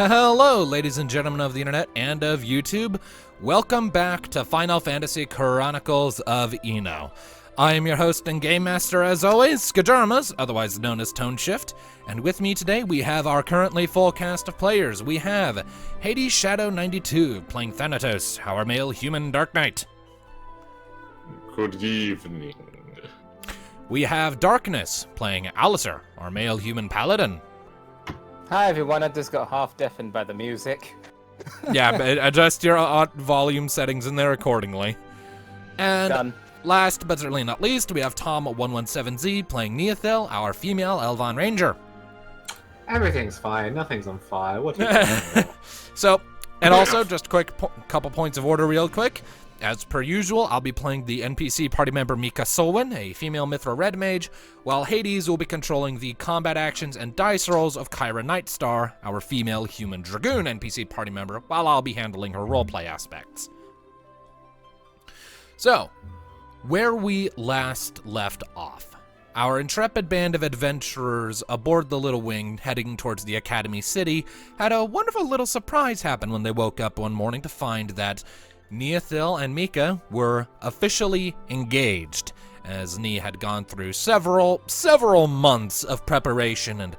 Hello, ladies and gentlemen of the internet and of YouTube. Welcome back to Final Fantasy Chronicles of Eno. I am your host and game master, as always, Skajarmas, otherwise known as Tone Shift. And with me today, we have our currently full cast of players. We have Hades Shadow 92 playing Thanatos, our male human Dark Knight. Good evening. We have Darkness playing Alistair, our male human paladin. Hi everyone, I just got half deafened by the music. Yeah, but adjust your volume settings in there accordingly. And Done. Last but certainly not least, we have Tom117Z playing Neothil, our female Elvan Ranger. Everything's fine. Nothing's on fire. What are you talking about? So, and also, just a quick couple points of order real quick. As per usual, I'll be playing the NPC party member Mika Solwyn, a female Mithra Red Mage, while Hades will be controlling the combat actions and dice rolls of Kyra Nightstar, our female human Dragoon NPC party member, while I'll be handling her roleplay aspects. So, where we last left off, our intrepid band of adventurers aboard the Little Wing heading towards the Academy City had a wonderful little surprise happen when they woke up one morning to find that Neothil and Mika were officially engaged, as Ne had gone through several months of preparation and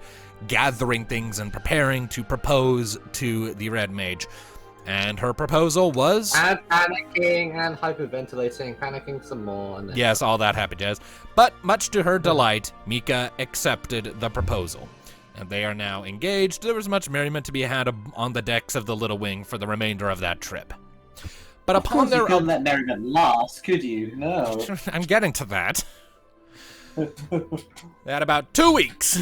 gathering things and preparing to propose to the Red Mage. And her proposal was... And panicking and hyperventilating, panicking some more. And then... Yes, all that happy jazz. But much to her delight, Mika accepted the proposal. And they are now engaged. There was much merriment to be had on the decks of the Little Wing for the remainder of that trip. But upon their... You couldn't let merriment last, could you? No. I'm getting to that. They had about 2 weeks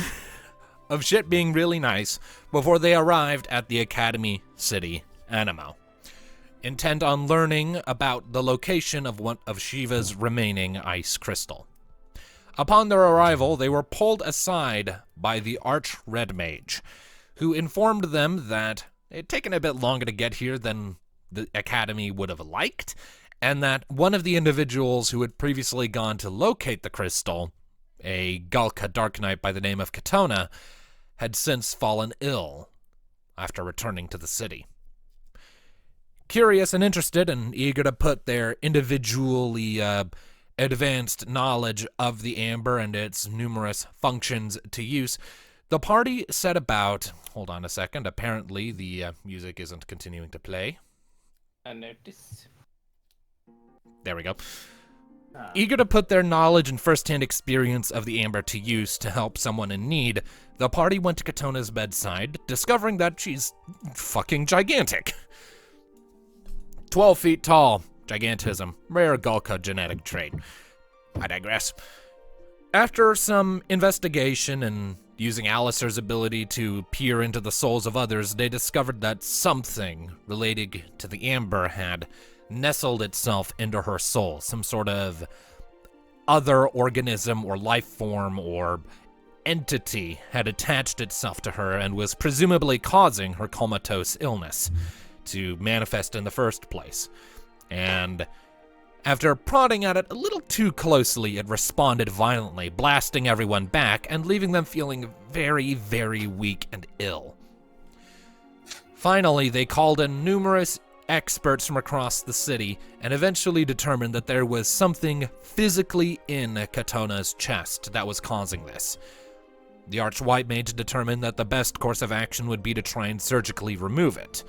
of shit being really nice before they arrived at the Academy City, Anima, intent on learning about the location of one of Shiva's remaining ice crystal. Upon their arrival, they were pulled aside by the Arch Red Mage, who informed them that it had taken a bit longer to get here than the Academy would have liked, and that one of the individuals who had previously gone to locate the crystal, a Galka Dark Knight by the name of Katona, had since fallen ill after returning to the city. Curious and interested and eager to put their individually advanced knowledge of the amber and its numerous functions to use, the party set about... Hold on a second. Apparently the music isn't continuing to play. I noticed. There we go. Eager to put their knowledge and first-hand experience of the amber to use to help someone in need, the party went to Katona's bedside, discovering that she's fucking gigantic. 12 feet tall, gigantism, rare Galka genetic trait. I digress. After some investigation and using Alistair's ability to peer into the souls of others, they discovered that something related to the amber had nestled itself into her soul. Some sort of other organism or life form or entity had attached itself to her and was presumably causing her comatose illness to manifest in the first place. And after prodding at it a little too closely, it responded violently, blasting everyone back and leaving them feeling very, very weak and ill. Finally, they called in numerous experts from across the city and eventually determined that there was something physically in Katona's chest that was causing this. The Arch-White Mage determined that the best course of action would be to try and surgically remove it.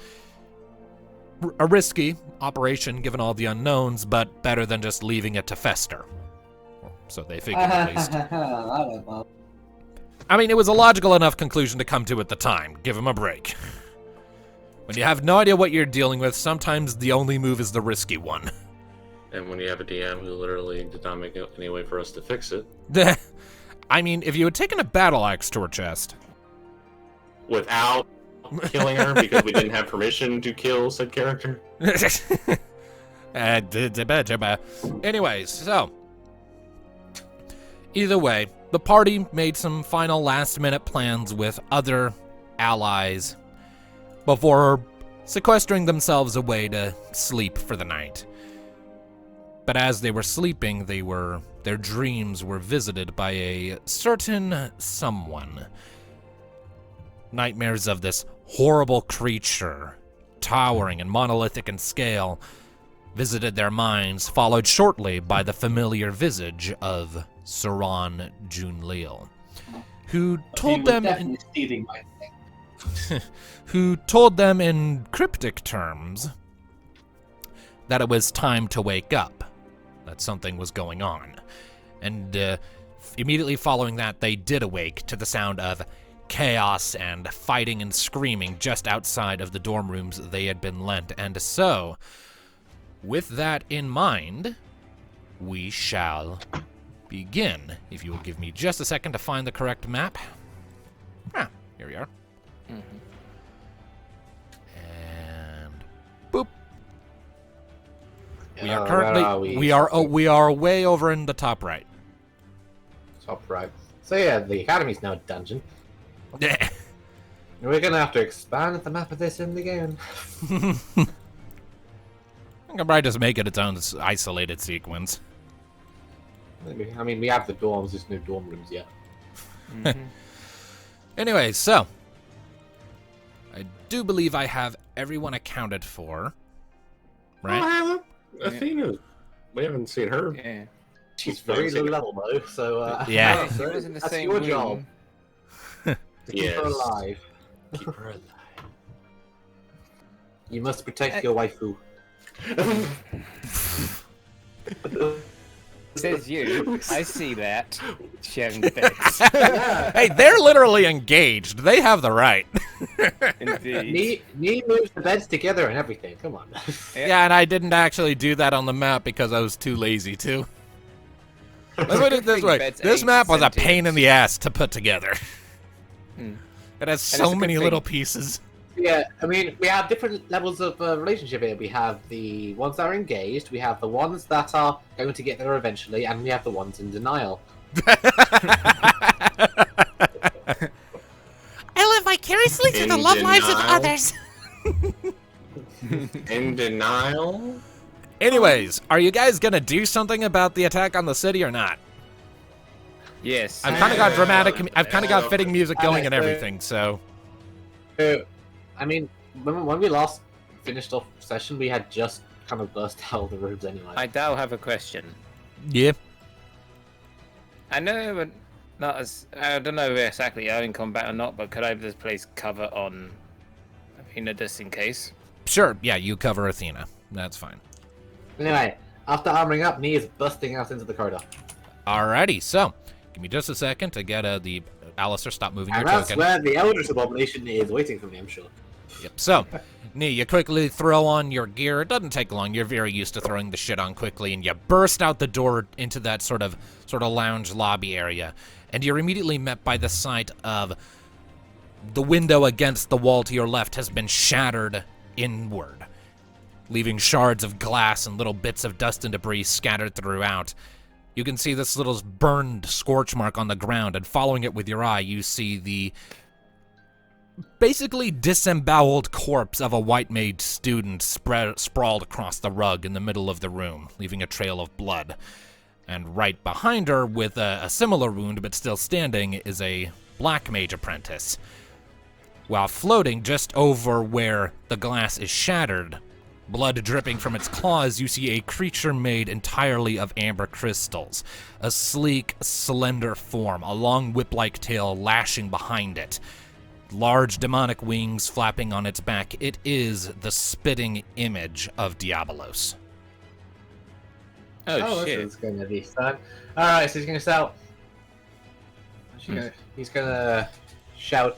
A risky operation given all the unknowns, but better than just leaving it to fester. So they figured at least. I don't know. I mean, it was a logical enough conclusion to come to at the time. Give him a break. When you have no idea what you're dealing with, sometimes the only move is the risky one. And when you have a DM who literally did not make any way for us to fix it. I mean, if you had taken a battle axe to her chest. Without killing her because we didn't have permission to kill said character. Anyways, so either way, the party made some final last-minute plans with other allies before sequestering themselves away to sleep for the night. But as they were sleeping, their dreams were visited by a certain someone. Nightmares of this horrible creature, towering and monolithic in scale, visited their minds, followed shortly by the familiar visage of Soraan Junlil, who told them definitely stealing my thing. who told them in cryptic terms that it was time to wake up, that something was going on. And immediately following that, they did awake to the sound of chaos and fighting and screaming just outside of the dorm rooms they had been lent. And so, with that in mind, we shall begin. If you will give me just a second to find the correct map. Here we are. And boop. We are currently we are way over in the top right. Top right. So yeah, the academy's now a dungeon. We're gonna have to expand the map of this in the game. I can probably just make it its own isolated sequence. I mean, we have the dorms, there's no dorm rooms yet. Anyway, so I do believe I have everyone accounted for, right? Athena, we haven't seen her. Yeah. She's very low level though, so Yeah. She was in the that's same your room. job. To keep Yes. her alive. Keep her alive. You must protect your waifu. Says you. I see that. Sharing beds. Hey, they're literally engaged. They have the right. Indeed. Knee moves the beds together and everything. Come on. Yeah, and I didn't actually do that on the map because I was too lazy to. Let's put it this way. Beds This ain't map was a sentient. pain in the ass to put together. It has it's a so good many thing. little pieces. Yeah, I mean, we have different levels of relationship here. We have the ones that are engaged, we have the ones that are going to get there eventually, and we have the ones in denial. I live vicariously through the In love lives of denial? others. In denial? Anyways, are you guys gonna do something about the attack on the city or not? Yes. I've kind of got I've kind of got Yeah. fitting music going and everything, so. I mean, when we last finished off session, we had just kind of burst out of the rooms anyway. I do have a question. Yeah. I know, but not as I don't know exactly are in combat or not. But could I just place cover on Athena just in case? Sure, yeah, you cover Athena. That's fine. Anyway, after armoring up, Nee is busting out into the corridor. Alrighty, so give me just a second to get the Alistair, stop moving your And that's token. where the Eldritch Abomination is waiting for me, I'm sure. Yep. So, Nee, you quickly throw on your gear. It doesn't take long. You're very used to throwing the shit on quickly, and you burst out the door into that sort of lounge lobby area, and you're immediately met by the sight of the window against the wall to your left has been shattered inward, leaving shards of glass and little bits of dust and debris scattered throughout. You can see this little burned scorch mark on the ground, and following it with your eye, you see the basically disemboweled corpse of a white-mage student sprawled across the rug in the middle of the room, leaving a trail of blood. And right behind her, with a similar wound but still standing, is a black mage apprentice. While floating just over where the glass is shattered, blood dripping from its claws, you see a creature made entirely of amber crystals. A sleek, slender form, a long whip-like tail lashing behind it. Large demonic wings flapping on its back. It is the spitting image of Diabolos. Oh, this shit. is going to be fun. Alright, so he's going to shout. He's going to shout,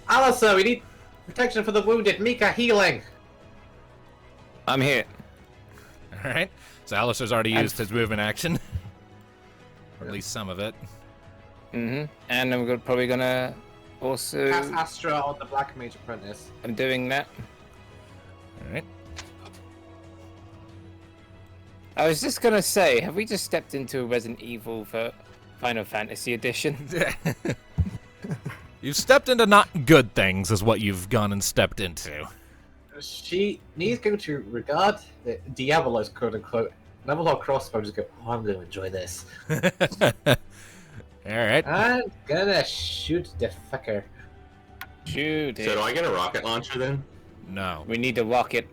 Alistair, we need protection for the wounded. Mika, healing. I'm here. Alright, so Alistair's already used his movement action. Or at least some of it. And I'm probably gonna also. Cast Astra on the Black Mage Apprentice. I'm doing that. Alright. I was just gonna say, have we just stepped into Resident Evil for Final Fantasy Edition? You've stepped into not good things, is what you've gone and stepped into. She needs going to regard the Diabolos, quote unquote, level her crossbow and just go, oh, I'm going to enjoy this. Alright. I'm gonna shoot the fucker. Shoot it. So do I get a rocket launcher then? No. We need a rocket.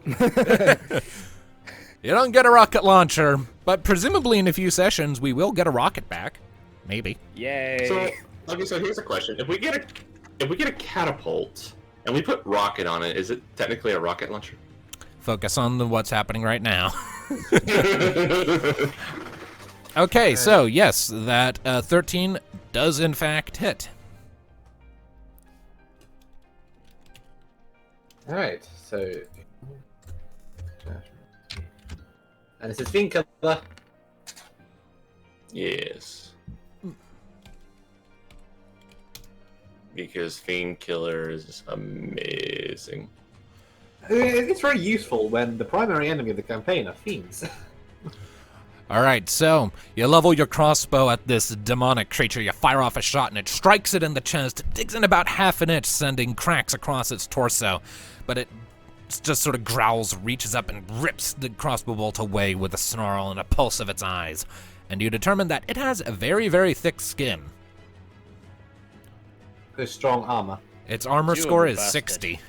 You don't get a rocket launcher, but presumably in a few sessions we will get a rocket back. Maybe. Yay. So, okay, so here's a question: if we get a catapult and we put rocket on it, is it technically a rocket launcher? Focus on what's happening right now. Okay, so yes, that 13 does in fact hit. Alright, so. And this is Fiend Killer. Yes. Because Fiend Killer is amazing. It's very useful when the primary enemy of the campaign are fiends. Alright, so you level your crossbow at this demonic creature, you fire off a shot, and it strikes it in the chest, digs in about half an inch, sending cracks across its torso. But it just sort of growls, reaches up, and rips the crossbow bolt away with a snarl and a pulse of its eyes. And you determine that it has a very, very thick skin. There's strong armor. Its armor You score is bastard. 60.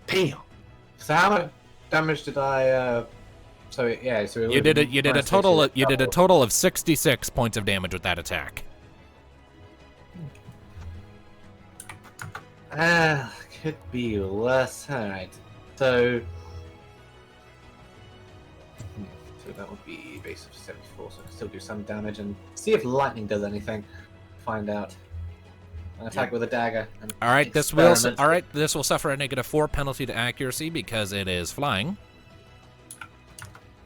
Damn. So how much damage did I? So it You did a total of 66 points of damage with that attack. Could be worse. Alright. So that would be base of 74, so I can still do some damage and see if lightning does anything. Find out. An attack with a dagger. And Alright, this will suffer a -4 penalty to accuracy because it is flying.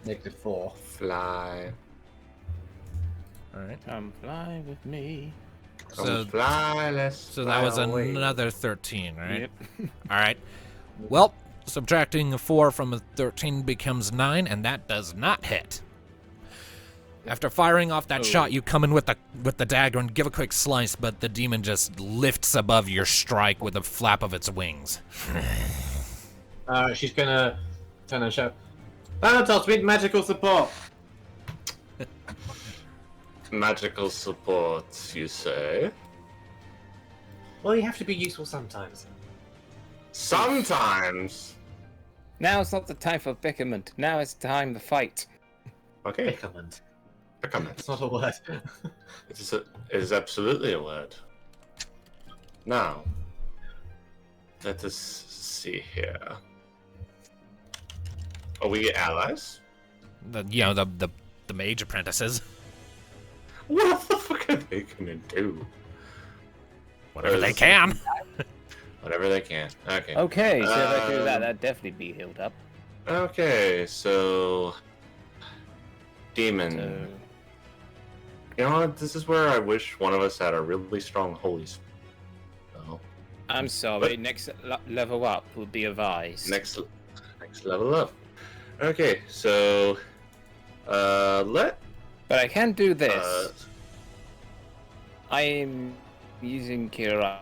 -4. Fly. Alright. Come fly with me. Come So- fly, let's So that was fly away. another 13, right? Yep. Alright. Well, subtracting a 4 from a 13 becomes 9, and that does not hit. After firing off that shot, you come in with the dagger and give a quick slice, but the demon just lifts above your strike with a flap of its wings. She's gonna turn and shout, Thanatos, we need magical support! Magical support, you say? Well, you have to be useful sometimes. Sometimes. Now it's not the time for bickerment. Now it's time to fight. Okay. Bickerment. Comments. It's not a word. It is absolutely a word. Now, let us see here. Oh, we get allies? The mage apprentices. What the fuck are they gonna do? Whatever they can. Whatever they can. Okay. Okay, so if I do that, that'd definitely be healed up. Okay, so... Demon. So, You know what? This is where I wish one of us had a really strong holy spell. I'm sorry, next level up would be advised. Next level up. Okay, so... Let... But I can do this. I am using Kira.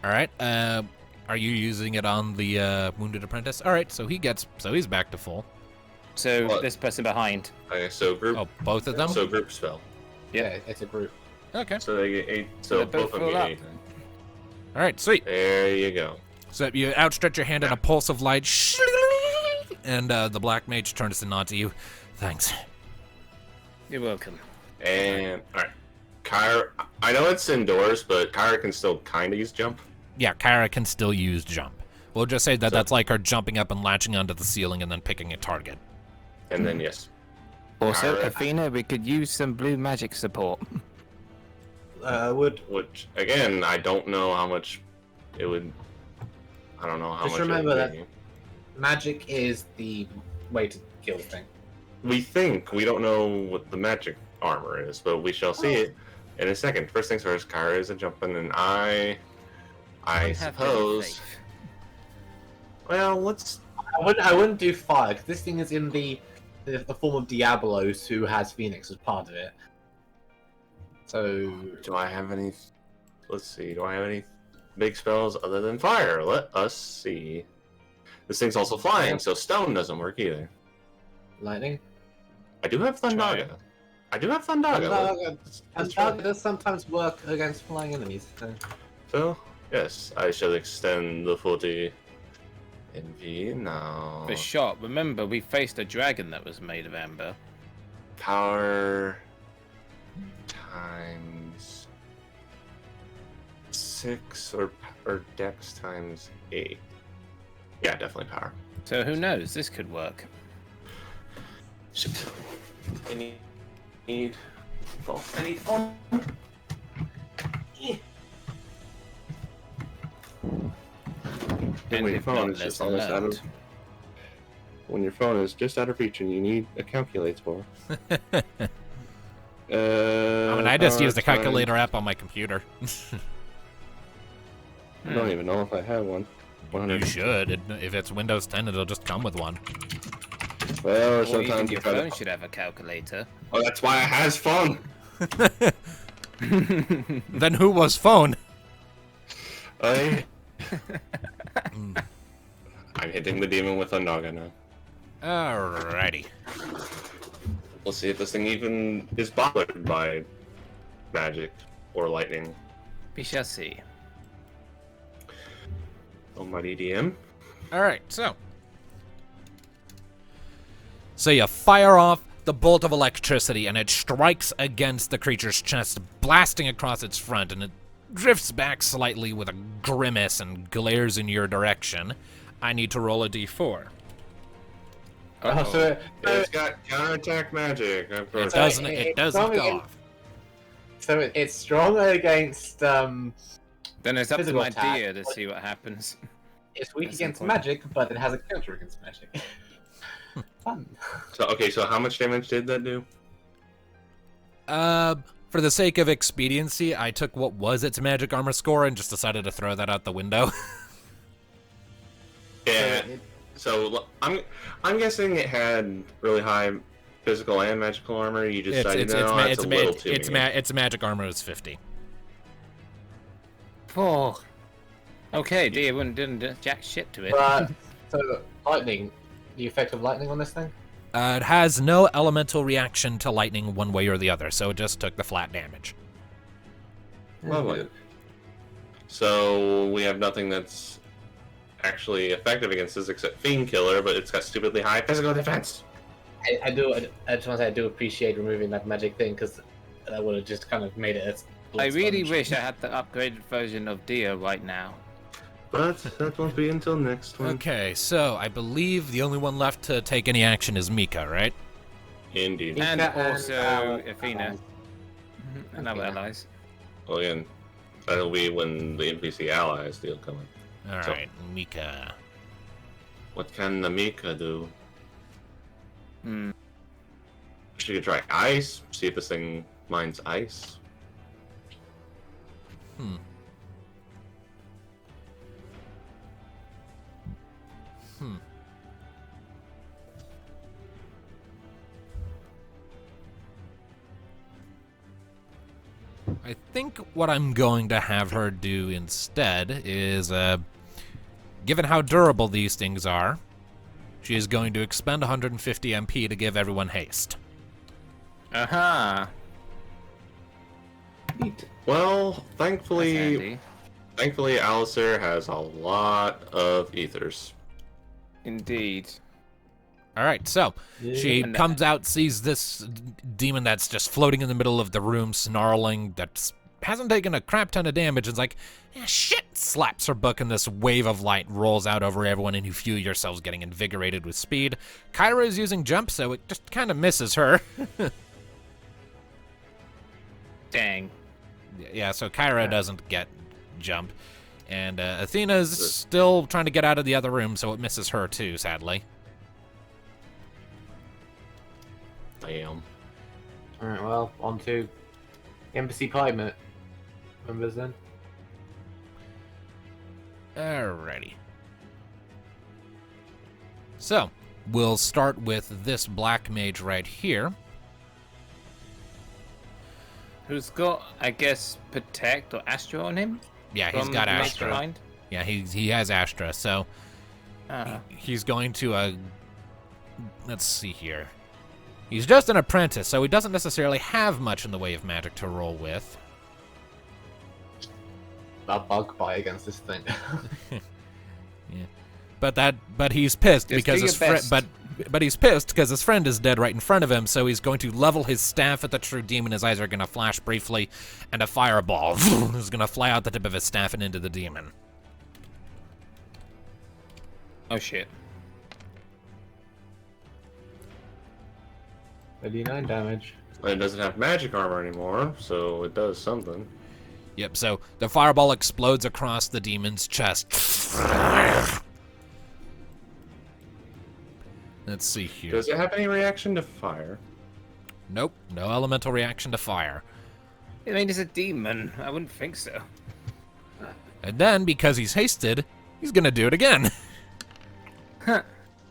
Alright, are you using it on the wounded apprentice? Alright, so he's back to full. So What? this person behind. Okay, so group... Oh, both of them? So group spell. Yeah, it's a group. Okay. So they get 8, so They're both both of them full get up. 8. Alright, sweet. There you go. So you outstretch your hand and a pulse of light, and the black mage turns to nod to you. Thanks. You're welcome. And, alright. Kyra, I know it's indoors, but Kyra can still kind of use jump. Yeah, Kyra can still use jump. We'll just say that that's like her jumping up and latching onto the ceiling and then picking a target. And then, yes. Also, Alright. Athena, we could use some blue magic support. Which, again, I don't know how much it would... I don't know how Just much remember it would that- give you. Magic is the way to kill the thing. We think. We don't know what the magic armor is, but we shall see it in a second. First things first, Kyra is a jumping, and I suppose... Well, let's... I wouldn't do fire, because this thing is in the form of Diablos, who has Phoenix as part of it. So... Do I have any... Let's see. Do I have any big spells other than fire? Let us see. This thing's also flying, so stone doesn't work either. Lightning? I do have Try Thundaga. I do have Thundaga. And that does sometimes work against flying enemies. So, yes, I shall extend the 40 NV now. For shot, remember we faced a dragon that was made of amber. Power times 6 or dex times 8. Yeah, definitely power. So who knows? This could work. Shit. I need phone. And When your if phone not, is just lesson almost out learned. of when your phone is just out of reach and you need a calculator. I mean, I just power use the times- calculator app on my computer. I don't even know if I have one. You 100. should. If it's Windows 10, it'll just come with one. Well, or Or even sometimes your you try to- phone should have a calculator. Oh, that's why it has phone. Then who was phone? I'm hitting the demon with Thundaga now. Alrighty. We'll see if this thing even is bothered by magic or lightning. We shall see. Almighty DM. Alright, so you fire off the bolt of electricity, and it strikes against the creature's chest, blasting across its front, and it drifts back slightly with a grimace and glares in your direction. I need to roll a d4. Oh, so It's got counterattack magic. Of course. It doesn't go off. So it's stronger against Then it's up to Physical my attack. deer to see what happens. it's weak That's against important. magic, but it has a counter against magic. Fun. So how much damage did that do? For the sake of expediency, I took what was its magic armor score and just decided to throw that out the window. Yeah. So I'm guessing it had really high physical and magical armor. You just decided it's a little too many. its magic armor is 50. Oh. Okay, deer didn't do jack shit to it. But so lightning, the effect of lightning on this thing. It has no elemental reaction to lightning one way or the other, so it just took the flat damage. Lovely. So we have nothing that's actually effective against this except Fiend Killer, but it's got stupidly high physical defense. I just want to say I do appreciate removing that magic thing because that would have just kind of made it. I really wish I had the upgraded version of deer right now. But that won't be until next one. Okay, so I believe the only one left to take any action is Mika, right? Indeed. Mika And and also our Athena. allies. And our allies. Well, again, that'll be when the NPC allies deal come in. Alright, Mika. What can the Mika do? Hmm. She could try ice, see if this thing minds ice. Hmm. I think what I'm going to have her do instead is, given how durable these things are, she is going to expend 150 MP to give everyone haste. Aha! Well, That's thankfully, handy. Alistair has a lot of ethers. Indeed. Alright, so she And- comes out, sees this demon that's just floating in the middle of the room, snarling, that hasn't taken a crap ton of damage, and is like, "Yeah, shit," slaps her book, and this wave of light rolls out over everyone, and you feel yourselves getting invigorated with speed. Kyra is using jump, so it just kind of misses her. Dang. Yeah, so Kyra doesn't get jump. And Athena's still trying to get out of the other room, so it misses her too, sadly. Damn. Alright, well, on to Embassy Pie members then. Alrighty. So, we'll start with this black mage right here. Who's got, I guess, Protect or Astra on him? Yeah, he's From got Mage Astra. Mind? Yeah, he has Astra, so Ah. he's going to, let's see here. He's just an apprentice, so he doesn't necessarily have much in the way of magic to roll with. That bug bite against this thing. Yeah. But he's pissed Just because do his your friend but he's pissed because his friend is dead right in front of him, so he's going to level his staff at the true demon. His eyes are going to flash briefly, and a fireball is going to fly out the tip of his staff and into the demon. Oh shit. 39 damage. It doesn't have magic armor anymore, so it does something. Yep, so the fireball explodes across the demon's chest. Let's see here. Does it have any reaction to fire? Nope, no elemental reaction to fire. I mean, it's a demon. I wouldn't think so. And then, because he's hasted, he's gonna do it again.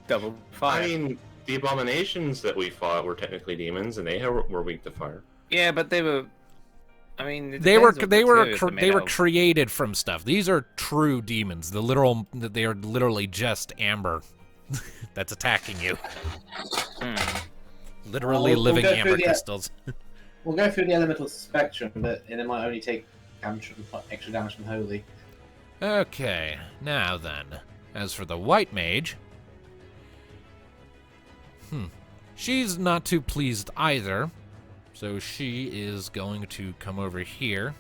Double fire. I mean, the abominations that we fought were technically demons, and they were weak to fire. Yeah, but they were. I mean, it They were depends what they were materials they're they made were of. created from stuff. These are true demons. They are literally just amber that's attacking you. Literally We'll living go through amber the- crystals. We'll go through the elemental spectrum, but it might only take extra damage from holy. Okay, now then, as for the white mage, she's not too pleased either, so she is going to come over here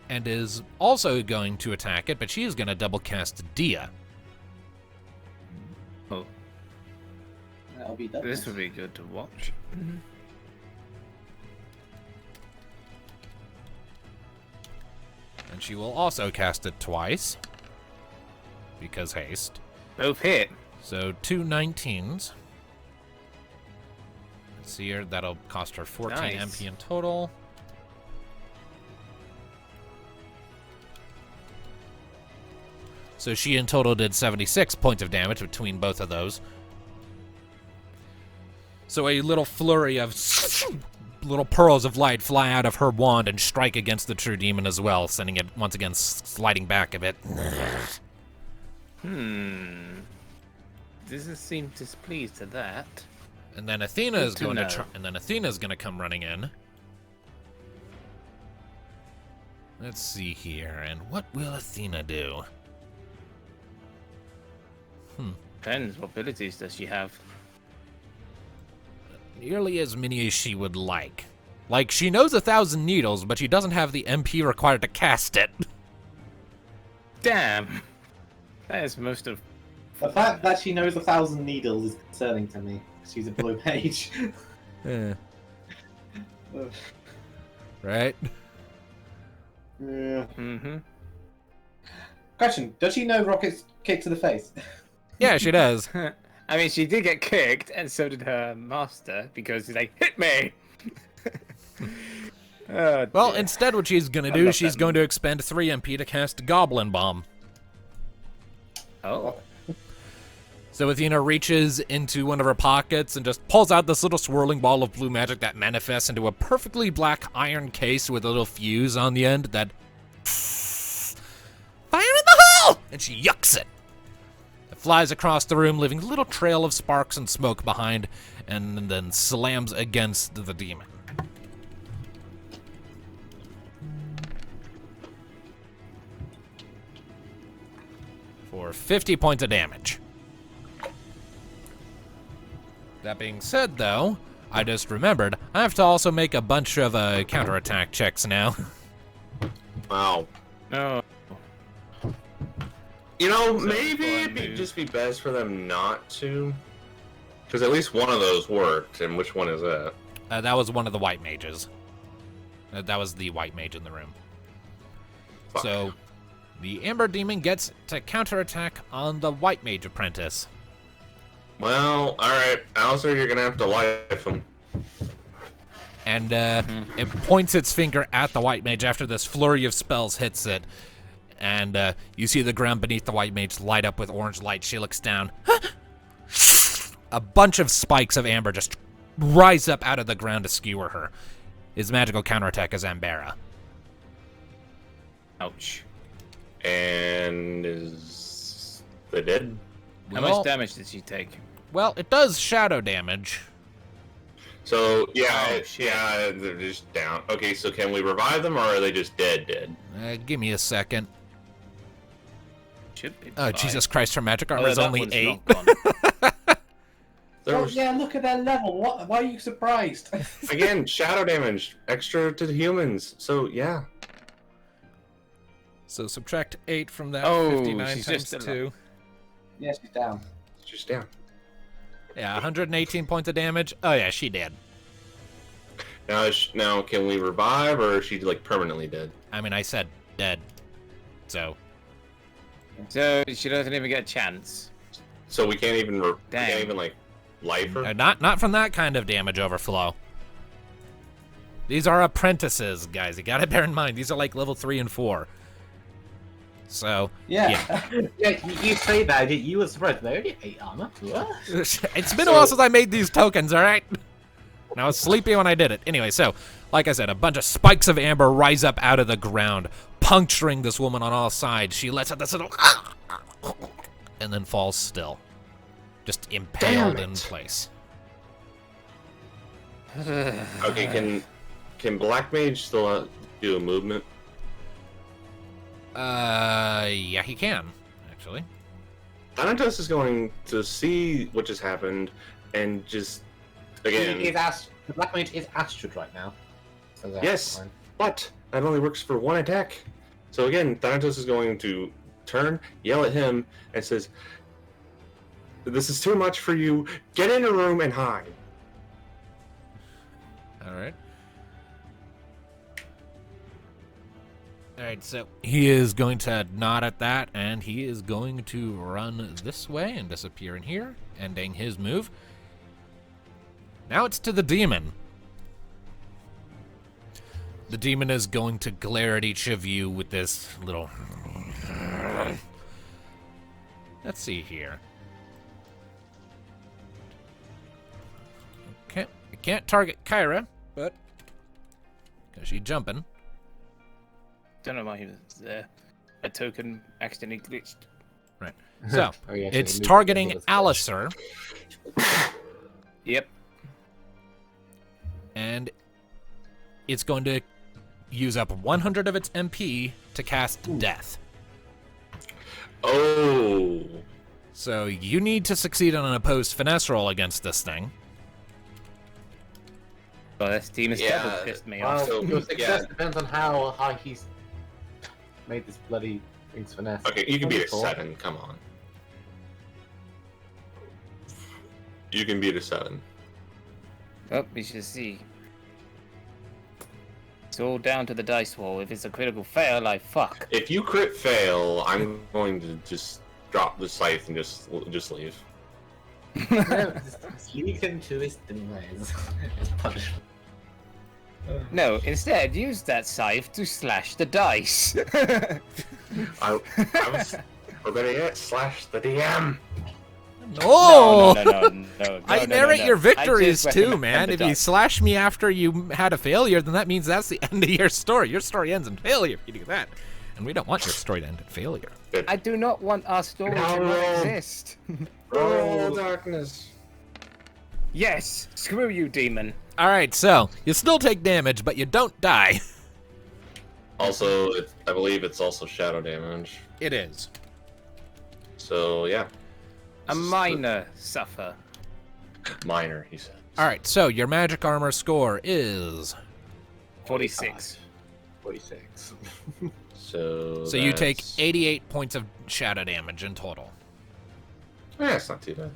and is also going to attack it, but she is going to double cast Dia. Oh, That'll be done. this would be good to watch. And she will also cast it twice, because haste. Both hit. So 2 19s. Let's see here, that'll cost her 14 Nice. MP in total. So she in total did 76 points of damage between both of those. So a little flurry of little pearls of light fly out of her wand and strike against the true demon as well, sending it once again sliding back a bit. Doesn't seem displeased at that. And then Athena Good is to going to know. try, and then Athena's going to come running in. Let's see here, and what will Athena do? Depends. What abilities does she have? Nearly as many as she would like. Like, she knows 1,000 needles, but she doesn't have the MP required to cast it. Damn. That is most of. The fact that she knows 1,000 needles is concerning to me. She's a blue page. Right? Yeah. Mm-hmm. Question: does she know Rocket's kick to the face? Yeah, she does. I mean, she did get kicked, and so did her master, because he's like, hit me! Oh, Well, dear. instead what she's going to I do, love she's that going to expend 3 MP to cast Goblin Bomb. Oh. So Athena reaches into one of her pockets and just pulls out this little swirling ball of blue magic that manifests into a perfectly black iron case with a little fuse on the end that fire in the hole! And she yucks it. It flies across the room, leaving a little trail of sparks and smoke behind, and then slams against the demon. For 50 points of damage. That being said, though, I just remembered I have to also make a bunch of counterattack checks now. Wow. Oh. You know, So maybe fun, it'd dude. just be best for them not to. Because at least one of those worked, and which one is that? That was one of the white mages. That was the white mage in the room. Fuck. So, the Amber Demon gets to counterattack on the white mage apprentice. Well, alright, Alistair, you're gonna have to life him. And it points its finger at the white mage after this flurry of spells hits it. And you see the ground beneath the white mage light up with orange light. She looks down. A bunch of spikes of amber just rise up out of the ground to skewer her. His magical counterattack is Ambera. Ouch. And they dead? How Well, much damage did she take? well, it does shadow damage. So yeah, Oh, shit. yeah, they're just down. Okay, so can we revive them, or are they just dead? Give me a second. Should be. Oh, fine. Jesus Christ, her magic Oh, armor is that only one's 8. not gone. There Oh, was, yeah, look at their level. What? Why are you surprised? again, shadow damage, extra to the humans. So yeah, So subtract 8 from that. Oh, 59 she's times just 2. Yeah, she's down. it's just down. Yeah, 118 points of damage. Oh, yeah, she did. Now can we revive, or is she like permanently dead? I mean, I said dead. So, So she doesn't even get a chance. So we can't even Dang. like life her. not from that kind of damage overflow. These are apprentices, guys. You gotta bear in mind, these are like level 3 and 4. So, Yeah. Yeah, you say that, you were surprised. They only 8 armor. What? it's been a while since I made these tokens, alright? And I was sleepy when I did it. Anyway, so, like I said, a bunch of spikes of amber rise up out of the ground, puncturing this woman on all sides. She lets out this little... and then falls still. Just impaled in place. Okay, can Black Mage still do a movement? Yeah, he can, actually. Thanatos is going to see what just happened and just again. The Black Mage is Astrid right now. So that's Yes, fine. but that only works for one attack. So again, Thanatos is going to turn, yell at him, and says, "This is too much for you. Get in a room and hide." Alright. Alright, so he is going to nod at that, and he is going to run this way and disappear in here, ending his move. Now it's to the demon. The demon is going to glare at each of you with this little... Let's see here. Okay, I can't target Kyra, but... because she's jumping. Don't know why he was there. A token accidentally glitched. Right. So, Oh, yeah, it's so the targeting movement is Alistair, Yep. and it's going to use up 100 of its MP to cast Death. Oh, So you need to succeed on an opposed finesse roll against this thing. Well, this team has Yeah, double pissed me Well, off. So, your success yeah. depends on how high he's made this bloody Rings finesse. okay, you can beat a 24. 7. Come on, you can beat a 7. Oh, we should see. It's all down to the dice roll. If it's a critical fail, I fuck. If you crit fail, I'm going to just drop the scythe and just leave. No, just lead him to his demise. His punishment. No, instead, use that scythe to slash the dice. I was, or better yet, slash the DM. No! No, I narrate your victories just too, recommend man. the If you dice. slash me after you had a failure, then that means that's the end of your story. Your story ends in failure if you do that. And we don't want your story to end in failure. I do not want our story to No. not exist. Roll darkness. Yes, screw you, demon. Alright, so, you still take damage, but you don't die. Also, I believe it's also shadow damage. It is. So yeah, A minor suffer. minor, he said. Alright, so your magic armor score is... 46. 46. So you take 88 points of shadow damage in total. Yeah, it's not too bad.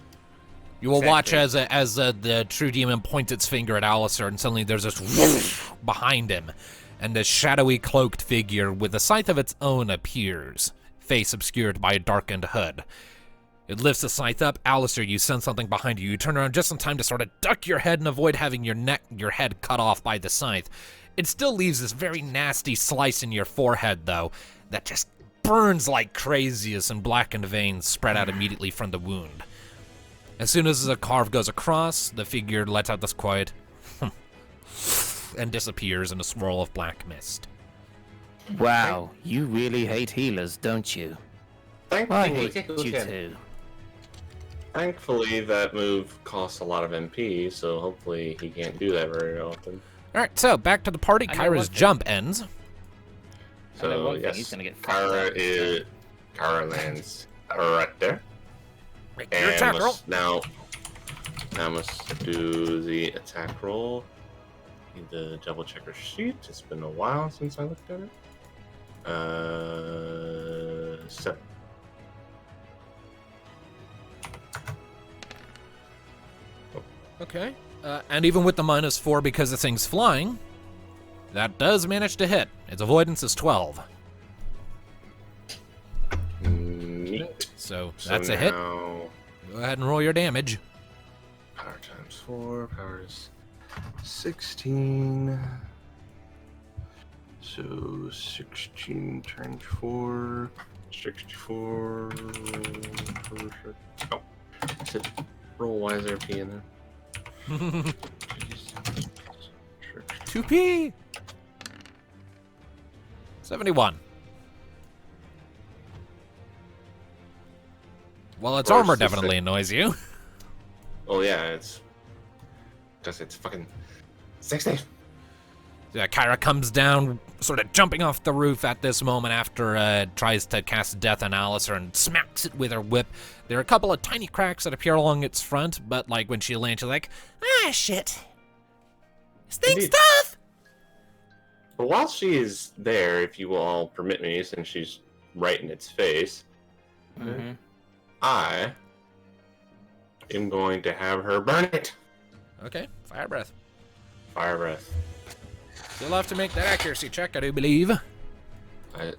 You will watch Exactly. as the true demon points its finger at Alistair, and suddenly there's this behind him, and this shadowy cloaked figure with a scythe of its own appears, face obscured by a darkened hood. It lifts the scythe up. Alistair, you sense something behind you. You turn around just in time to sort of duck your head and avoid having your head cut off by the scythe. It still leaves this very nasty slice in your forehead, though, that just burns like crazy as some blackened veins spread out immediately from the wound. As soon as the carve goes across, the figure lets out this quiet and disappears in a swirl of black mist. Wow, you really hate healers, don't you? I Thankfully, hate you too. Thankfully, that move costs a lot of MP, so hopefully he can't do that very often. All right, so back to the party. I know one Kyra's thing. jump ends. I know So one thing, yes, he's gonna get fucked up Kara this lands right there. Make your And attack roll. now must do the attack roll. Need to double check her sheet. It's been a while since I looked at it. 7. Okay. And even with the -4 because the thing's flying, that does manage to hit. Its avoidance is 12. Neat. So So that's a hit. now, Go ahead and roll your damage. power times 4. Power is 16. So 16 times 4. 64. Oh. Is it roll YSRP in there? 2p. 71. Well, its Of course, armor it's definitely annoys you. Oh yeah, it's fucking 60. Yeah, Kyra comes down, sort of jumping off the roof at this moment after it tries to cast Death on Alistair and smacks it with her whip. There are a couple of tiny cracks that appear along its front, but like when she lands, she's like, ah, shit. This thing's Indeed. tough. But while she is there, if you will all permit me, since she's right in its face, Mhm. I am going to have her burn it. Okay, fire breath. Fire breath. You'll have to make that accuracy check, I do believe.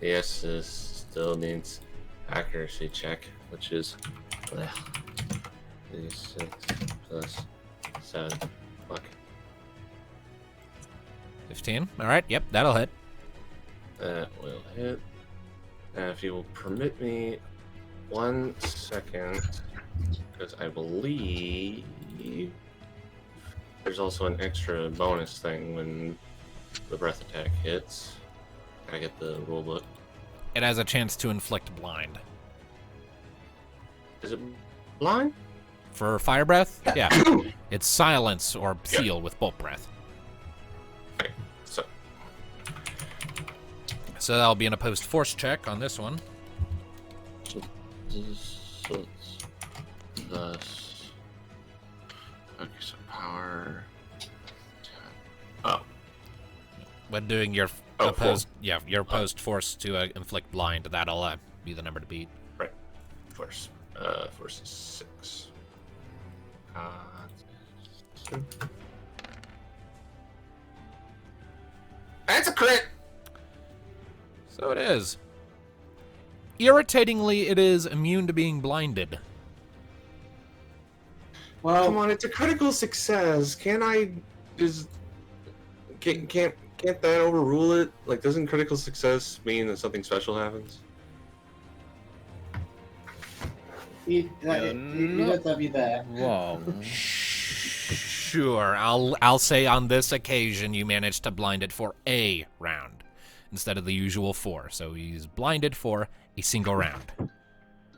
Yes, this still needs accuracy check, which is 6 plus 7. Fuck. 15. All right, yep, that'll hit. That will hit. And if you will permit me 1 second, because I believe there's also an extra bonus thing when the breath attack hits. I get the rule book. It has a chance to inflict blind. Is it blind? For fire breath, yeah. It's silence or seal with bolt breath. Okay, so So that'll be an opposed force check on this one. it's thus. Okay, so power. Oh, When doing your Oh, opposed, your opposed force to inflict blind, that'll be the number to beat. right. Force. Force is 6. That's a crit. So it is. Irritatingly, it is immune to being blinded. Well, Come on, it's a critical success. Can I just can't that overrule it? Like, doesn't critical success mean that something special happens? you let that be there. Wrong. Sure, I'll say on this occasion you managed to blind it for a round instead of the usual 4. So he's blinded for a single round.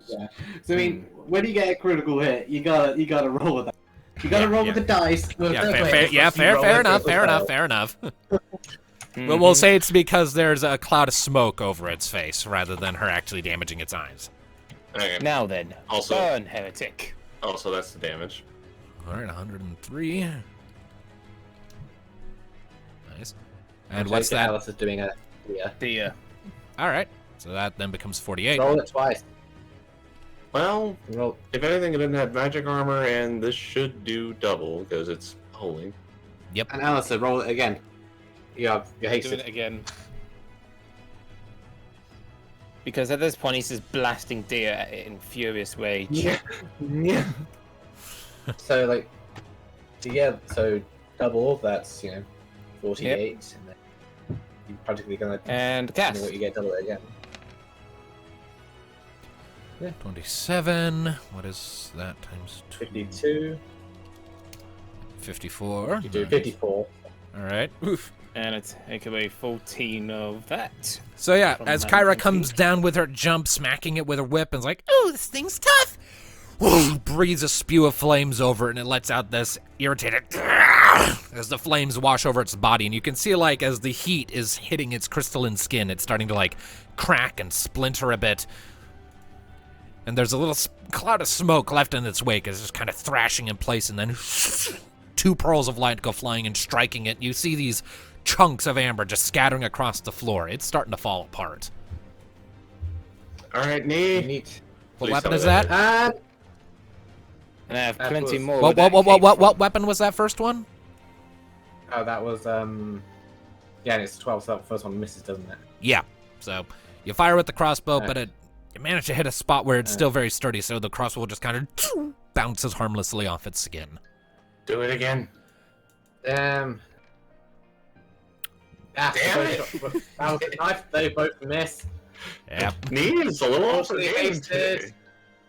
Yeah. So I mean, when you get a critical hit, you gotta roll with that. You gotta roll with the dice. Yeah, fair enough. But we'll say it's because there's a cloud of smoke over its face rather than her actually damaging its eyes. Okay. Now then, Also- burn, heretic. Also, that's the damage. All right, 103. Nice. And So what's that? Alice is doing a Dear. All right, so that then becomes 48. roll it twice. Well, Roll. if anything, it didn't have magic armor, and this should do double because it's holy. And Alice, roll it again. You're Doing hasted. it again. Because at this point he's just blasting deer at it in furious rage. Yeah. So like, so double. That's 48, and then you're practically gonna And cast. what you get double it again. 27. What is that times 2? 52. 54. You do Nice. 54. All right. Oof. And it's take away 14 of that. So yeah, From as 9 Kyra feet. comes down with her jump, smacking it with her whip, and is like, "Ooh, this thing's tough." breathes a spew of flames over it, and it lets out this irritated as the flames wash over its body. And you can see, like, as the heat is hitting its crystalline skin, it's starting to, like, crack and splinter a bit. And there's a little cloud of smoke left in its wake as it's just kind of thrashing in place, and then 2 pearls of light go flying and striking it. You see these chunks of amber just scattering across the floor. It's starting to fall apart. All right, Nee. Neat. What Please weapon tell is me that? that And I have That plenty was- more. What, where what, that came what from. weapon was that first one? Oh, that was yeah, and it's 12, so that first one misses, doesn't it? Yeah. So you fire with the crossbow, Yeah. but you manage to hit a spot where it's still very sturdy, so the crossbow just kind of bounces harmlessly off its skin. Do it again. Ah, Damn it. That was a knife. They both miss. Yeah. Nee is a little off her Fortunately, game hasted. today.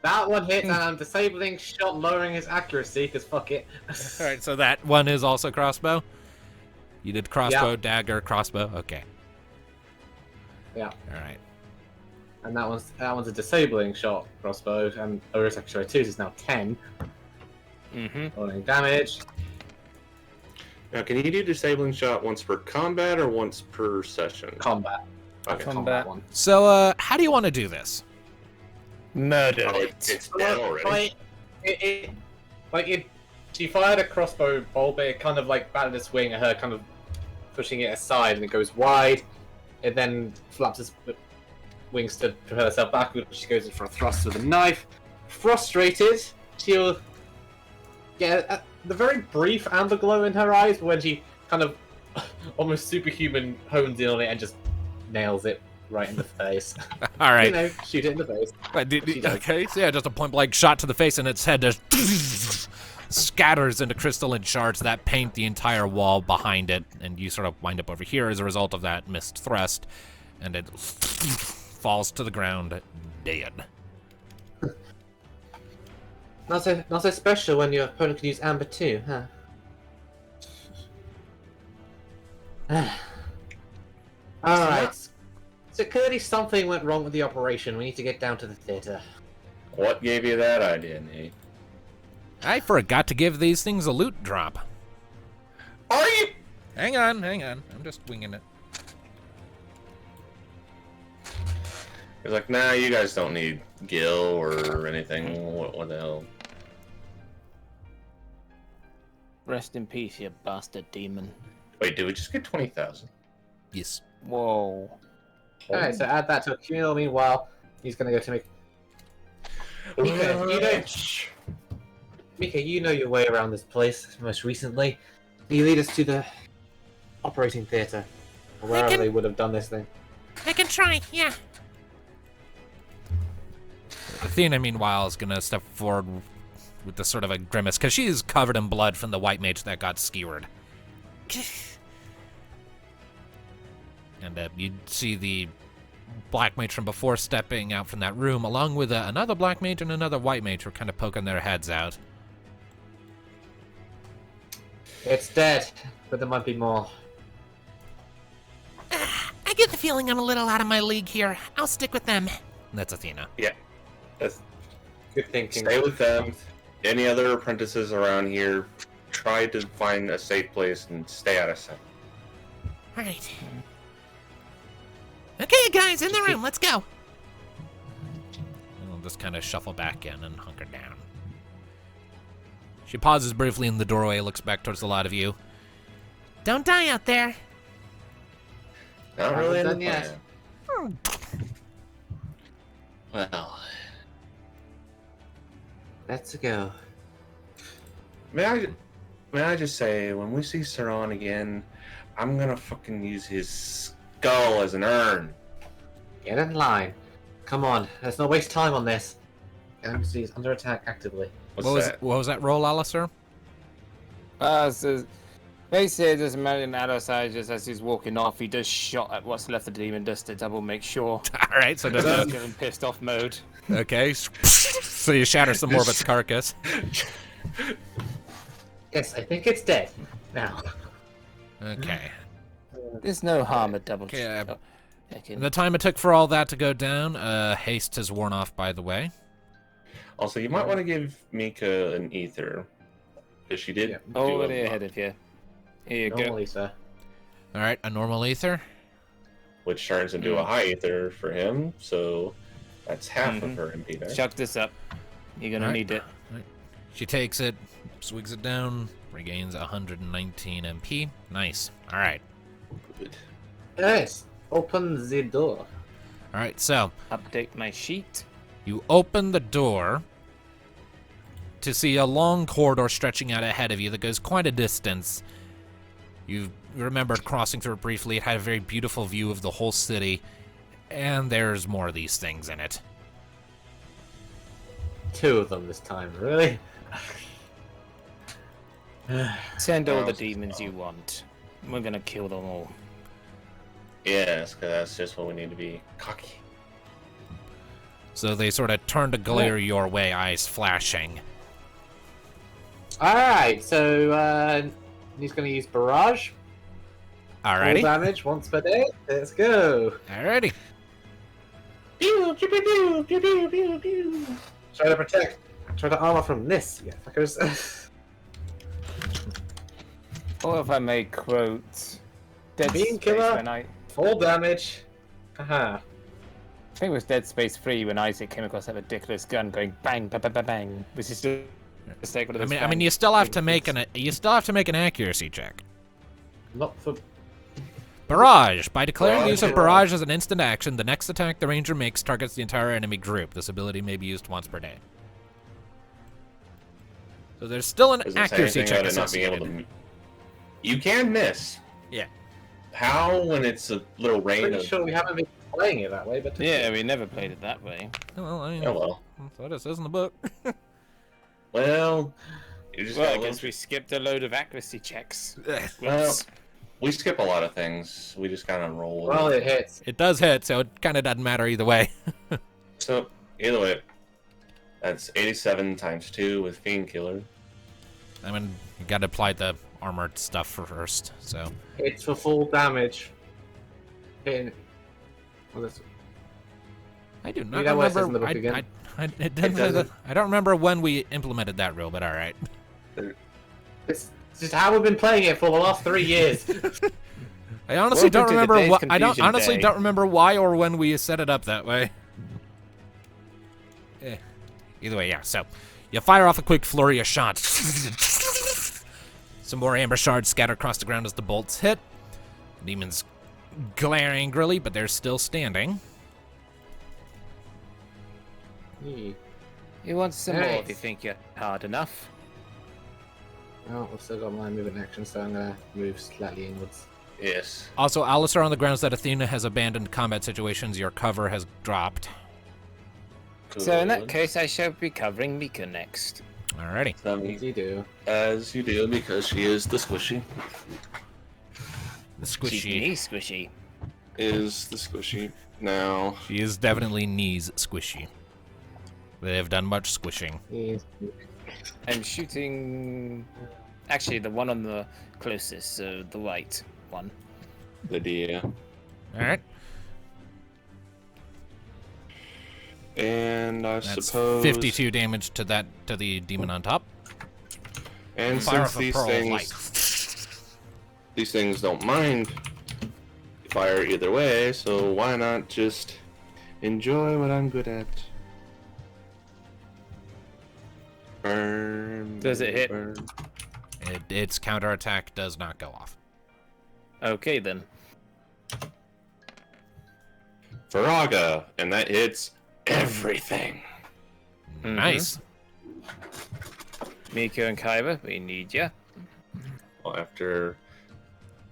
That one hits, and I'm disabling shot, lowering his accuracy, because fuck it. All right, so that one is also crossbow? You did crossbow, Yeah. dagger, crossbow? Okay. Yeah. All right. And that one's a disabling shot, crossbow, and Uri's accuracy 2 is now 10. Mm-hmm. Rolling damage. Now, can you do disabling shot once per combat or once per session? Combat. Okay. Combat. one. So, how do you want to do this? Murder Oh, it. it's dead already. She fired a crossbow bolt, but it kind of like batted its wing at her, kind of pushing it aside, and it goes wide. It then flaps its wings to propel herself backward. She goes in for a thrust with a knife. Frustrated, she'll get the very brief amber glow in her eyes when she kind of almost superhuman hones in on it and just nails it right in the face. All right. You know, shoot it in the face. Right, She does. okay, so yeah, just a point-blank shot to the face, and its head just scatters into crystalline shards that paint the entire wall behind it, and you sort of wind up over here as a result of that missed thrust, and it falls to the ground dead. Not so special when your opponent can use amber too, huh? Alright. So clearly something went wrong with the operation. We need to get down to the theater. What gave you that idea, Nee? I forgot to give these things a loot drop. Are you? Hang on. I'm just winging it. He's like, nah, you guys don't need Gil or anything. What the hell? Rest in peace, you bastard demon. Wait, did we just get 20,000? Yes. Whoa. Alright, so add that to accumulate. Meanwhile, he's gonna go to make. Mika, you know your way around this place most recently. Can you lead us to the operating theater? Or wherever can- they would have done this thing. I can try, yeah. Athena, meanwhile, is gonna step forward with this sort of a grimace, because she is covered in blood from the white mage that got skewered. And you see the black mage from before stepping out from that room, along with another black mage and another white mage who are kind of poking their heads out. It's dead, but there might be more. I get the feeling I'm a little out of my league here. I'll stick with them. And that's Athena. That's, Good thinking. stay with them. Any other apprentices around here, try to find a safe place and stay out of sight. Alright. Okay, guys, in the room, let's go. And we'll just kind of shuffle back in and hunker down. She pauses briefly in the doorway, looks back towards a lot of you. Don't die out there. Not really in the done yet. plan. Well, Let's go. may I just say, when we see Soraan again, I'm gonna fucking use his skull as an urn. Get in line. Come on, let's not waste time on this. Embassy is under attack actively. What's that? What was that roll, Alistair? So basically, there's a man in the other side, just as he's walking off, he does shot at what's left of the demon just to double make sure. All right, so Just just getting pissed off mode. okay. So you shatter some more of its carcass. Yes, I think it's dead. Now. Okay. There's no harm at double Okay, check. And the time it took for all that to go down, haste has worn off, by the way. Also, you might want to give Mika an ether. Because she did. Yeah. do Already a ahead lot, of you. Here you go. Normally, sir. All right, a normal ether. which turns into a high ether for him. So that's half of her MP there. Chuck this up. You're gonna Alright. need it. She takes it, swigs it down, regains 119 MP. Nice. All right. Good. Yes. Open the door. All right, so Update my sheet. you open the door to see a long corridor stretching out ahead of you that goes quite a distance. You remembered crossing through it briefly. It had a very beautiful view of the whole city, and there's more of these things in it. 2 of them this time, really? Send all the Oh, demons you want. We're gonna kill them all. Yes, because that's just what we need to be cocky. So they sort of turn to glare your way, eyes flashing. Alright, so he's going to use Barrage. Full Alrighty. damage once per day. Let's go. Alrighty. Pew, pew, pew, pew, pew, pew, pew, pew. Try to protect. Try to armor from this, yeah, fuckers. Or if I may quote Dead Beam Space killer. when I Full damage. Haha. think it was Dead Space 3 when Isaac came across that ridiculous gun going bang bang bang bang bang. Which is still mistake one of those I mean, you still have to make an accuracy check. Not for. Barrage. By declaring Barrage. use of barrage as an instant action, the next attack the ranger makes targets the entire enemy group. This ability may be used once per day. So there's still an Does it say accuracy anything check about it not being able associated. to? You can miss. Yeah. How when it's a little rain Pretty of? sure we haven't been playing it that way, but. Yeah, we never played it that way. Well, I mean, Oh well. that's what it says in the book. Well, you just Well, I gotta guess we skipped a load of accuracy checks. Well, Whoops. we skip a lot of things. We just kind of roll. Well, it hits. It does hit, so it kind of doesn't matter either way. So either way, that's 87 times 2 with Fiend Killer. I mean, you got to apply the armored stuff first. So It's for full damage. Hitting. Well, that's... I do not know what it says remember. in the book again? It doesn't say doesn't. that- I don't remember when we implemented that rule, but all right. This is how we've been playing it for the last 3 years. I honestly don't Welcome to remember today's what. I don't confusion honestly day. don't remember why or when we set it up that way. Either way, yeah. So you fire off a quick flurry of shots. Some more amber shards scatter across the ground as the bolts hit. Demons glare angrily, but they're still standing. You want some more if Nice. you think you're hard enough. Oh, I've still got my movement action, so I'm gonna move slightly inwards. Yes. Also, Alistair, on the grounds that Athena has abandoned combat situations, your cover has dropped. So in that Good. case, I shall be covering Mika next. Alrighty. That As means you do. as you do because she is the squishy. The She's squishy. knee squishy. Is the squishy now? She is definitely knees squishy. They have done much squishing. Yes. I'm shooting. Actually, the one on the closest, so the right one. The D. Alright. And I That's suppose 52 damage to the demon on top. And Fire since off a pearl of light. these things don't mind fire either way, so why not just enjoy what I'm good at? Burn. Does it hit? Burn. Its counterattack does not go off. Okay then. Faraga, and that hits everything. Mhm. Nice. Mika and Kyra, we need ya. Well, after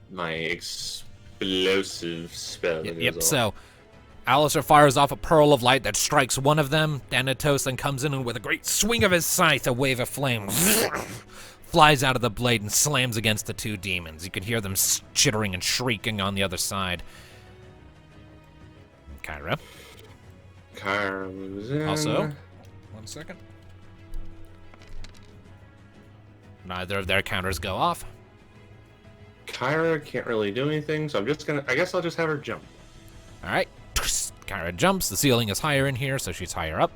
my explosive spell. that Yep. goes off. So, Alistair fires off a pearl of light that strikes one of them. Thanatos then comes in and with a great swing of his scythe, a wave of flame flies out of the blade and slams against the two demons. You can hear them chittering and shrieking on the other side. Kyra. Kyra moves in. Also, 1 second. Neither of their counters go off. Kyra can't really do anything, so I guess I'll just have her jump. All right. Kyra jumps. The ceiling is higher in here, so she's higher up.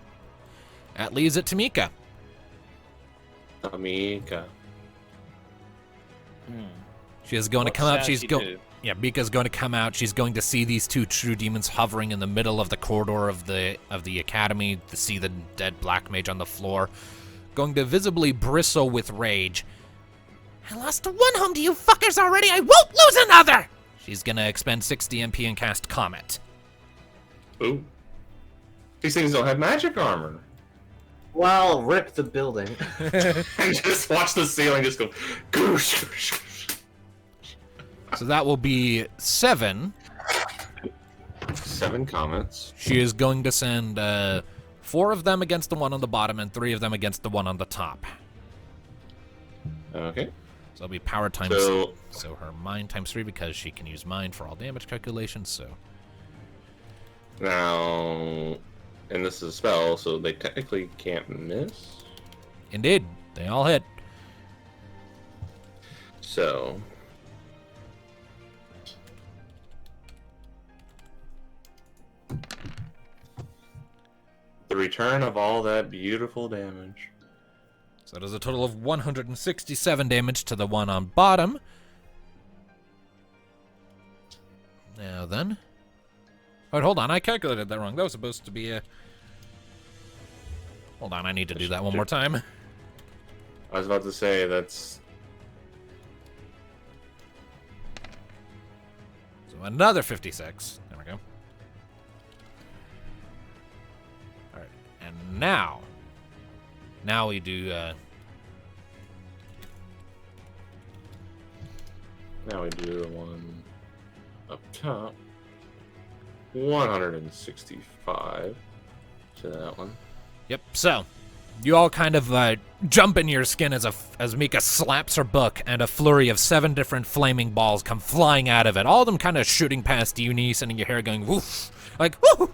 That leaves it to Mika. Amika. She is going What to come up. shall She's she going. do? Yeah, Mika's going to come out. She's going to see these two true demons hovering in the middle of the corridor of the academy. To see the dead black mage on the floor, going to visibly bristle with rage. I lost one home to you fuckers already. I won't lose another. She's going to expend 60 MP and cast Comet. Ooh. These things don't have magic armor. Well, rip the building. And just watch the ceiling just go. Goosh, goosh, goosh. So that will be 7. 7 comments. She is going to send 4 of them against the one on the bottom and 3 of them against the one on the top. Okay. So it'll be power times. So her mind times 3 because she can use mind for all damage calculations. So Now, and this is a spell, so they technically can't miss. indeed, they all hit. So. The return of all that beautiful damage. So that is a total of 167 damage to the one on bottom. Now then. Oh, hold on, I calculated that wrong. That was supposed to be a... Hold on, I need to do that one more time. I was about to say that's. So another 56. There we go. Alright, and now... Now we do, Now we do the one up top. 165 to that one. Yep, so... You all kind of jump in your skin as Mika slaps her book, and a flurry of 7 different flaming balls come flying out of it. All of them kind of shooting past you, sending your hair going woof, like woo.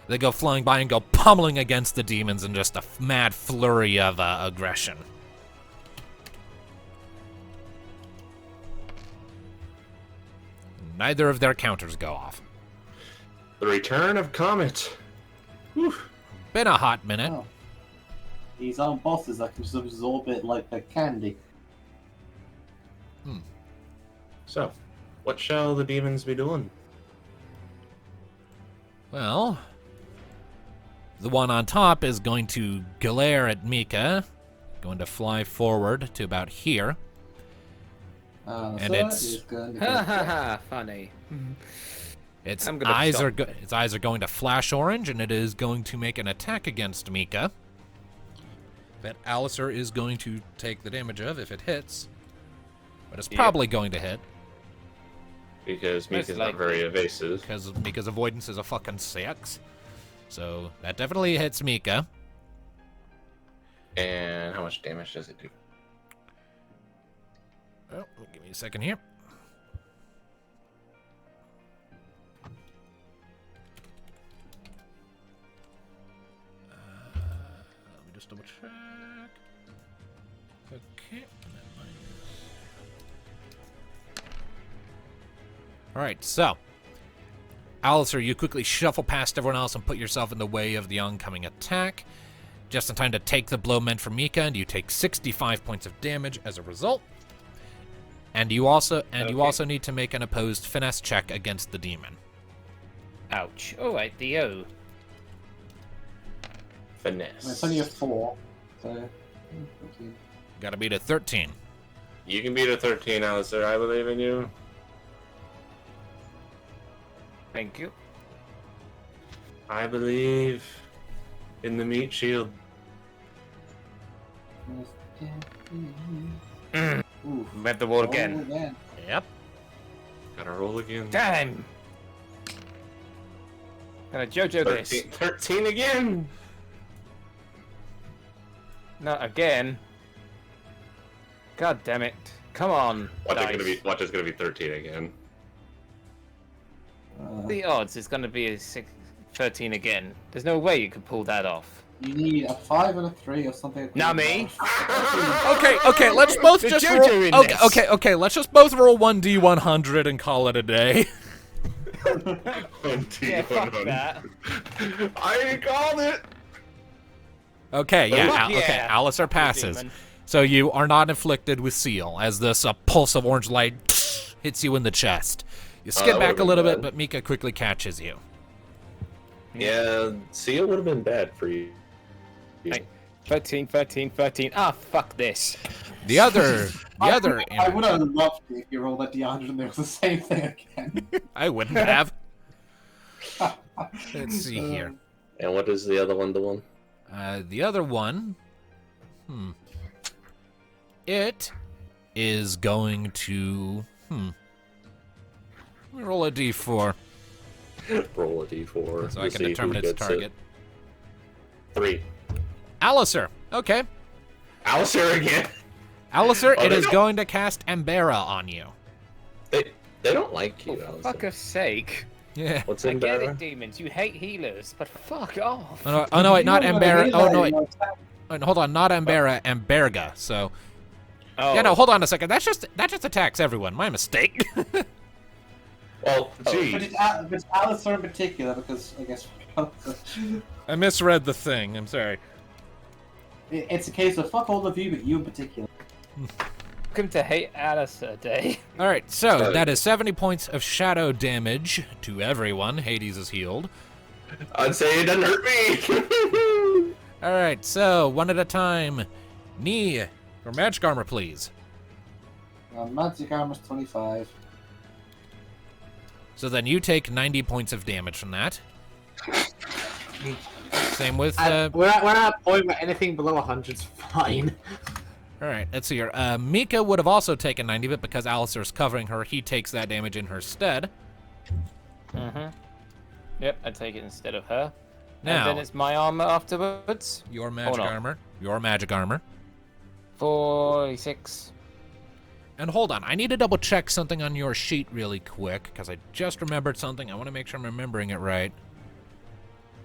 They go flying by and go pummeling against the demons in just a mad flurry of aggression. Neither of their counters go off. The return of Comet. Whew. Been a hot minute. Oh. These aren't bosses that can just absorb it like the candy. So, what shall the demons be doing? Well, the one on top is going to glare at Mika, going to fly forward to about here. And So it's- is going to Ha ha go- ha! Funny. Its I'm gonna eyes stop. its eyes are going to flash orange, and it is going to make an attack against Mika. That Alistair is going to take the damage of if it hits, but it's Yep. probably going to hit Because Most Mika's not likely. very evasive. because Mika's avoidance is a fucking 6. So that definitely hits Mika. And how much damage does it do? Oh, give me a second here. Let me just double check. Okay. And then minus. Alright, so. Alistair, you quickly shuffle past everyone else and put yourself in the way of the oncoming attack. Just in time to take the blow meant for Mika, and you take 65 points of damage as a result. And you also need to make an opposed finesse check against the demon. Ouch. Alright, Dio. Finesse. It's only a 4. So. Gotta beat a 13. You can beat a 13, Alistair. I believe in you. Thank you. I believe in the meat shield. Ooh. We have the wall again. Again. Yep. Gotta roll again. Damn! Gonna JoJo this. 13 again! Not again. God damn it. Come on. Watch dice. it's gonna be 13 again. The odds is gonna be a 13 again. There's no way you could pull that off. You need a 5 and a 3 or something. Not me. Okay, let's both There's just JoJo roll. in Okay, this. okay, let's just both roll 1d100 and call it a day. 1d100. Yeah, fuck that. I called it! Okay, yeah, Fuck yeah. okay, Alistair passes. Demon. So you are not inflicted with seal, as this pulse of orange light hits you in the chest. You skid that back a would've little been bit, bad. but Mika quickly catches you. Yeah, see, it would have been bad for you. Hey. 13. Ah, fuck this. The other I image. would have loved it if you rolled that D100 and there was the same thing again. I wouldn't have. Let's see here. And what is the other one doing? The other one, it is going to, let me roll a d4 Roll a d4. so I to can see determine who its gets it. target. 3. Alistair. Okay. Alistair again. Alistair, Oh, it they is don't- going to cast Embera on you. They don't like you, For Alistair. fuck's sake. Yeah. What's I in get there? it, demons. You hate healers, but fuck off. Oh no, wait, not You don't wanna Embera. hate Oh that, no, you wait. know, Wait, hold on, not Embera, Amberga. So, Oh. yeah, no, hold on a second. That just attacks everyone. My mistake. Well, gee. But it's Alistair in particular because I guess I misread the thing. I'm sorry. it's a case of fuck all of you, but you in particular. Welcome to Hate Alistair Day. All right, so Sorry. that is 70 points of shadow damage to everyone. Hades is healed. I'd say it doesn't hurt me. All right, so one at a time. Knee, your magic armor, please. Magic armor's 25. So then you take 90 points of damage from that. Same with. We're at a point where anything below 100's fine. All right, let's see here. Mika would have also taken 90, but because Alistair's covering her, he takes that damage in her stead. Mm-hmm. Yep, I take it instead of her. Now, And then it's my armor afterwards. your magic on. armor. Your magic armor. 46. And hold on, I need to double check something on your sheet really quick, because I just remembered something. I want to make sure I'm remembering it right.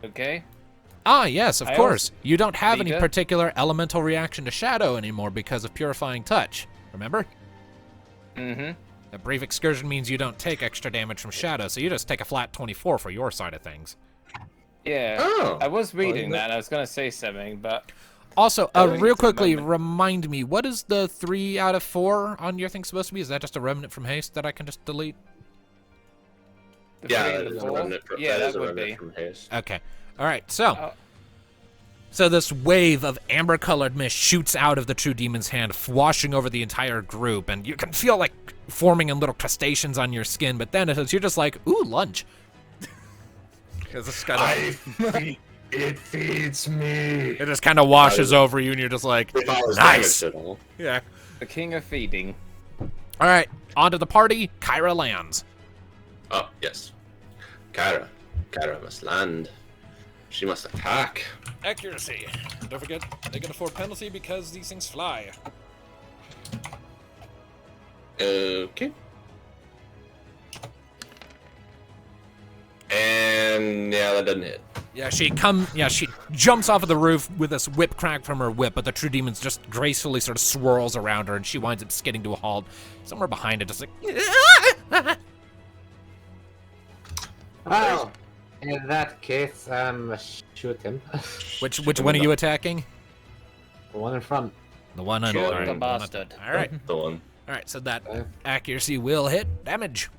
Okay. Ah, yes, of I course. also- You don't have any Mika? particular elemental reaction to shadow anymore because of purifying touch. Remember? Mm-hmm. A brief excursion means you don't take extra damage from shadow, so you just take a flat 24 for your side of things. Yeah. Oh. I was reading Well, that. I was going to say something, but Also, I think real it's a quickly, moment. remind me, what is the 3 out of 4 on your thing supposed to be? Is that just a remnant from haste that I can just delete? the Yeah, three that and the is a four? remnant from, Yeah, that is that a would be. remnant from haste. Okay. All right, so... Oh. So this wave of amber-colored mist shoots out of the true demon's hand, washing over the entire group, and you can feel like forming in little crustaceans on your skin. But then you're just like, "Ooh, lunch!" It's just kind of, It feeds me. it just kind of washes over you, and you're just like, If I was "Nice." damaged at all. Yeah. The king of feeding. All right, on to the party. Kyra lands. Oh, yes. Kyra. Kyra must land. She must attack. Accuracy. Don't forget, they get a 4 penalty because these things fly. Okay. And yeah, that doesn't hit. Yeah, she jumps off of the roof with this whip crack from her whip, but the true demon's just gracefully sort of swirls around her, and she winds up skidding to a halt somewhere behind it, just like. Well, in that case, shoot him. Which one are you attacking? The one in front. The one on Shoot all the right, the one on- bastard. All right, The one. all right. So that accuracy will hit damage.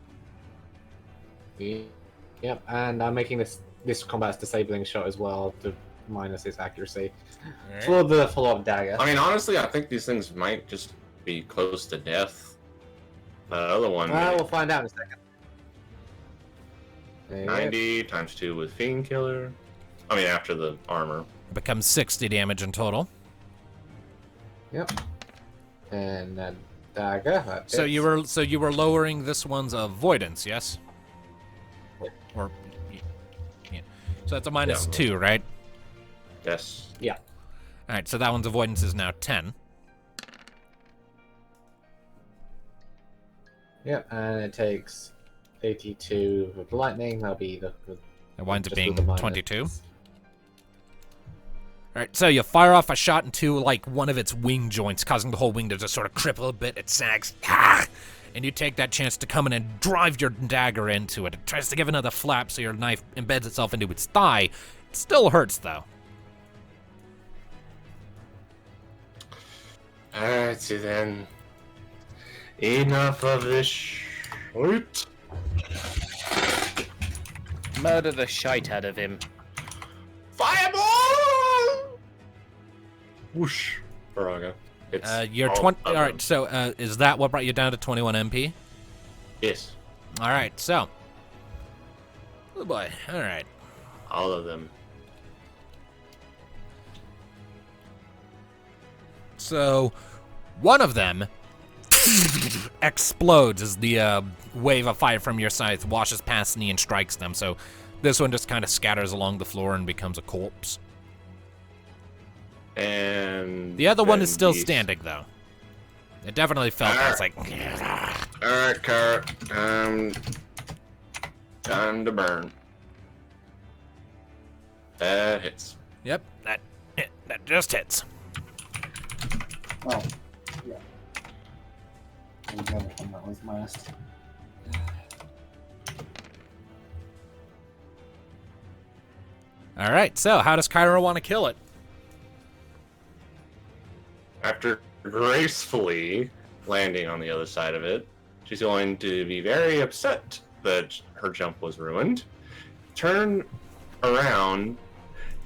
Yep, and I'm making this combat's disabling shot as well to minus his accuracy for the follow-up dagger. I mean, honestly, I think these things might just be close to death. That other one, We'll find out in a second. 90 times 2 with Fiend Killer. I mean, after the armor. It becomes 60 damage in total. Yep. And then dagger. that So hits. you were lowering this one's avoidance, yes? Or yeah. So that's a minus Yeah. 2, right? Yes. Yeah. All right. So that one's avoidance is now 10. Yep, and it takes 82 with lightning. That'll be the. It winds up just being with the minus. 22. All right, so you fire off a shot into like one of its wing joints, causing the whole wing to just sort of cripple a bit. It sags, and you take that chance to come in and drive your dagger into it. It tries to give another flap, so your knife embeds itself into its thigh. It still hurts though. Alrighty then. Enough of this shit. Murder the shite out of him. Fireball! Whoosh. Virago. It's You're all 20. of All right, them. so is that what brought you down to 21 MP? Yes. All right, so. Oh boy. All right. All of them. So, one of them explodes as the wave of fire from your scythe washes past knee and strikes them. So, this one just kind of scatters along the floor and becomes a corpse. And The other one then is still these- standing, though. It definitely felt that. It's like, Alright, Carrot. Time to burn. That hits. yep, that just hits. Oh, yeah. And the other one that was last. All right, so how does Kyra want to kill it? After gracefully landing on the other side of it, she's going to be very upset that her jump was ruined. Turn around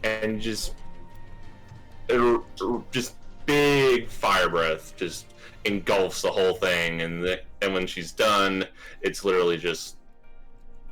and just big fire breath just engulfs the whole thing, and when she's done, it's literally just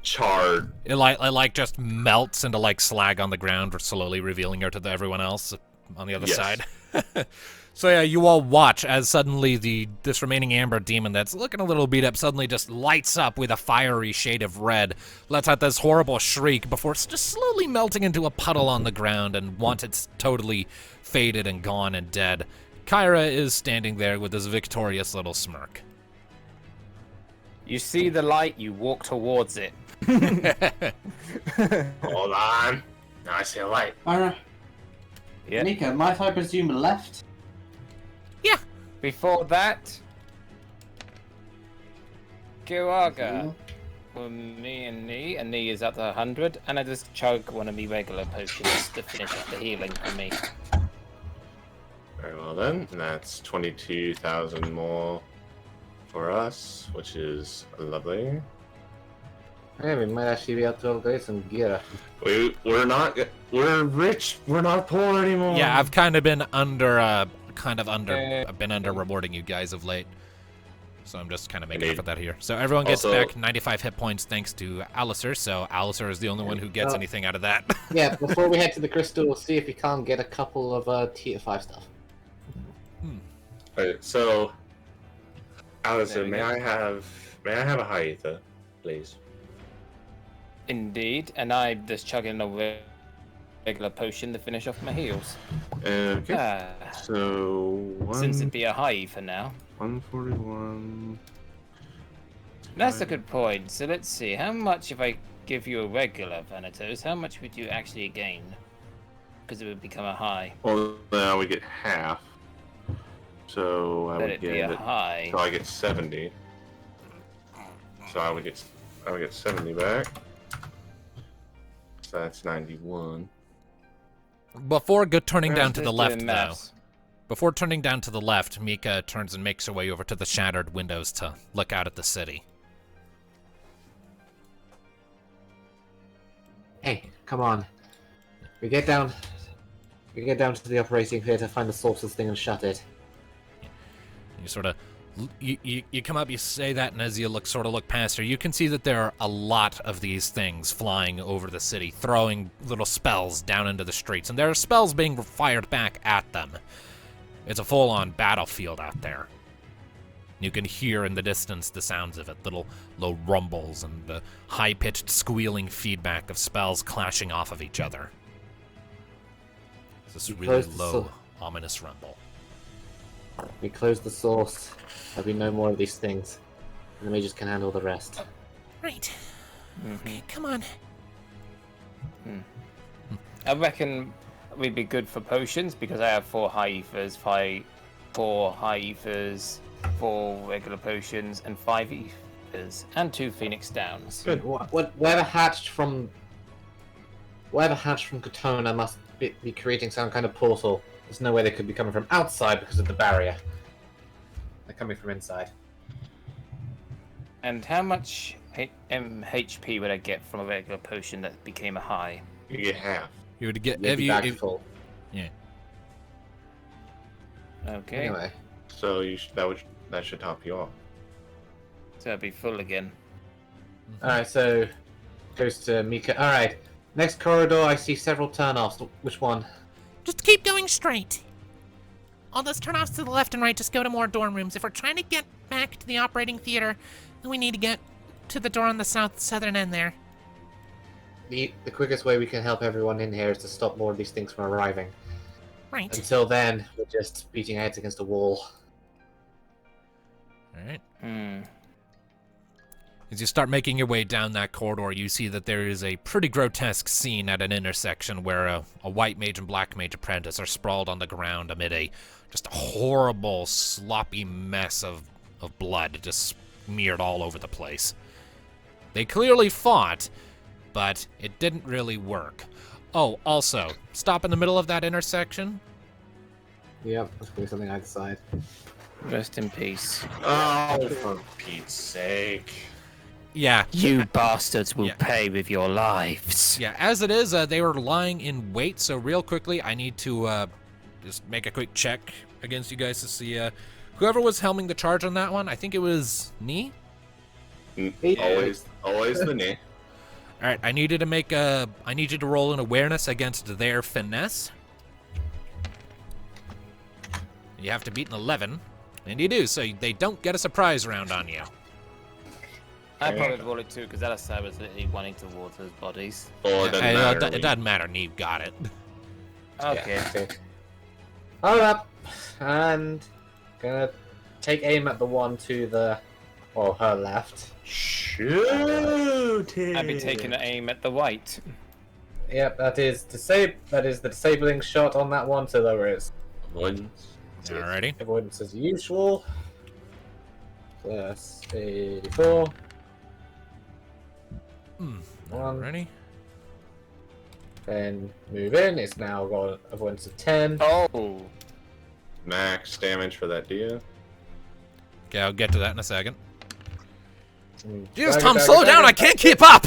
charred. It like just melts into like slag on the ground, slowly revealing her to everyone else on the other Yes. side. So yeah, you all watch as suddenly this remaining amber demon that's looking a little beat up suddenly just lights up with a fiery shade of red, lets out this horrible shriek before it's just slowly melting into a puddle on the ground, and once it's totally faded and gone and dead, Kyra is standing there with this victorious little smirk. You see the light, you walk towards it. Hold on. Now I see a light. Ira, Yeah. Nika, might I presume left? Before that, Kiwaga. Well, me and Nee is up to 100, and I just chug one of me regular potions to finish up the healing for me. Very well then, and that's 22,000 more for us, which is lovely. Yeah, we might actually be able to upgrade some gear. We're rich. We're not poor anymore. Yeah, I've kind of been I've been under rewarding you guys of late. So I'm just kind of making up Indeed. for that here. So everyone gets Also- back 95 hit points thanks to Alistair. So Alistair is the only one who gets Oh. anything out of that. Yeah, before we head to the crystal, we'll see if we can't get a couple of tier 5 stuff. Right, so, Allison, There may we I have a Hyetha, please? Indeed, and I'm just chugging a regular potion to finish off my heals. Okay. Ah, So since it'd be a high for now. 141. That's a good point. So let's see, how much if I give you a regular Vanitos, how much would you actually gain? Because it would become a high. Well, then I would get half. So I Let would it be get a high. So I get 70. So I would get 70 back. So that's 91. Before turning down Where's to this the left, doing though. maths? Before turning down to the left, Mika turns and makes her way over to the shattered windows to look out at the city. Hey, come on. We get down to the operating theater, find the source of this thing, and shut it. You sort of, you come up, you say that, and as you look past her, you can see that there are a lot of these things flying over the city, throwing little spells down into the streets, and there are spells being fired back at them. It's a full-on battlefield out there. You can hear in the distance the sounds of it, little low rumbles and the high-pitched squealing feedback of spells clashing off of each other. It's this really close the low, ominous rumble. We close the source. There'll be no more of these things. And the mages can handle the rest. Right. Mm-hmm. Okay, come on. I reckon we'd be good for potions because I have 4 high ethers, 4 high ethers, 4 regular potions, and 5 ethers, and 2 phoenix downs. Good. Whatever hatched from Katona must be creating some kind of portal. There's no way they could be coming from outside because of the barrier. They're coming from inside. And how much HP would I get from a regular potion that became a high? You get half. You would get You'd be back full. yeah. Okay. Anyway. So that should top you off. So I'll be full again. Alright, so goes to Mika. Alright. Next corridor, I see several turnoffs. Which one? Just keep going straight. All those turnoffs to the left and right just go to more dorm rooms. If we're trying to get back to the operating theater, then we need to get to the door on the southern end there. The quickest way we can help everyone in here is to stop more of these things from arriving. Right. Until then, we're just beating our heads against a wall. All right. Hmm. As you start making your way down that corridor, you see that there is a pretty grotesque scene at an intersection where a white mage and black mage apprentice are sprawled on the ground amid just a horrible, sloppy mess of blood just smeared all over the place. They clearly fought, but it didn't really work. Oh, also, stop in the middle of that intersection. Yep, that's going to be something I decide. Rest in peace. Oh, for Pete's sake. Yeah. You bastards will Yeah. pay with your lives. Yeah, as it is, they were lying in wait, so real quickly, I need to just make a quick check against you guys to see whoever was helming the charge on that one. I think it was me. Always the knee. All right, I need you to roll an awareness against their finesse. You have to beat an 11, and you do, so they don't get a surprise round on you. I probably roll it too, because Alistar was literally running towards those bodies. Oh, it doesn't Hey, matter. it doesn't matter, Neve got it. Okay. Yeah, hold up. And gonna take aim at the one to her left. Shoot it. I'd be taking an aim at the white. Yep, that is the disabling shot on that one to lower its Avoidance. Alrighty. avoidance as usual. Plus 84. One. Ready? Then move in. It's now got avoidance of 10. Oh. Max damage for that dia. Okay, I'll get to that in a second. Jesus, Dagger, Tom, dagger, slow down! dagger. I can't keep up!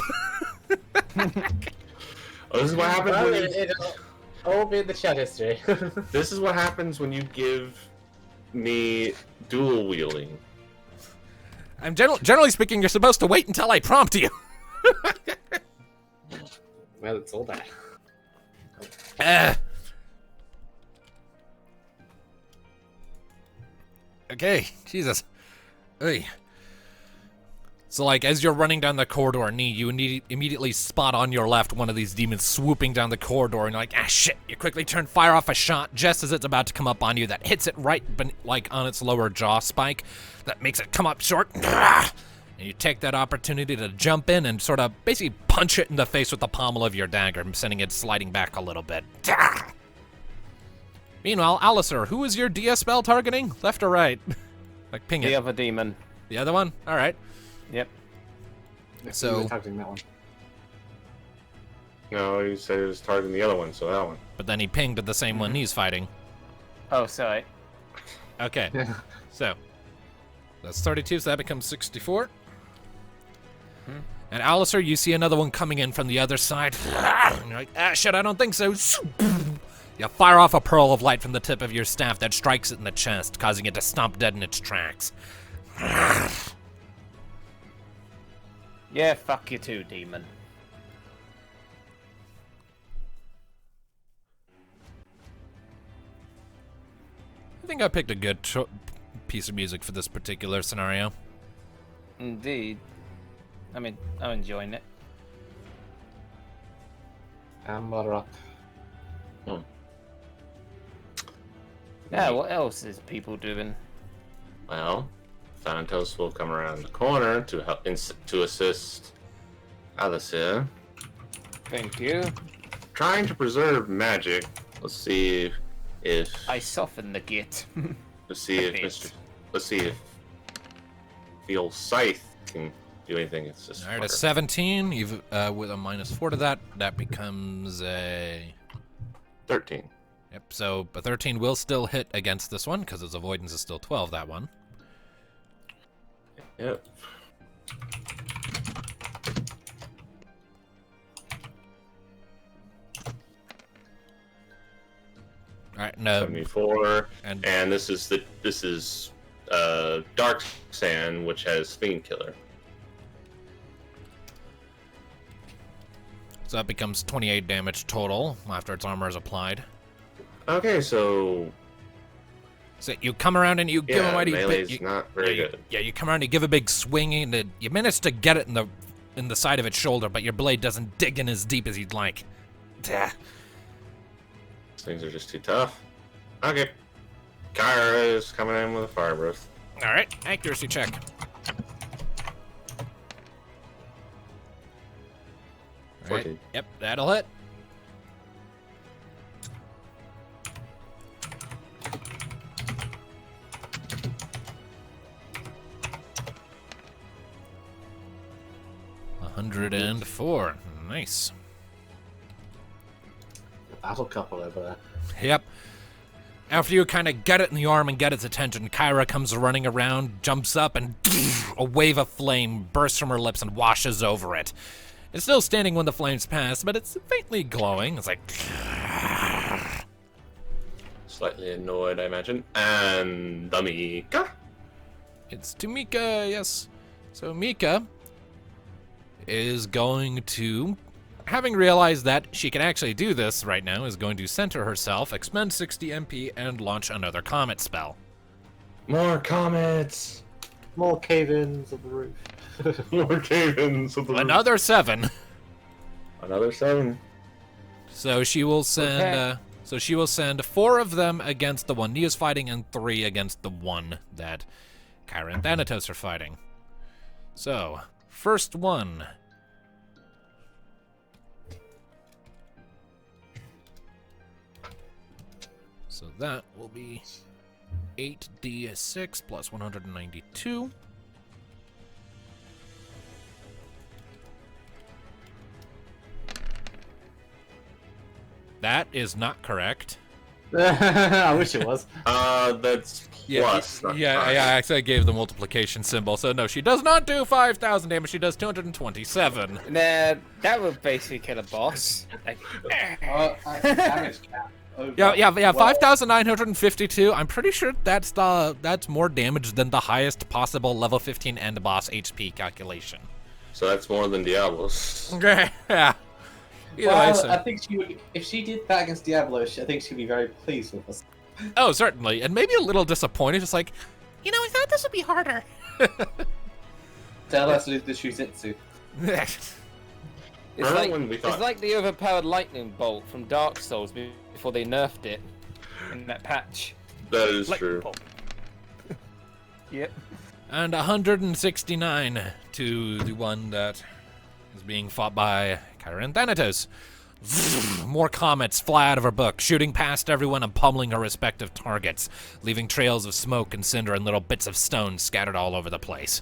Oh, this is what happens Well, when it'll all be in the chat history. This is what happens when you give me dual wielding. I'm generally speaking, you're supposed to wait until I prompt you. Well, it's all there. Okay, Jesus. Hey. So, like, as you're running down the corridor, you immediately spot on your left one of these demons swooping down the corridor, and you're like, ah, shit. You quickly fire off a shot just as it's about to come up on you that hits it right, like, on its lower jaw spike. That makes it come up short. And you take that opportunity to jump in and sort of basically punch it in the face with the pommel of your dagger, sending it sliding back a little bit. Meanwhile, Alistair, who is your DS spell targeting? Left or right? Like, ping The it. other demon. The other one? All right. Yep. So- We were targeting that one. No, he said he was targeting the other one, so that one. But then he pinged at the same one he's fighting. Oh, sorry. Okay. So, that's 32, so that becomes 64. And Alistair, you see another one coming in from the other side. And you're like, ah, shit, I don't think so. You fire off a pearl of light from the tip of your staff that strikes it in the chest, causing it to stomp dead in its tracks. Yeah, fuck you too, demon. I think I picked a good piece of music for this particular scenario. Indeed. I mean, I'm enjoying it. And water up. Yeah, what else is people doing? Well, Thanatos will come around the corner to help to assist Alistair. Thank you. Trying to preserve magic. Let's see if I soften the git. let's see if bit. let's see if the old scythe can do anything. It's just All right, a 17. You've with a -4 to that, that becomes a 13. Yep. So a 13 will still hit against this one because its avoidance is still 12. That one. Yep. All right, no. 74. And And this is Dark Sand, which has Fiend Killer. so that becomes 28 damage total after its armor is applied. Okay, so So you come around and you give a mighty melee's big. not very yeah, good. Yeah, you come around and you give a big swing, and you manage to get it in the side of its shoulder, but your blade doesn't dig in as deep as you'd like. Dah. These things are just too tough. Okay. Kyra is coming in with a fire breath. All right, accuracy check. All right, 14. yep, that'll hit. $104. Nice. Battle couple over there. Yep. After you kind of get it in the arm and get its attention, Kyra comes running around, jumps up, and a wave of flame bursts from her lips and washes over it. It's still standing when the flames pass, but it's faintly glowing. It's like... Slightly annoyed, I imagine. And the Mika. It's to Mika, yes. So Mika is going to, having realized that she can actually do this right now, is going to center herself, expend 60 MP, and launch another comet spell. More comets. More cave-ins of the roof. More cave-ins. Of the Another 7. Another 7. So she will send. Okay. So she will send 4 of them against the one Nia's fighting, and 3 against the one that Kyra and Thanatos are fighting. So first one. So that will be 8d6 plus 192. That is not correct. I wish it was. That's plus. not Yeah, minus. I actually gave the multiplication symbol. So no, she does not do 5,000 damage. She does 227. Nah, that would basically kill a boss. Like, Damage cap. over Yeah, 12. 5,952. I'm pretty sure that's more damage than the highest possible level 15 end boss HP calculation. So that's more than Diablos. Okay, yeah. Either way, Well, so- I think she would. If she did that against Diablo, I think she'd be very pleased with us. oh, certainly, and maybe a little disappointed. Just like, You know, I thought this would be harder. Tell us to do the Shuzitsu. it's Remember like, when we thought- it's like the overpowered lightning bolt from Dark Souls before they nerfed it in that patch. That is Lightning true. bolt. Yep. and 169 to the one that is being fought by Kyra and Thanatos. More comets fly out of her book, shooting past everyone and pummeling her respective targets, leaving trails of smoke and cinder and little bits of stone scattered all over the place.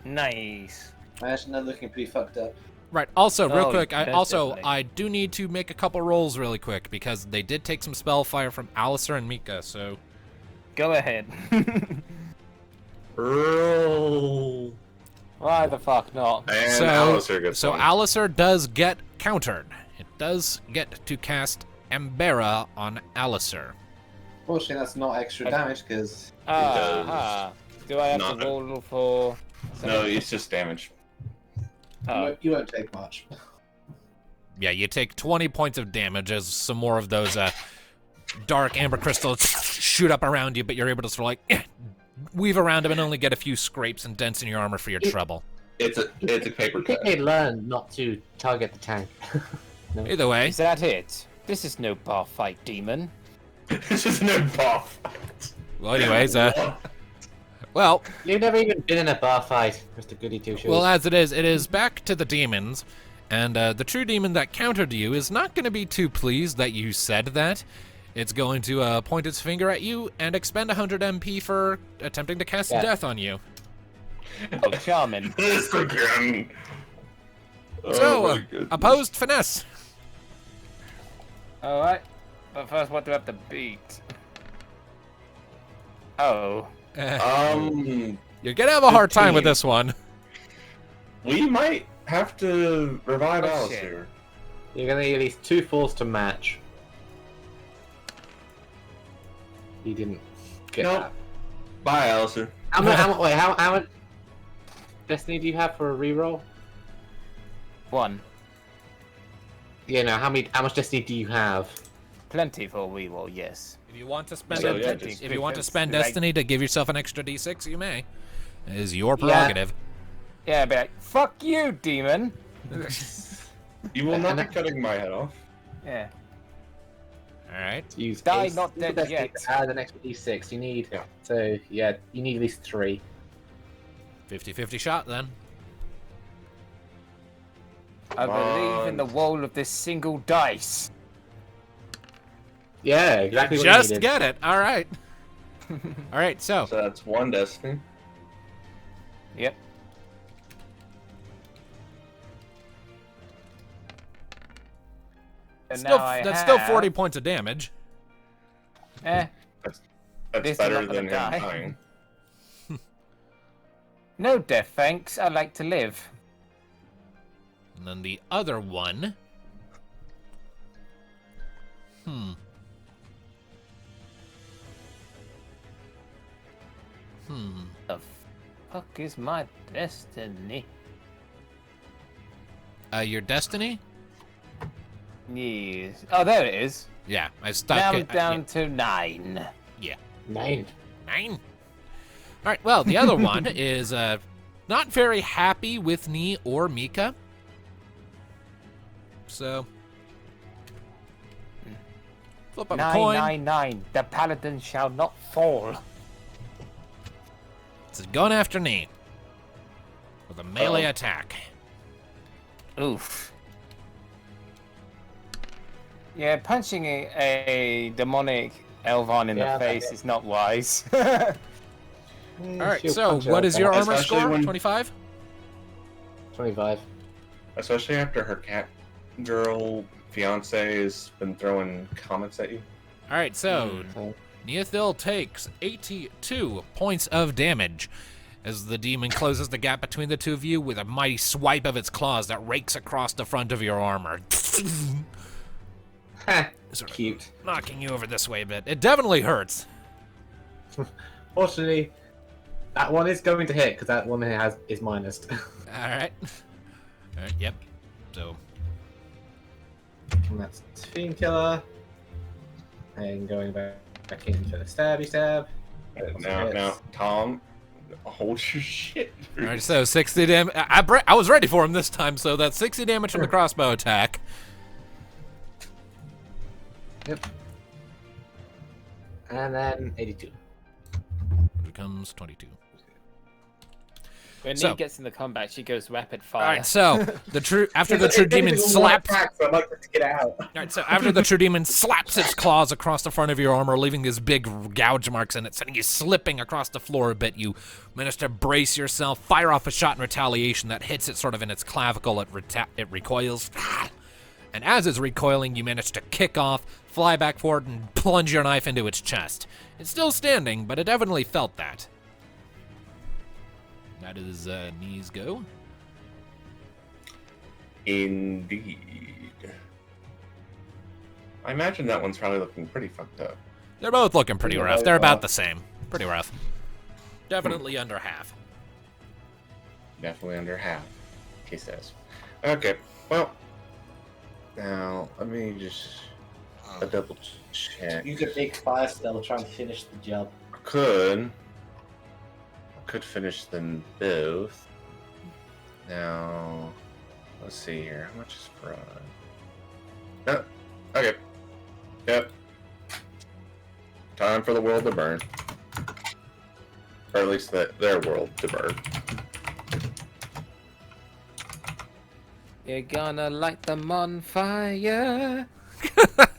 Nice. Imagine they're looking pretty fucked up. Right. Also, real Oh, quick, definitely. I do need to make a couple rolls really quick because they did take some spell fire from Alistair and Mika. So Go ahead. Roll. Why the fuck not? And so Alistair gets so one. Alistair does get countered. It does get to cast Embera on Alistair. Fortunately, that's not extra damage because Ah, do I have not- to roll for? No, it's just damage. Oh, you won't take much. Yeah, you take 20 points of damage as some more of those dark amber crystals shoot up around you, but you're able to sort of like weave around them and only get a few scrapes and dents in your armor for your trouble. It's a paper I think cut. they learned not to target the tank. Either way, is that it? This is no bar fight, demon. It's just no buff. well, anyways, well, You've never even been in a bar fight, Mr. Goody Two Shoes. well, as it is back to the demons, and the true demon that countered you is not going to be too pleased that you said that. It's going to point its finger at you and expend 100 MP for attempting to cast Yeah. death on you. Oh, charming. This again. So, my goodness. opposed finesse. Alright. But first, what do I have to beat? Oh. You're gonna have a hard time with 15. this one. We might have to revive Oh, Alistair. You're gonna need at least 2 falls to match. You didn't get Nope. that. Bye, Alistair. How much destiny do you have for a reroll? 1. Yeah, no. How much destiny do you have? Plenty for a reroll, yes. If you want to spend So, it, yeah, if just- you want to because, spend like- destiny to give yourself an extra d6, you may. It is your Yeah. prerogative. Yeah, be like, fuck you, demon. You will not be cutting my head off. Yeah. All right. Use Die a not single dead destiny yet. to add an extra d6. You need. Yeah. So yeah, you need at least 3. 50-50 shot then. I believe in the wall of this single dice. Yeah, exactly. What Just you needed. get it. All right. All right. So So that's 1 destiny. Yep. And still, now I that's still have- 40 points of damage. That's This is better not than him gonna die. dying. No death, thanks. I like to live. And then the other one. The fuck is my destiny? Your destiny? Yes. Oh, there it is. Yeah, I stuck Now I'm it. down to 9. Yeah. 9. 9. All right. Well, the other one is not very happy with Nee or Mika. So flip up a coin. 999. The paladin shall not fall. It's going after Nee with a melee Uh-oh. attack. Oof. Yeah, punching a demonic Elvon in Yeah, the face that- is not wise. All right. So what is your armor Especially score? when- 25. 25. Especially after her cat girl fiance has been throwing comments at you. All right. So So, Neothil takes 82 points of damage as the demon closes the gap between the two of you with a mighty swipe of its claws that rakes across the front of your armor. Sort of cute. knocking you over this way a bit. It definitely hurts. Fortunately, that one is going to hit because that one is minus. All right. All right. Yep. So And that's Fiend Killer. And going back in for the stabby stab. Now, Tom, hold your shit. all right. So 60 damage. I was ready for him this time. So that's 60 damage from the crossbow attack. Yep. And then 82. Here comes 22. When So- Nee gets in the combat, she goes rapid All fire. right. So the true after the true demon slaps. I'd like to get out. Alright, so after the true demon slaps its claws across the front of your armor, leaving these big gouge marks in it, sending you slipping across the floor a bit, you manage to brace yourself, fire off a shot in retaliation that hits it sort of in its clavicle. It recoils. And as it's recoiling, you manage to kick off, fly back forward, and plunge your knife into its chest. It's still standing, but it definitely felt that. That is Knee's go. Indeed. I imagine that one's probably looking pretty fucked up. They're both looking pretty Yeah, rough. They're well- about the same. Pretty rough. Definitely under half. Definitely under half, he says. Okay, well, now let me just a double check. Use a big fire spell trying to finish the job. Could finish them both. Now, let's see here. How much is fraud? No. Okay. Yep. Time for the world to burn. Or at least their world to burn. You're gonna light them on fire.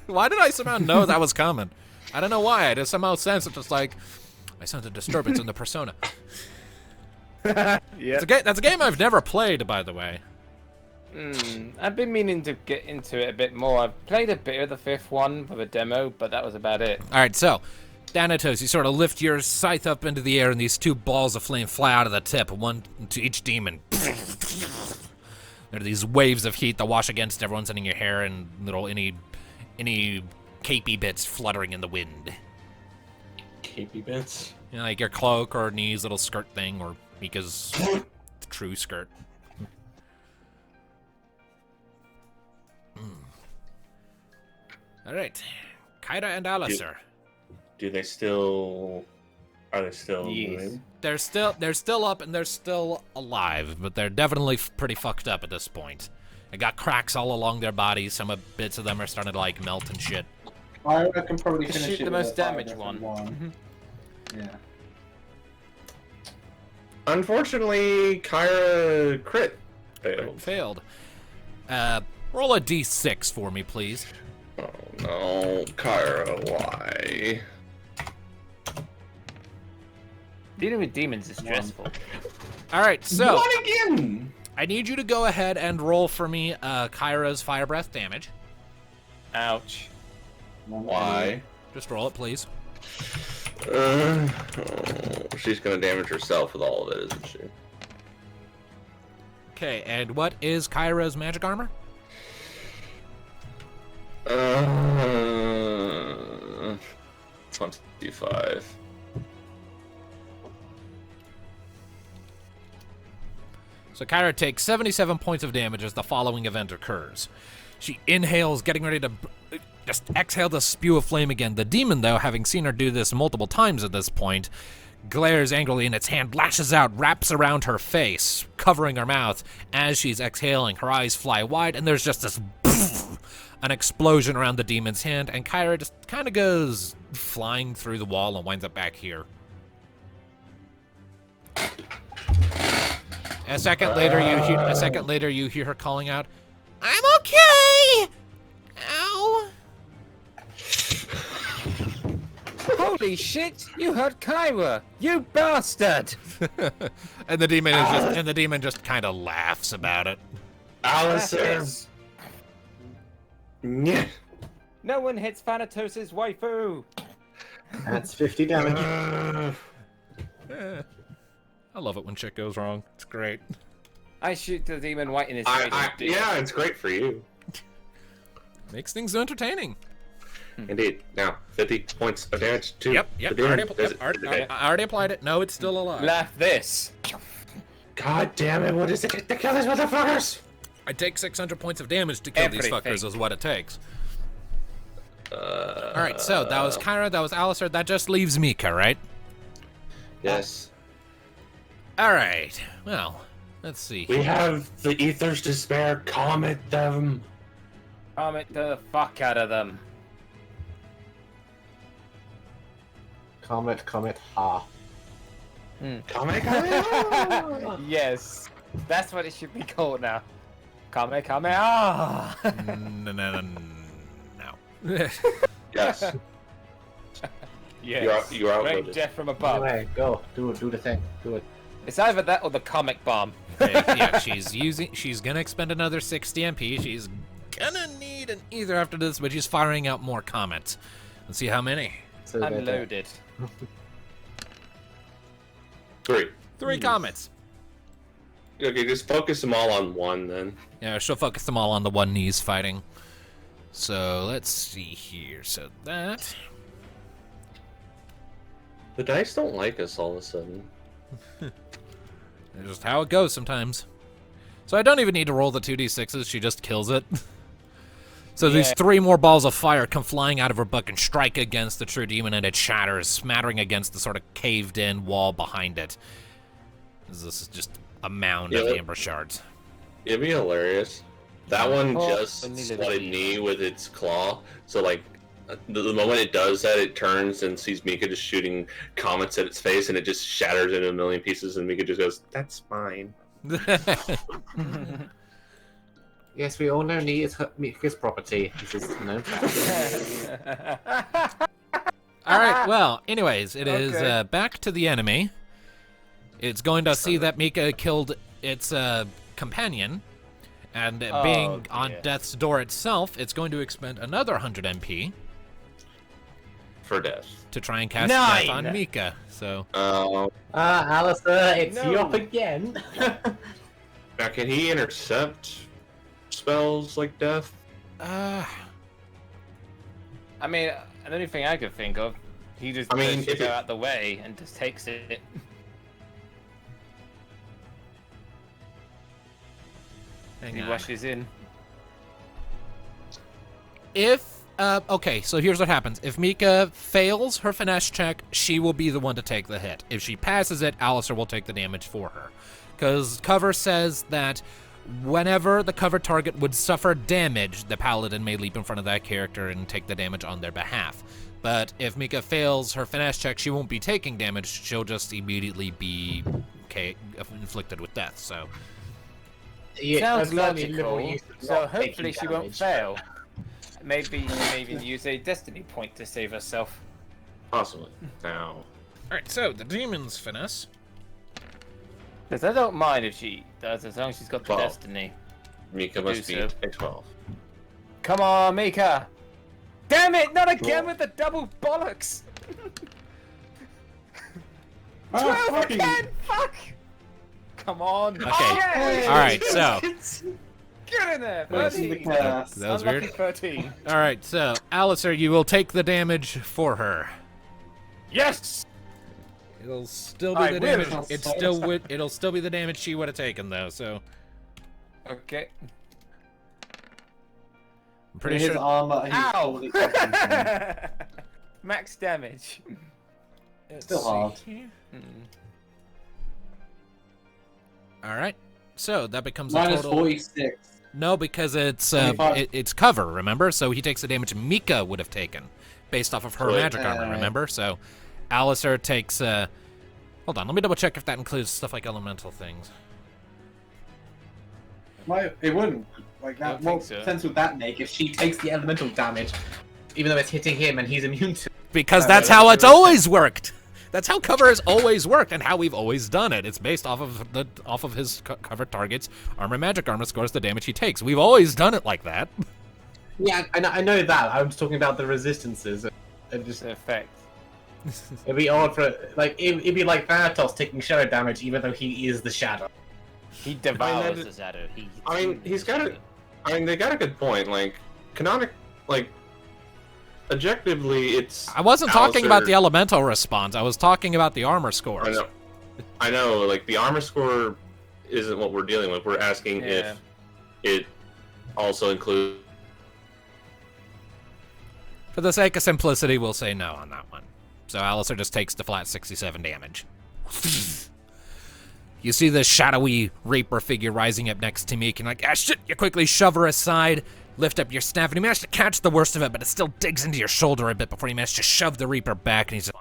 Why did I somehow know that was coming? I don't know why. I just somehow sensed it. Just like I sensed a disturbance in the persona. Yeah. That's a game I've never played, by the way. I've been meaning to get into it a bit more. I've played a bit of the 5th one for the demo, but that was about it. All right, so Thanatos, you sort of lift your scythe up into the air, and these two balls of flame fly out of the tip, one to each demon. There are these waves of heat that wash against everyone, sending your hair and little any capey bits fluttering in the wind. Capey bits? You know, like your cloak or Nee's little skirt thing, or Mika's true skirt. All right, Kyra and Alistair. Are they still Yes. moving? They're still up and they're still alive, but they're definitely pretty fucked up at this point. They got cracks all along their bodies. Some bits of them are starting to like melt and shit. I reckon probably Just finish shoot it the with most a fire damaged different one. Yeah. Unfortunately, Kyra crit failed. Roll a d6 for me, please. Oh no, Kyra, why? Dealing with demons is stressful. All right, so What again? I need you to go ahead and roll for me Kyra's fire breath damage. Ouch. Why? Just roll it, please. She's gonna damage herself with all of it, isn't she? Okay, and what is Kyra's magic armor? 25. So Kyra takes 77 points of damage as the following event occurs. She inhales, getting ready to just exhale the spew of flame again. The demon, though, having seen her do this multiple times at this point, glares angrily and its hand lashes out, wraps around her face, covering her mouth. As she's exhaling, her eyes fly wide, and there's just this an explosion around the demon's hand, and Kyra just kind of goes flying through the wall and winds up back here. A second later, you hear her calling out, I'm okay! Ow! Holy shit! You hurt Kyra! You bastard! and the demon just kind of laughs about it. Alistair. Yeah. No one hits Thanatos' waifu! That's 50 damage. I love it when shit goes wrong. It's great. I shoot the demon right in his face. Yeah, it's great for you. Makes things entertaining. Indeed. Now, 50 points of damage to Yep. the I demon. I already applied it. No, it's still alive. Laugh this. God damn it, what does it take to kill these motherfuckers? I take 600 points of damage to kill these Everything. fuckers is what it takes. Alright, so that was Kyra, that was Alistair, that just leaves Mika, right? Yes. Alright, well, let's see. We have the Ethers to spare. Comet them. Comet the fuck out of them. Comet, ha. Comet. Yes. That's what it should be called now. Comet, ah! No. Yes. Yes. You are Great outvoted. death from above. Anyway, go. Do the thing. Do it. It's either that or the comic bomb. Yeah, she's gonna expend another 60 MP. She's gonna need an ether after this, but she's firing out more comets. Let's see how many. So I'm loaded. 3. 3 comets. Okay, just focus them all on one then. Yeah, she'll focus them all on the one Nee's fighting. So let's see here. So that. The dice don't like us all of a sudden. That's just how it goes sometimes. So I don't even need to roll the 2d6s, she just kills it. So these 3 more balls of fire come flying out of her book and strike against the true demon, and it shatters, smattering against the sort of caved-in wall behind it. This is just a mound of amber shards. It'd be hilarious. That one Oh, just I needed slotted that. knee with its claw. So like, the moment it does that, it turns and sees Mika just shooting comets at its face, and it just shatters into a million pieces. And Mika just goes, "That's fine." Yes, we all know Knee is Mika's property. This is no fact. Alright, well, anyways, it is Okay. back to the enemy. It's going to see that Mika killed its companion, and being on dear. death's door itself, it's going to expend another 100 MP. for death. to try and cast death on 9. Mika. So Alistair, it's No. you up again. Now, can he intercept spells like death? uh I mean, the only thing I could think of, he just I mean, pushes if her it- out the way and just takes it. hang He on. rushes in. If okay, so here's what happens. If Mika fails her finesse check, she will be the one to take the hit. If she passes it, Alistair will take the damage for her. Because cover says that whenever the cover target would suffer damage, the paladin may leap in front of that character and take the damage on their behalf. But if Mika fails her finesse check, she won't be taking damage. She'll just immediately be inflicted with death. So Sounds that's only liberal logical. use of So not hopefully taking she won't damage. fail. Maybe she may even use a destiny point to save herself. Possibly. Now, all right, so the demon's finesse. Because I don't mind if she does, as long as she's got the 12. destiny. Mika must Do beat so. a 12. Come on, Mika! Damn it! Not again with the double bollocks! 12 fucking- again! Fuck! Come on! Okay. Yes! All right, so Get in there! That's the 13! cast. that was Unlucky weird. 13. All right, so Alistair, you will take the damage for her. Yes! It'll still be I the will. damage. It'll still be the damage she would have taken though. So Okay. I'm pretty his sure. armor. He's Ow! totally fucking- Max damage. Still hard. All right, so that becomes a Minus total. 46. No, because it's 25. it's cover. Remember, so he takes the damage Mika would have taken, based off of her Right. magic armor. Remember, so Alistair takes. Hold on, let me double check if that includes stuff like elemental things. It wouldn't. Like I that. don't What think so. sense would that make if she takes the elemental damage? Even though it's hitting him and he's immune to. Because No, that's no, how no, it's no. always worked. That's how cover has always worked, and how we've always done it. It's based off of his cover target's armor, magic armor scores the damage he takes. We've always done it like that. Yeah, I know that. I'm just talking about the resistances. And just The effect. it'd be odd for it'd be like Thanatos taking shadow damage even though he is the shadow. He devours that- the shadow. I mean, he's got a. I mean, they got a good point. Like, objectively, it's. I wasn't talking about the Alistair- elemental response. I was talking about the armor scores. I know. Like, the armor score isn't what we're dealing with. We're asking Yeah. if it also includes. For the sake of simplicity, we'll say no on that one. So Alistair just takes the flat 67 damage. You see this shadowy Reaper figure rising up next to me, and like, ah shit, you quickly shove her aside, lift up your staff, and you manage to catch the worst of it, but it still digs into your shoulder a bit before you manage to shove the Reaper back, and he's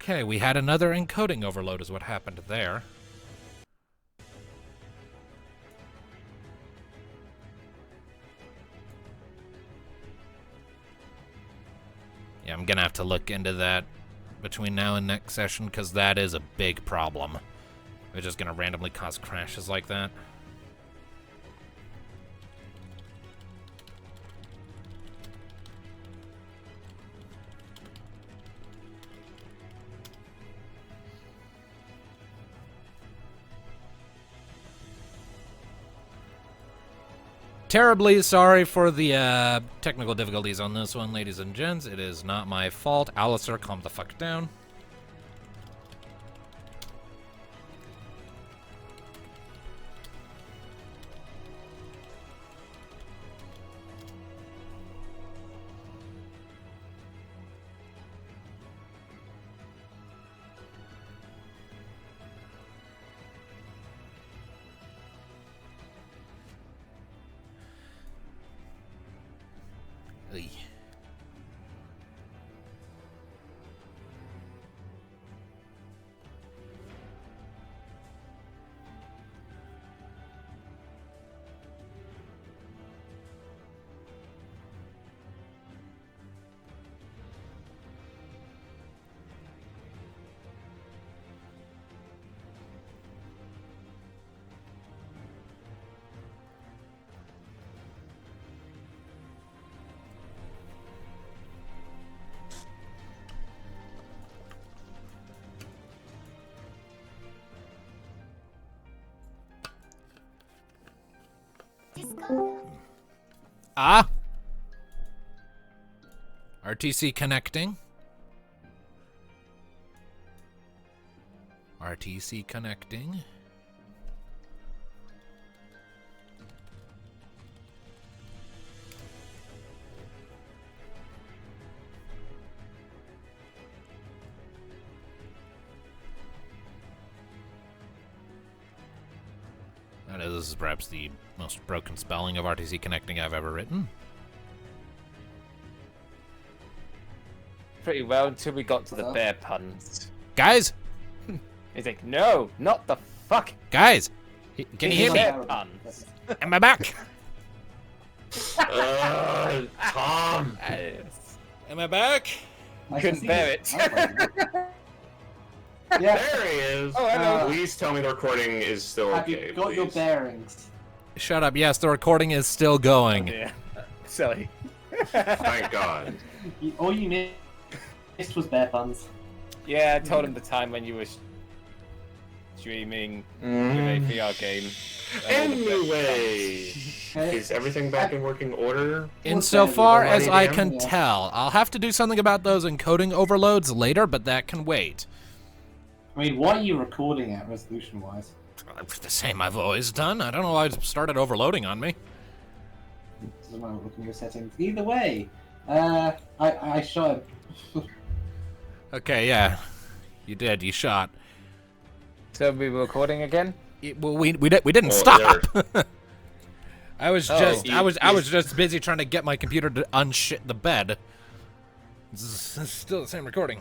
Okay, we had another encoding overload is what happened there. Yeah, I'm gonna have to look into that between now and next session, because that is a big problem. It's just gonna randomly cause crashes like that. Terribly sorry for the technical difficulties on this one, ladies and gents. It is not my fault. Alistair, calm the fuck down. Ey. Ah! RTC connecting. RTC connecting. This is perhaps the most broken spelling of RTC connecting I've ever written. Pretty well until we got to the bear puns. Guys! He's like, no, not the fuck. Guys! Can you hear me? Bear puns. Am I back? Tom! Am I back? Couldn't bear it. Yeah. There he is. Oh, hello. Please tell me the recording is still Have okay. you got your please. bearings? Shut up. Yes, the recording is still going. Yeah. Silly. Thank God. All you missed was bear puns. Yeah, I told him the time when you were streaming with a VR game. Anyway, Okay. is everything back in working order? Insofar as I Alrighty, can then. tell, I'll have to do something about those encoding overloads later, but that can wait. I mean, what are you recording at resolution-wise? The same I've always done. I don't know why it started overloading on me. Doesn't matter looking at your settings. Either way, I shot him. Okay, yeah. You did. You shot. So we were recording again? Well, we didn't Oh, stop. I was Oh. just I was just busy trying to get my computer to unshit the bed. This is still the same recording.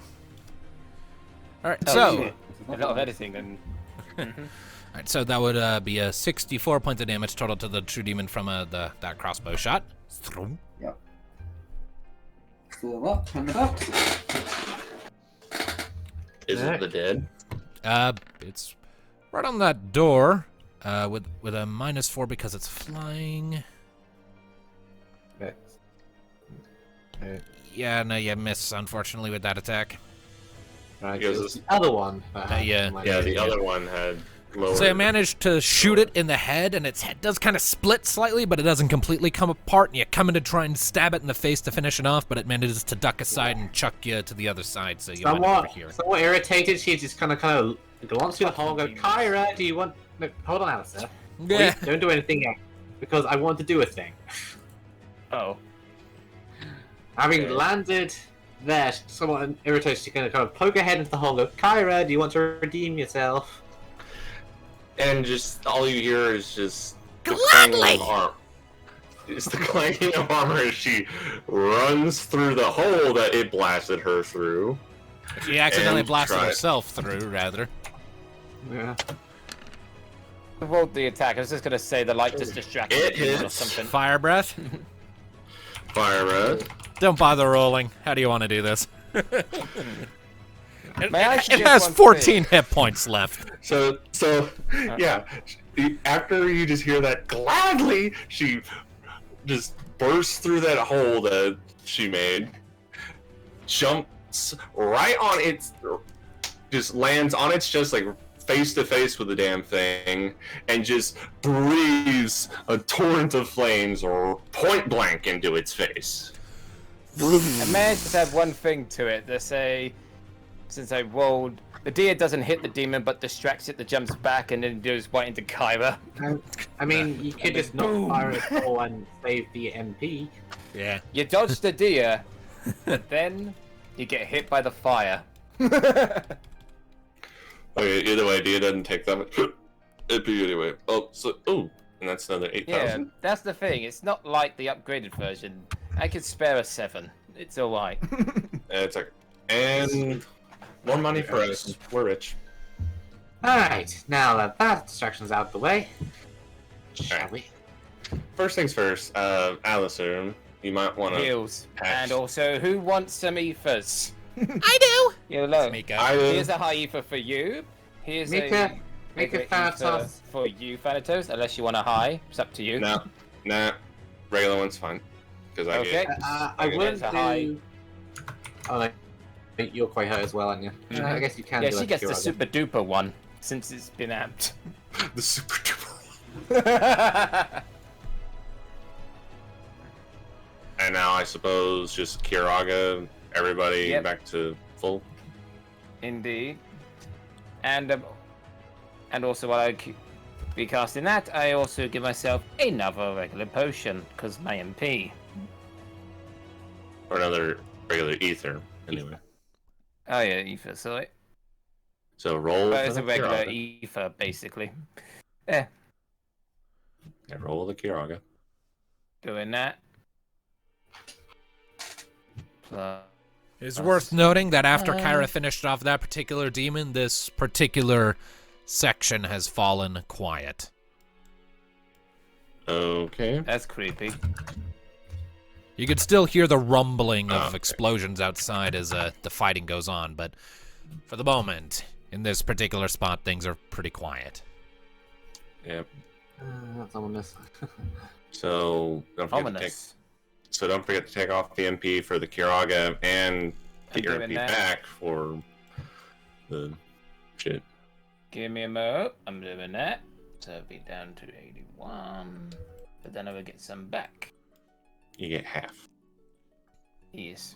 All right, Oh, so shit. A lot of editing and... all right, so that would be a 64 points of damage total to the true demon from that crossbow shot. Yep. Still up, hand it up. Is it the dead? It's right on that door, with a -4 because it's flying. Yeah, no, you miss unfortunately with that attack. Right, Because it's it's- the other one. yeah. Yeah, the other one had lower. So I managed to shoot it in the head, and its head does kind of split slightly, but it doesn't completely come apart, and you come in to try and stab it in the face to finish it off, but it manages to duck aside and chuck you to the other side, so you end up over here. Somewhat irritated, she just kind of glances through the hole and goes, Kyra, do you want... No, hold on, Alistair. Yeah. Wait, don't do anything yet, because I want to do a thing. Oh. Having Okay. landed there, somewhat irritated, she's going to kind of poke her head into the hole and go, Kyra, do you want to redeem yourself? And just all you hear is just the Gladly! clanging of armor. It's the clanging of armor as she runs through the hole that it blasted her through. She accidentally And blasted try- herself through, rather. Yeah. I rolled the attack. I was just gonna say the light just distracted It me or hits. something. Fire breath? Fire breath. Don't bother rolling. How do you want to do this? May I It suggest has one 14 hit points left. So yeah. After you just hear that gladly, she just bursts through that hole that she made, jumps right on its, just lands on its chest like face to face with the damn thing, and just breathes a torrent of flames or point blank into its face. And may I just add one thing to it? They say, since I rolled, the deer doesn't hit the demon, but distracts it that jumps back and then goes right into Kyra. I mean, you could just not fire it all and save the MP. Yeah. You dodge the deer, but then you get hit by the fire. Okay, either way, Dia doesn't take that much. It'd be anyway. Oh, so and that's another Yeah, 8,000. that's the thing. It's not like the upgraded version. I could spare a 7. It's alright. It's okay. And more money for us. We're rich. Alright, now that that distraction's out the way, shall we? First things first, Alistair, you might want to. Heals. And also, who wants some ethers? I do! Hello. Mika. Here's a high ether for you. Here's Mika, a Mika regular Thanatos. ether for you, Thanatos. Unless you want a high, it's up to you. Nah, regular one's fine. Because I Okay. get. I Okay, wouldn't that's a high. do... Oh, no. You're quite hurt as well, aren't you? Mhm. I guess you can Yeah, do she a gets the cure, super duper one since it's been amped. The super duper. And now I suppose just Kiraga, everybody Yep. back to full. Indeed. And also while I be casting that, I also give myself another regular potion because my MP. Or another regular ether, anyway. Oh yeah, ether. Sorry, So roll. but for it's the a regular Kiraga. ether basically. Yeah, Yeah, roll the Kiraga. doing that. Plus, It's worth noting that after Kyra finished off that particular demon, this particular section has fallen quiet. Okay. that's creepy. You can still hear the rumbling of Okay. explosions outside as the fighting goes on, but for the moment, in this particular spot, things are pretty quiet. Yep. That's ominous. So don't forget to take. Ominous. So don't forget to take off the MP for the Kiraga and I'm get your doing MP that. back for the shit. Give me a mo. I'm doing that. So it'll be down to 81. But then I will get some back. You get half. Yes.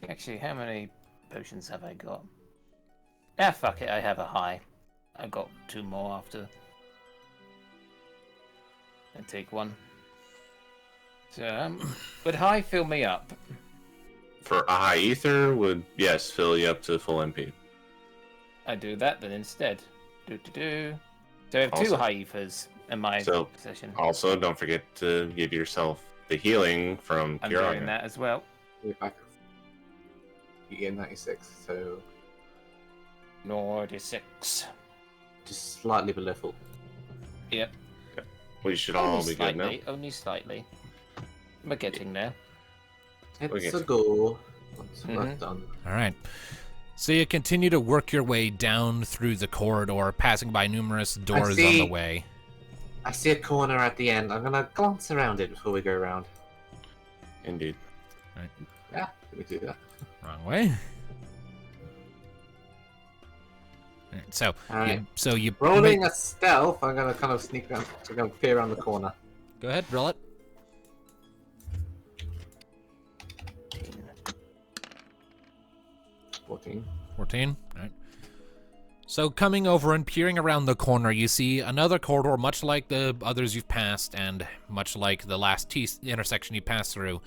Actually, how many potions have I got? Ah, fuck it. I have a high. I got 2 more after. I take 1. So, would high fill me up? For a high ether would fill you up to full MP. I do that then instead. Do. So I have 2 Also- high ethers in my So- possession. Also, don't forget to give yourself the healing from I'm Kiraga. doing that as well. You're back. You get 96, so 96. just slightly below full. Yep. We should all Only be good now. slightly. Only slightly. We're getting there. It's Okay. a go. Once Mhm. we're done. All right. So you continue to work your way down through the corridor, passing by numerous doors on the see. way. I see a corner at the end. I'm gonna glance around it before we go around. Indeed. Yeah, let me do that. Wrong way. All right, so, Alright. you Rolling a stealth, I'm gonna kind of sneak around, I'm gonna peer around the corner. Go ahead, roll it. 14. 14. All right. So coming over and peering around the corner, you see another corridor much like the others you've passed, and much like the last intersection you passed through,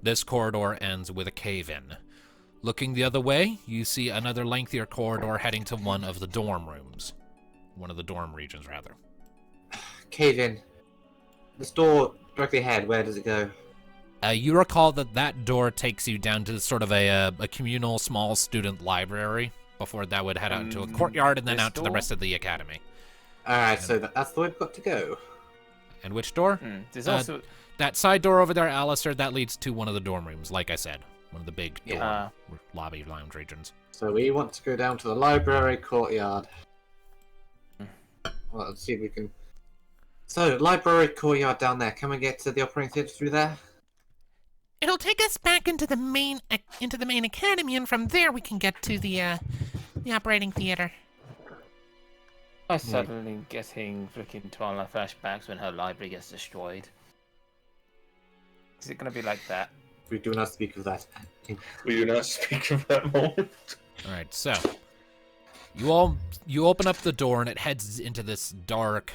this corridor ends with a cave-in. Looking the other way, you see another lengthier corridor heading to one of the dorm rooms. One of the dorm regions, rather. Cave in. This door directly ahead, where does it go? You recall that door takes you down to sort of a communal small student library. Before that would head out into a courtyard and then out to the rest of the academy. Alright, so that's the way we've got to go. And which door? There's also... That side door over there, Alistair, that leads to one of the dorm rooms, like I said. One of the big dorm lobby lounge regions. So we want to go down to the library courtyard. Well, let's see if we can... So, library courtyard down there. Can we get to the operating theatre through there? It'll take us back into the main academy, and from there we can get to the operating theater. I'm suddenly getting freaking Twilight flashbacks when her library gets destroyed. Is it going to be like that? We do not speak of that. We do not speak of that moment. Alright, so you open up the door and it heads into this dark,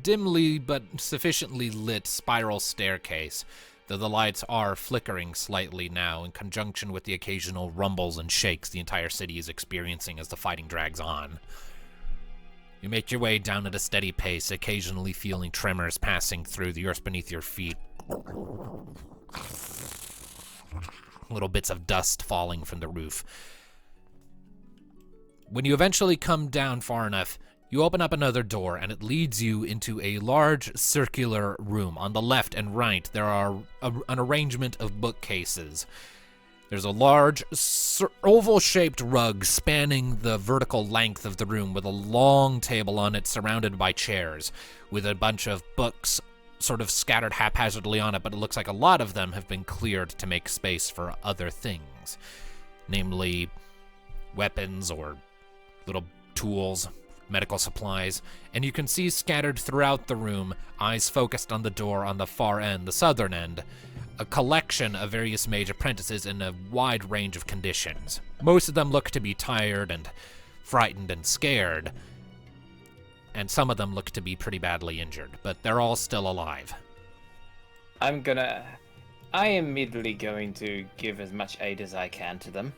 dimly but sufficiently lit spiral staircase, though the lights are flickering slightly now in conjunction with the occasional rumbles and shakes the entire city is experiencing as the fighting drags on. You make your way down at a steady pace, occasionally feeling tremors passing through the earth beneath your feet. Little bits of dust falling from the roof. When you eventually come down far enough, you open up another door, and it leads you into a large circular room. On the left and right, there are an arrangement of bookcases. There's a large oval-shaped rug spanning the vertical length of the room with a long table on it surrounded by chairs, with a bunch of books sort of scattered haphazardly on it, but it looks like a lot of them have been cleared to make space for other things, namely weapons or little tools, medical supplies, and you can see scattered throughout the room, eyes focused on the door on the far end, the southern end, a collection of various mage apprentices in a wide range of conditions. Most of them look to be tired and frightened and scared, and some of them look to be pretty badly injured, but they're all still alive. I am immediately going to give as much aid as I can to them.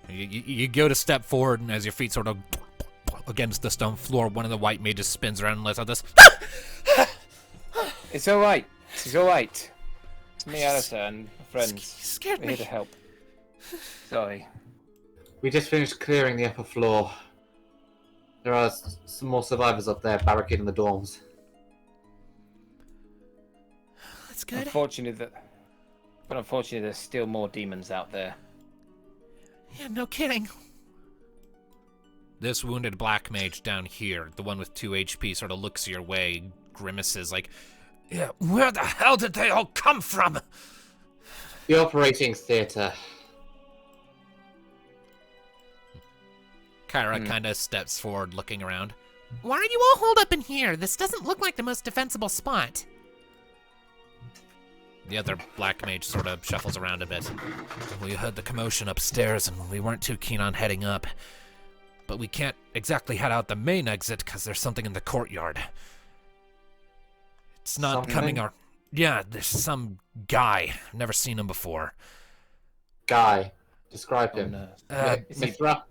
You go to step forward, and as your feet sort of against the stone floor, one of the white mages spins around and lets out this. It's all right. It's all right. It's me, Alistair, and my friends. Scared We're me. here to help. Sorry. We just finished clearing the upper floor. There are some more survivors up there barricading the dorms. That's good. Unfortunately, there's still more demons out there. Yeah, no kidding. This wounded black mage down here, the one with 2 HP, sort of looks your way, grimaces like, yeah, where the hell did they all come from? The operating theatre. Kyra kind of steps forward, looking around. Why are you all holed up in here? This doesn't look like the most defensible spot. The other black mage sort of shuffles around a bit. We heard the commotion upstairs, and we weren't too keen on heading up. But we can't exactly head out the main exit because there's something in the courtyard. It's not coming our... Yeah, there's some guy. Never seen him before. Guy. Describe him. Mithra?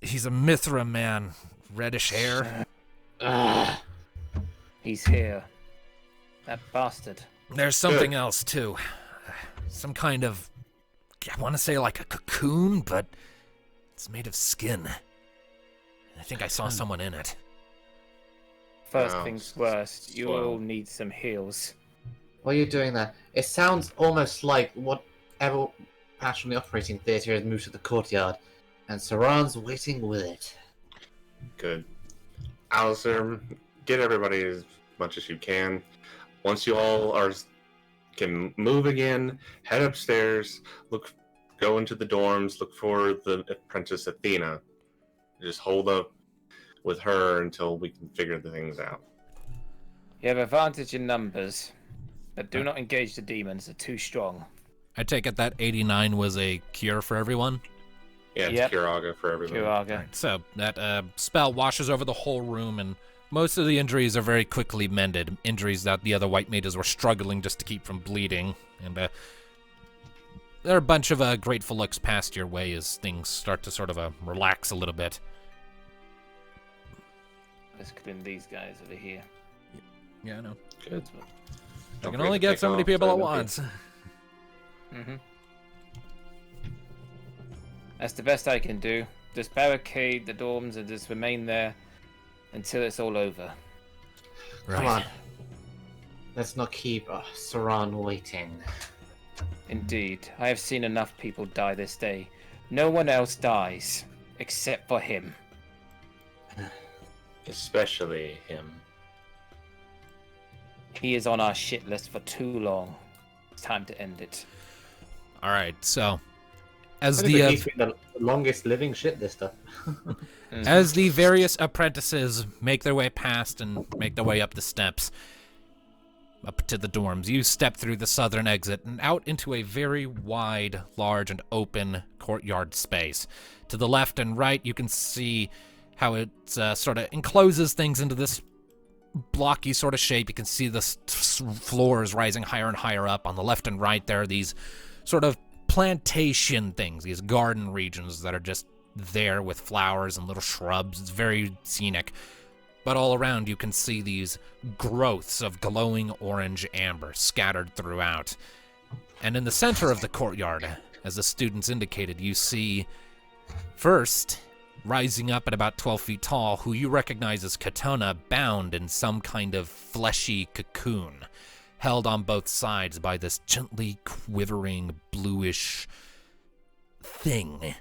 He's a Mithra man. Reddish hair. He's here. That bastard. There's something else, too. Some kind of... I want to say like a cocoon, but... It's made of skin. I think I saw someone in it. First things first, you all need some heals. What are you doing there? It sounds almost like whatever passed from the operating theatre has moved to the courtyard, and Soraan's waiting with it. Good. Alistair, get everybody as much as you can. Once you all can move again, head upstairs, go into the dorms, look for the apprentice Athena. Just hold up with her until we can figure the things out. You have advantage in numbers, but do not engage the demons. They're too strong. I take it that 89 was a cure for everyone? Yeah, it's Yep. Kiraga for everyone. Kiraga. Alright, so that spell washes over the whole room, and most of the injuries are very quickly mended. Injuries that the other white mages were struggling just to keep from bleeding. And there are a bunch of grateful looks passed your way as things start to sort of relax a little bit. Let's clean these guys over here. Yeah, I know. Good. I can only get so many people at once. Mm-hmm. That's the best I can do. Just barricade the dorms and just remain there until it's all over. Come on. Let's not keep Soraan waiting. Indeed. I have seen enough people die this day. No one else dies, except for him. Especially him. He is on our shit list for too long. It's time to end it. Alright, so as I think the he's been the longest living shit lister. as the various apprentices make their way past and make their way up the steps, up to the dorms, you step through the southern exit and out into a very wide, large, and open courtyard space. To the left and right, you can see how it sort of encloses things into this blocky sort of shape. You can see the floors rising higher and higher up. On the left and right, there are these sort of plantation things, these garden regions that are just there with flowers and little shrubs. It's very scenic. But all around you can see these growths of glowing orange amber scattered throughout. And in the center of the courtyard, as the students indicated, you see first, rising up at about 12 feet tall, who you recognize as Katona, bound in some kind of fleshy cocoon, held on both sides by this gently quivering bluish thing.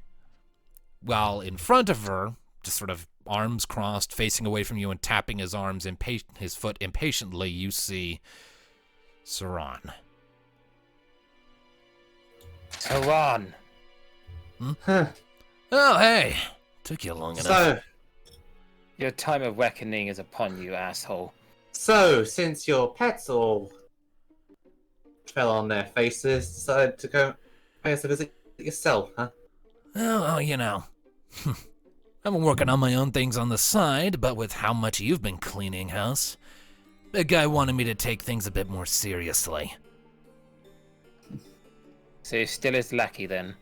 While in front of her, just sort of arms crossed, facing away from you and tapping his his foot impatiently, you see Soraan. Soraan! Huh. Oh, hey! Took you long enough. So, Your time of reckoning is upon you, asshole. since your pets all fell on their faces, decided to go pay us a visit yourself, huh? Oh, you know. I've been working on my own things on the side, but with how much you've been cleaning house, the guy wanted me to take things a bit more seriously. So you're still his lackey then?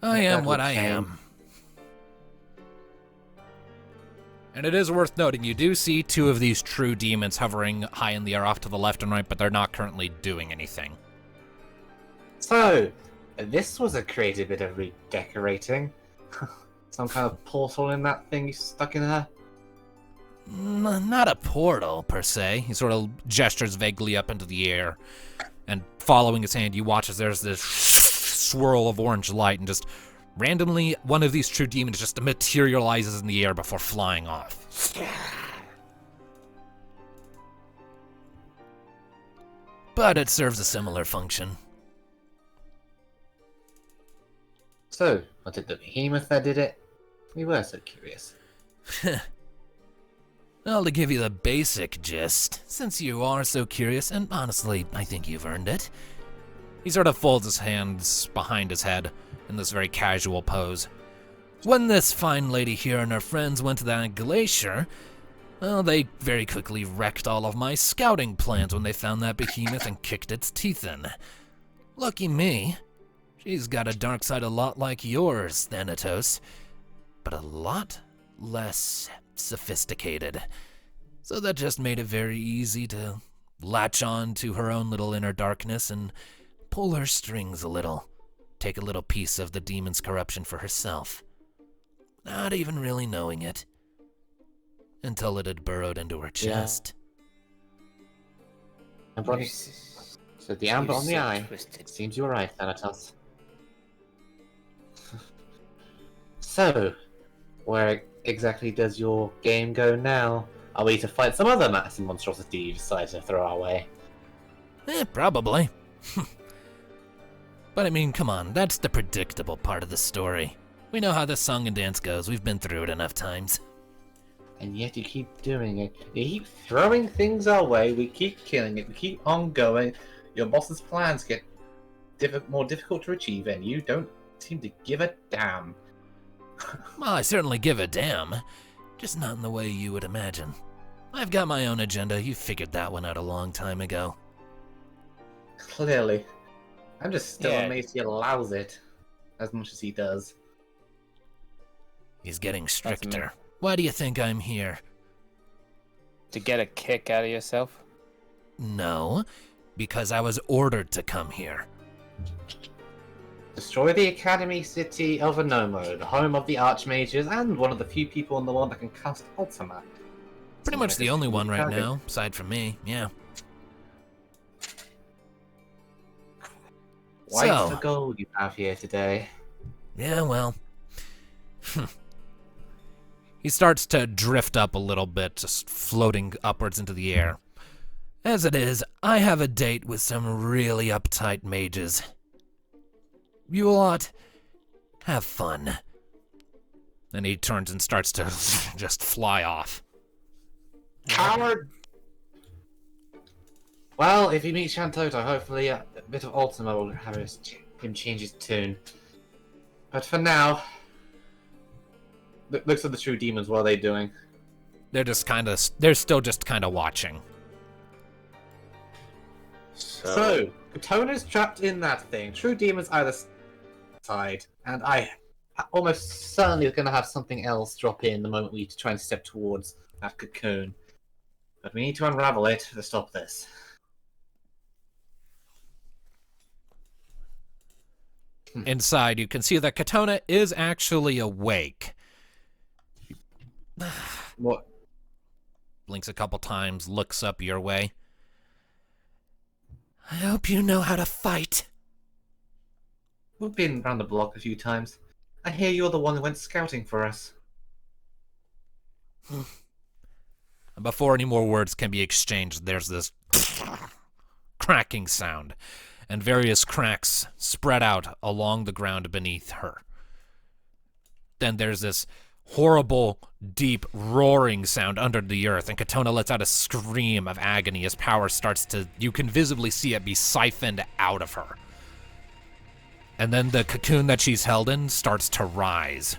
I am what would I change. am. And it is worth noting, you do see two of these true demons hovering high in the air off to the left and right, but they're not currently doing anything. So, this was a creative bit of redecorating. Some kind of portal in that thing you stuck in her? Not a portal, per se. He sort of gestures vaguely up into the air, and following his hand, you watch as there's this swirl of orange light, and just randomly, one of these true demons just materializes in the air before flying off. But it serves a similar function. So, was it the behemoth that did it? We were so curious. Well, to give you the basic gist, since you are so curious, and honestly, I think you've earned it. He sort of folds his hands behind his head in this very casual pose. When this fine lady here and her friends went to that glacier, well, they very quickly wrecked all of my scouting plans when they found that behemoth and kicked its teeth in. Lucky me. She's got a dark side a lot like yours, Thanatos, but a lot less sophisticated. So that just made it very easy to latch on to her own little inner darkness and pull her strings a little. Take a little piece of the demon's corruption for herself. Not even really knowing it. Until it had burrowed into her chest. Amber so the amber on the so eye. twisted. Seems you were right, Thanatos. So, where exactly does your game go now? Are we to fight some other massive monstrosity you decide to throw our way? Probably. But I mean, come on, that's the predictable part of the story. We know how this song and dance goes. We've been through it enough times. And yet you keep doing it. You keep throwing things our way, we keep killing it, we keep on going. Your boss's plans get more difficult to achieve, and you don't seem to give a damn. Well, I certainly give a damn. Just not in the way you would imagine. I've got my own agenda. You figured that one out a long time ago. Clearly. I'm just still Yeah. amazed he allows it as much as he does. He's getting amazing. stricter. Why do you think I'm here? To get a kick out of yourself? No, because I was ordered to come here. Destroy the Academy City of Enomo, the home of the Archmages, and one of the few people in the world that can cast Ultima. Pretty much the only one right now, aside from me, yeah. White So- the gold you have here today. Yeah, well. He starts to drift up a little bit, just floating upwards into the air. As it is, I have a date with some really uptight mages. You lot, have fun. And he turns and starts to just fly off. Coward! Well, if you meet Shantota, hopefully a bit of Ultima will have him change his tune. But for now, looks at the true demons. What are they doing? They're still just kind of watching. So, Katona's trapped in that thing. True demons either side, and I almost certainly is going to have something else drop in the moment we try and step towards that cocoon. But we need to unravel it to stop this. Inside, you can see that Katona is actually awake. What? Blinks a couple times, looks up your way. I hope you know how to fight. We've been around the block a few times. I hear you're the one who went scouting for us. And before any more words can be exchanged, there's this cracking sound, and various cracks spread out along the ground beneath her. Then there's this horrible, deep, roaring sound under the earth, and Katona lets out a scream of agony as power starts to, you can visibly see it be siphoned out of her. And then the cocoon that she's held in starts to rise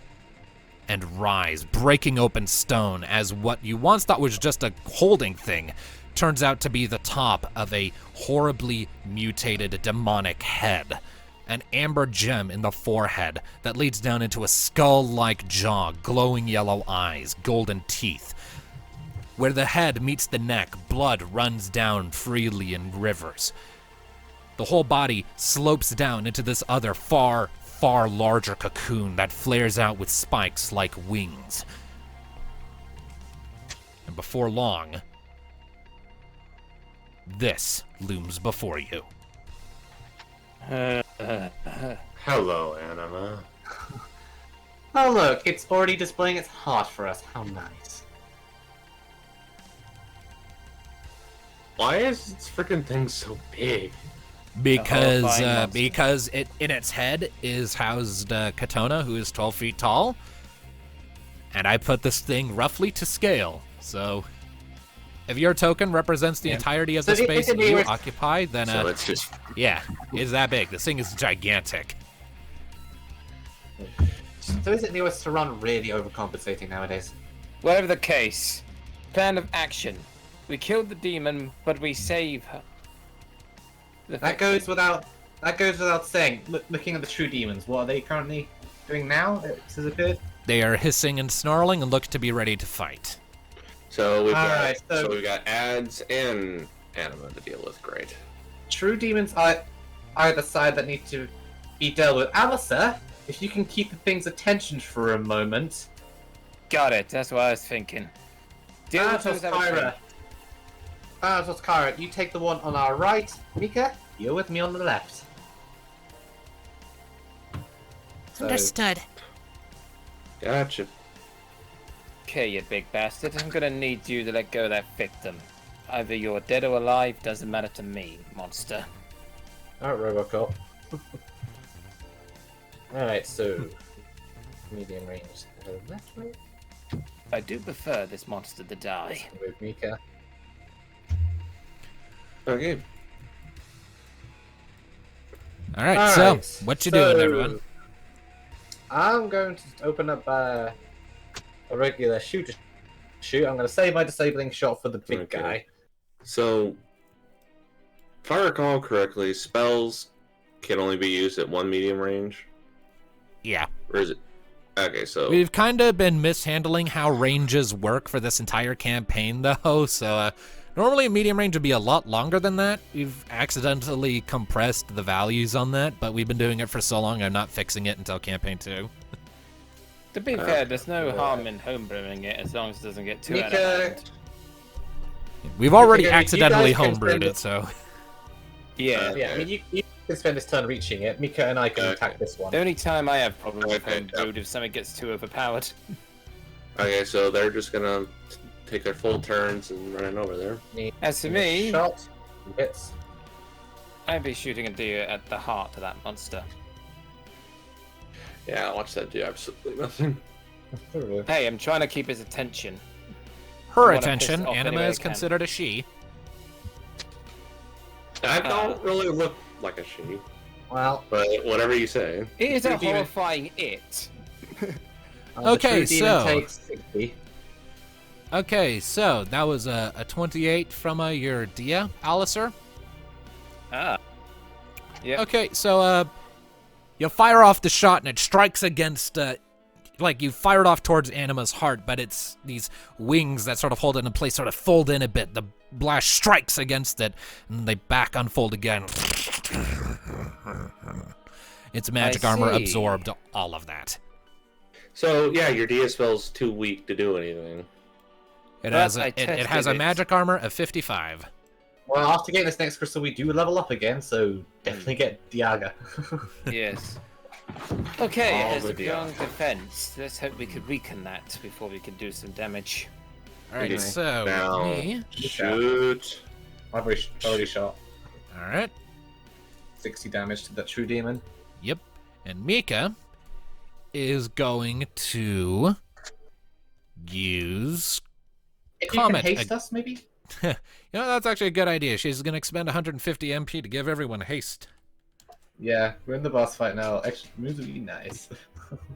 and rise, breaking open stone as what you once thought was just a holding thing turns out to be the top of a horribly mutated demonic head. An amber gem in the forehead that leads down into a skull-like jaw, glowing yellow eyes, golden teeth. Where the head meets the neck, blood runs down freely in rivers. The whole body slopes down into this other far, far larger cocoon that flares out with spikes like wings. And before long, this looms before you. Hello, Anima. Oh look, it's already displaying its heart for us. How nice. Why is this freaking thing so big? Because horrifying monster. because it in its head is housed Katona, who is 12 feet tall, and I put this thing roughly to scale. So, if your token represents the entirety of the So space it can be you res- occupy, then So it's just yeah, it's that big. This thing is gigantic. So is it near us to run really overcompensating nowadays? Whatever the case, plan of action. We killed the demon, but we save her. That goes without saying. Looking at the true demons, what are they currently doing now? This has occurred. They are hissing and snarling and look to be ready to fight. so we've got Alright, so- we've got ads and Anima to deal with. Great. True demons are the side that need to be dealt with. Alistair, if you can keep the thing's attention for a moment. Got it. That's what I was thinking. Deal with Thanatos, those other Kyra. Thanatos, Kyra, you take the one on our right. Mika, you're with me on the left. So, Understood. Gotcha. Okay, you big bastard. I'm gonna need you to let go of that victim. Either you're dead or alive, doesn't matter to me, monster. Alright, Robocop. Alright, so medium range. Left, right? I do prefer this monster to die. With Mika. Okay. All right, so Alright, what you doing, so, everyone? I'm going to open up a regular shoot. I'm going to save my disabling shot for the big Okay. guy. So, if I recall correctly, spells can only be used at one medium range, Yeah. or is it? Okay, so We've kind of been mishandling how ranges work for this entire campaign, though, so normally a medium range would be a lot longer than that. We've accidentally compressed the values on that, but we've been doing it for so long, I'm not fixing it until campaign 2. To be fair, there's no harm in homebrewing it as long as it doesn't get too out of Mika, hand. We've already Okay, you accidentally guys can homebrewed spend it, so... Yeah. yeah, I mean, you can spend this turn reaching it. Mika and I can Okay. attack this one. The only time I have problems with Okay, homebrewed if something gets too overpowered. okay, so they're just gonna take their full turns and run over there. As for me, Shot. Hits. I'd be shooting a deer at the heart of that monster. Yeah, watch that do absolutely nothing. Hey, I'm trying to keep his attention. Her I wanna attention, piss off Anima anyway I is can. considered a she. I don't really look like a she, Well, but whatever you say. It is a True demon. horrifying it. Okay, the true demon so- takes 60. Okay, so that was a 28 from your Dia, Alistair. Ah. Yep. Okay, so you fire off the shot and it strikes against like you fired off towards Anima's heart, but it's these wings that sort of hold it in place, sort of fold in a bit. The blast strikes against it, and they back unfold again. Its magic armor see. absorbed all of that. So yeah, your dia spell's too weak to do anything. It But has I it has a tested it. magic armor of 55. Well, after getting this next crystal, we do level up again, so definitely get Diaga. Yes. Okay, All as the a strong defense, let's hope we could weaken that before we can do some damage. All right, Okay. so Now- me. Shoot. I've already shot All right, 60 damage to that true demon. yep, and Mika is going to use. If you Comet can haste ag- us, maybe? You know, that's actually a good idea. She's going to expend 150 MP to give everyone haste. Yeah, we're in the boss fight now. Extra moves would be nice.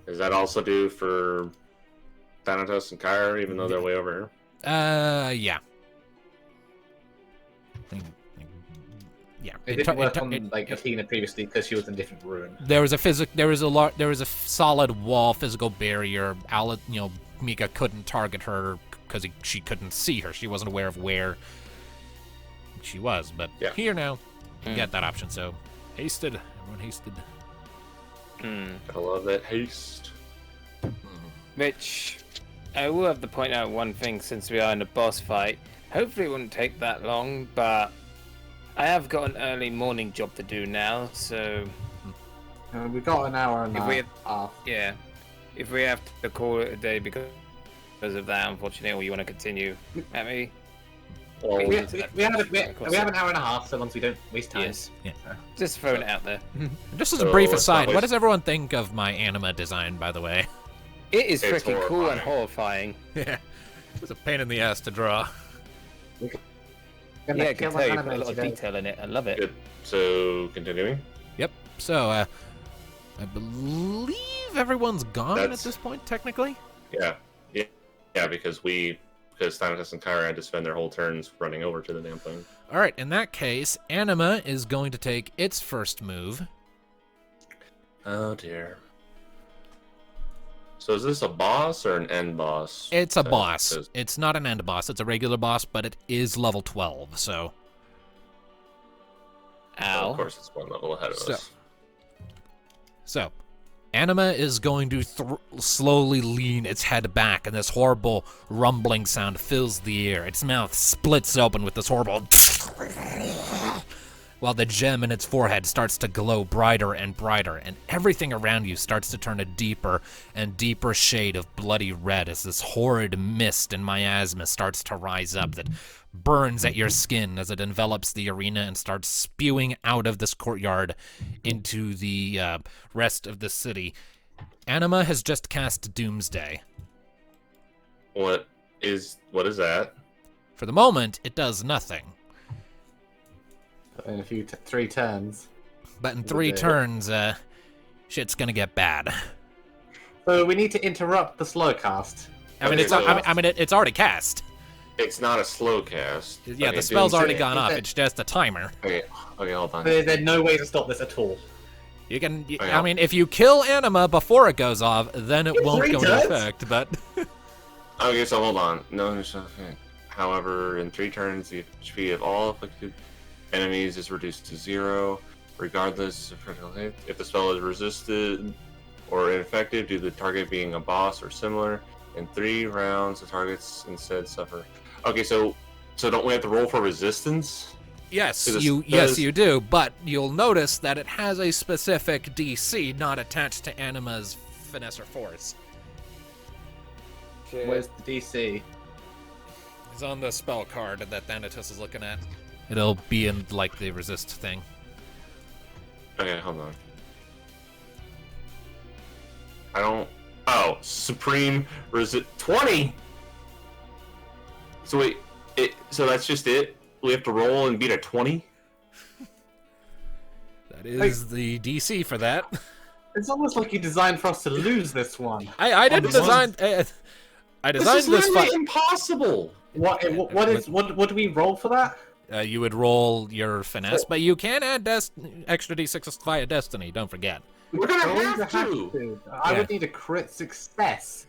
Does that also do for Thanatos and Kyra, even though they're way over here? Yeah. Yeah. It didn't work on like Athena previously because she was in a different room. There was a solid wall, physical barrier. Mika couldn't target her because she couldn't see her. She wasn't aware of where she was. But Yeah. here now, you get that option. So, hasted. Everyone hasted. I love that haste. Which, I will have to point out one thing since we are in a boss fight. Hopefully it wouldn't take that long, but I have got an early morning job to do now, so We've got an hour and If a we- half. yeah. If we have to call it a day because of that, unfortunately, or you want to continue at me? Well, We, into that we have course. an hour and a half, so long as we don't waste time. Yes. Yeah. Just throwing it out there. Just as a So brief it's aside, not what does everyone think of my Anima design, by the way? It is It's freaking cool and horrifying. Yeah. It's a pain in the ass to draw. Gonna Yeah, I kill can tell an you put a anime lot of today. detail in it. I love it. good. So, continuing. Yep. So, I believe everyone's gone at That's- this point, technically. Yeah. Yeah, because Thanatos and Kyra had to spend their whole turns running over to the damn thing. All right, in that case, Anima is going to take its first move. Oh dear. So is this a boss or an end boss? It's a So- boss. so- It's not an end boss. It's a regular boss, but it is level 12, so... Ow. Of course, it's one level ahead of So- us. So, Anima is going to slowly lean its head back, and this horrible rumbling sound fills the air. Its mouth splits open with this horrible... while the gem in its forehead starts to glow brighter and brighter, and everything around you starts to turn a deeper and deeper shade of bloody red as this horrid mist and miasma starts to rise up that burns at your skin as it envelops the arena and starts spewing out of this courtyard into the rest of the city. Anima has just cast Doomsday. What is that? For the moment, it does nothing. In a few 3 turns. But in 3 Okay. turns, shit's gonna get bad. So we need to interrupt the slow cast. I mean, Okay, so- it's already cast. It's not a slow cast. Yeah, Okay, the spell's already Doomsday- gone off. it- It's just a timer. Okay, hold on. There's no way to stop this at all. You can. Okay. I mean, if you kill Anima before it goes off, then it won't go into turns? effect. But Okay, so hold on. No, there's nothing. However, in 3 turns, the HP of all afflicted enemies is reduced to 0, regardless of critical hit. If the spell is resisted or ineffective due to the target being a boss or similar, in 3 rounds, the targets instead suffer. Okay, so don't we have to roll for resistance? yes, Does- you does- do. But you'll notice that it has a specific DC not attached to Anima's finesse or force. Where's the DC? It's on the spell card that Thanatos is looking at. It'll be in like the resist thing. Okay, hold on. I don't. Oh, Supreme resist 20. So wait, so that's just it? We have to roll and beat a 20? That is the DC for that. It's almost like you designed for us to lose this one. I didn't this one- design. I This designed is this literally fight. impossible. What do we roll for that? You would roll your finesse, but you can add extra d6s via destiny. Don't forget. We're gonna Going have to. I Yeah. would need a crit success.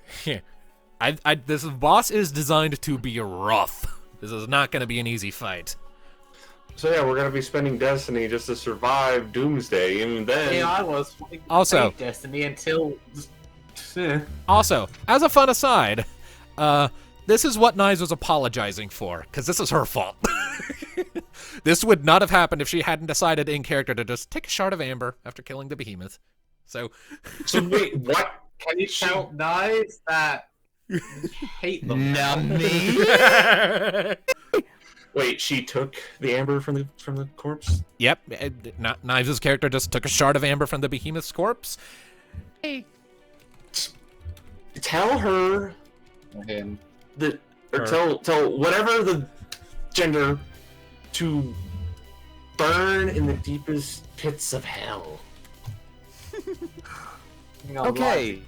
This boss is designed to be rough. This is not going to be an easy fight. So yeah, we're gonna be spending Destiny just to survive Doomsday, and then Here I was Also- playing Destiny until. Also, as a fun aside, this is what Nyes was apologizing for, because this is her fault. This would not have happened if she hadn't decided in character to just take a shard of amber after killing the behemoth. So, So wait, what? Can you tell Knives that you hate them? Wait, she took the amber from the corpse? yep, Knives' character just took a shard of amber from the behemoth's corpse. Tell her Him. that, or Her. tell whatever the gender to burn in the deepest pits of hell. Okay.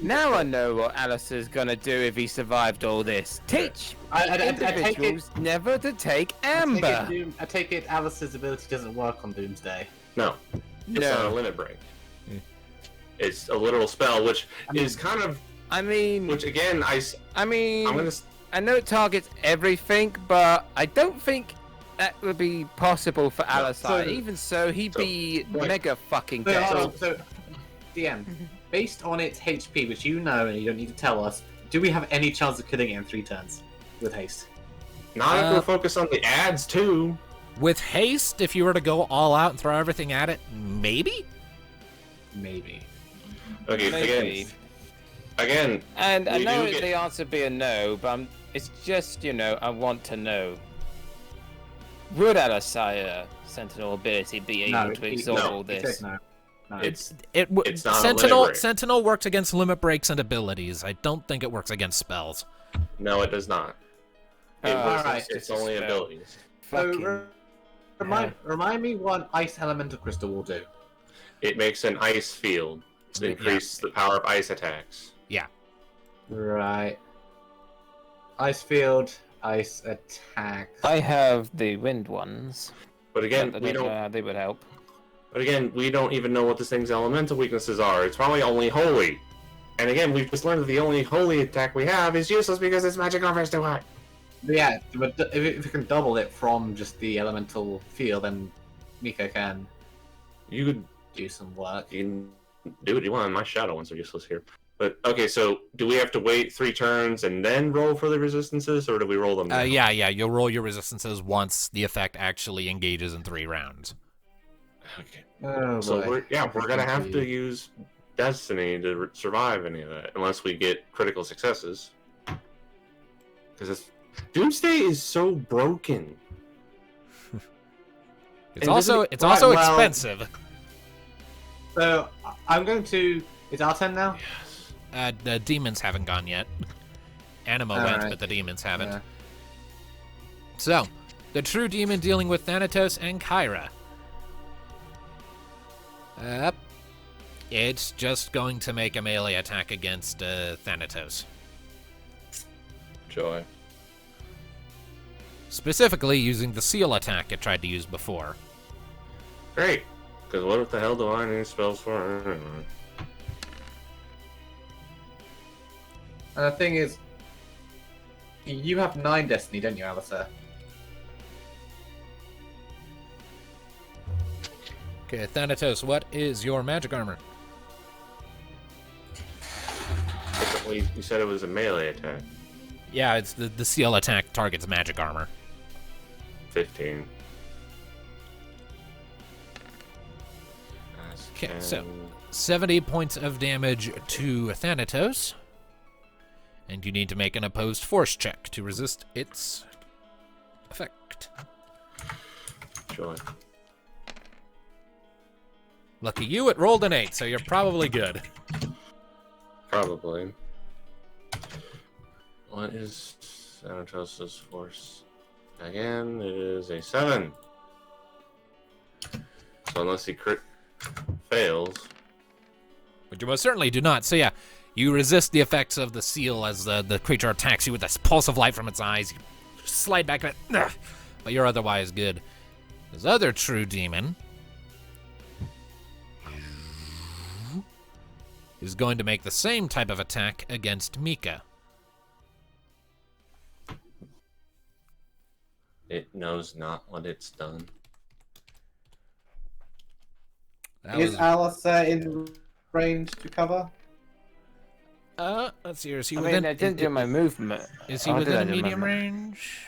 Now I know what Alistair's gonna do if he survived all this. Teach I take it. individuals never to take amber. I take it Alice's ability doesn't work on Doomsday. No, it's not a No, limit break. It's a literal spell, which is kind of, I mean, which again, I'm gonna. I know it targets everything, but I don't think that would be possible for Alistair. so- Even so, he'd be wait. mega fucking So, dead. so, DM, based on its HP, which you know and you don't need to tell us, do we have any chance of killing it in 3 turns with haste? Not if we're focused on the ads too. With haste, if you were to go all out and throw everything at it, maybe? Maybe. Okay, Maybe. again, And I we know do get- the answer would be a no, but it's just, I want to know. Would Alistair Sentinel ability be able to absorb no, all this? No. No. it's It's not a Sentinel. limit break. Sentinel works against limit breaks and abilities. I don't think it works against spells. no, it does not. It Oh, works- alright. it's only Spell. abilities. So, Fucking remind me what ice elemental crystal will do. It makes an ice field to Yeah. increase the power of ice attacks. Right. Ice field, ice attack. I have the wind ones. But again, But we don't. they would help. But again, we don't even know what this thing's elemental weaknesses are. It's probably only holy. And again, we've just learned that the only holy attack we have is useless because its magic armor is too high. But yeah, but if you can double it from just the elemental field, then Miko can You could do some work. you can do what you want. My shadow ones are useless here. But okay, so do we have to wait 3 turns and then roll for the resistances, or do we roll them? now? Yeah. You'll roll your resistances once the effect actually engages in 3 rounds. Okay. Oh, So boy. we're gonna have to use Destiny to survive any of that, unless we get critical successes. Because Doomsday is so broken. It's And also doesn't- it's also Right, well- expensive. So I'm going to. It's our turn now. The demons haven't gone yet. Anima went, Alright. but the demons haven't. Yeah. So, the true demon dealing with Thanatos and Kyra. It's just going to make a melee attack against Thanatos. Joy. Specifically using the seal attack it tried to use before. Great. Because what the hell do I need spells for? And the thing is, you have 9 destiny, don't you, Alistair? Okay, Thanatos, what is your magic armor? You said it was a melee attack. Yeah, it's the seal attack targets magic armor. 15. Okay, so 70 points of damage to Thanatos. And you need to make an opposed force check to resist its effect. Joy. Lucky you, it rolled an 8, so you're probably good. Probably. What is Thanatos' force? Again, it is a 7. So unless he crit fails. But you most certainly do not. So yeah, you resist the effects of the seal as the creature attacks you with this pulse of light from its eyes. You slide back a bit, but you're otherwise good. This other true demon is going to make the same type of attack against Mika. It knows not what it's done. Is Alistair in range to cover? Let's see. Is he I within? mean, I didn't do my movement. Is he Oh, within did I a do medium my- range?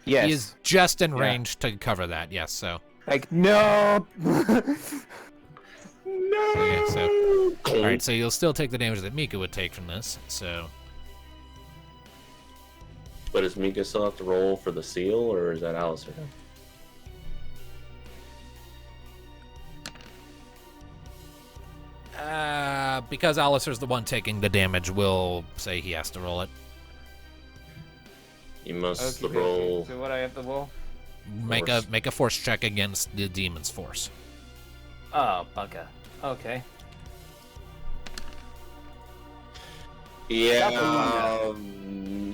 Yes. He is just in Yeah. range to cover that. Yes. So. Like, no! So yeah. So. All right. So you'll still take the damage that Mika would take from this. So. But does Mika still have to roll for the seal, or is that Alistair? Because Alistair's the one taking the damage, we'll say he has to roll it. You must Okay, roll. so what I have to roll? Make Force. a force check against the demon's force. Oh, bugger. Okay. Yeah, Double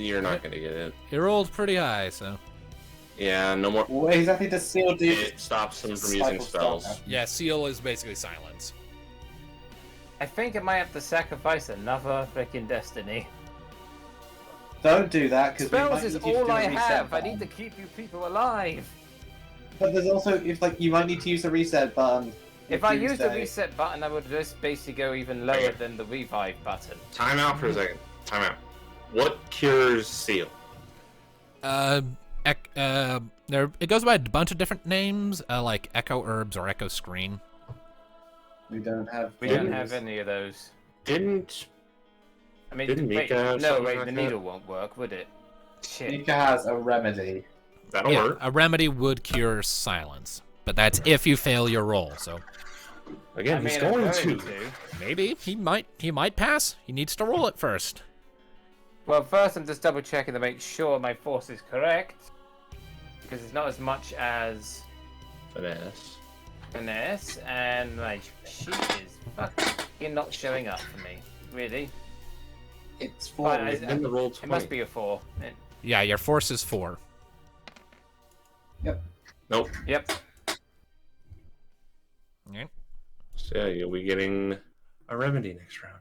you're not gonna get it. He rolled pretty high, so. Yeah, no more. What exactly does seal do? It stops him from using spells. Yeah, seal is basically silence. I think I might have to sacrifice another freaking destiny. Don't do that because Spells is all I have. I need to keep you people alive. But there's also if you might need to use the reset button. If I use the Tuesday. reset button, I would just basically go even lower than the revive button. Time out for a second. Time out. What cures seal? There it goes by a bunch of different names, like Echo Herbs or Echo Screen. We don't have. We don't have any of those. Didn't I mean, Didn't wait, Mika have no, something wait, like the that? needle won't work, would it? Shit. Mika has a remedy. that'll Yeah, work? a remedy would cure silence, but that's if you fail your roll. So Again, I mean, he's I'm going going to. maybe he might pass. He needs to roll it first. Well, first I'm just double checking to make sure my force is correct. Because it's not as much as Finesse. finesse, and my sheet is fucking not showing up for me. Really? It's Fine, for. In the roll It 20. must be a 4. Yeah, your force is 4. Nope. Yep. Alright. So yeah, you'll be getting a remedy next round.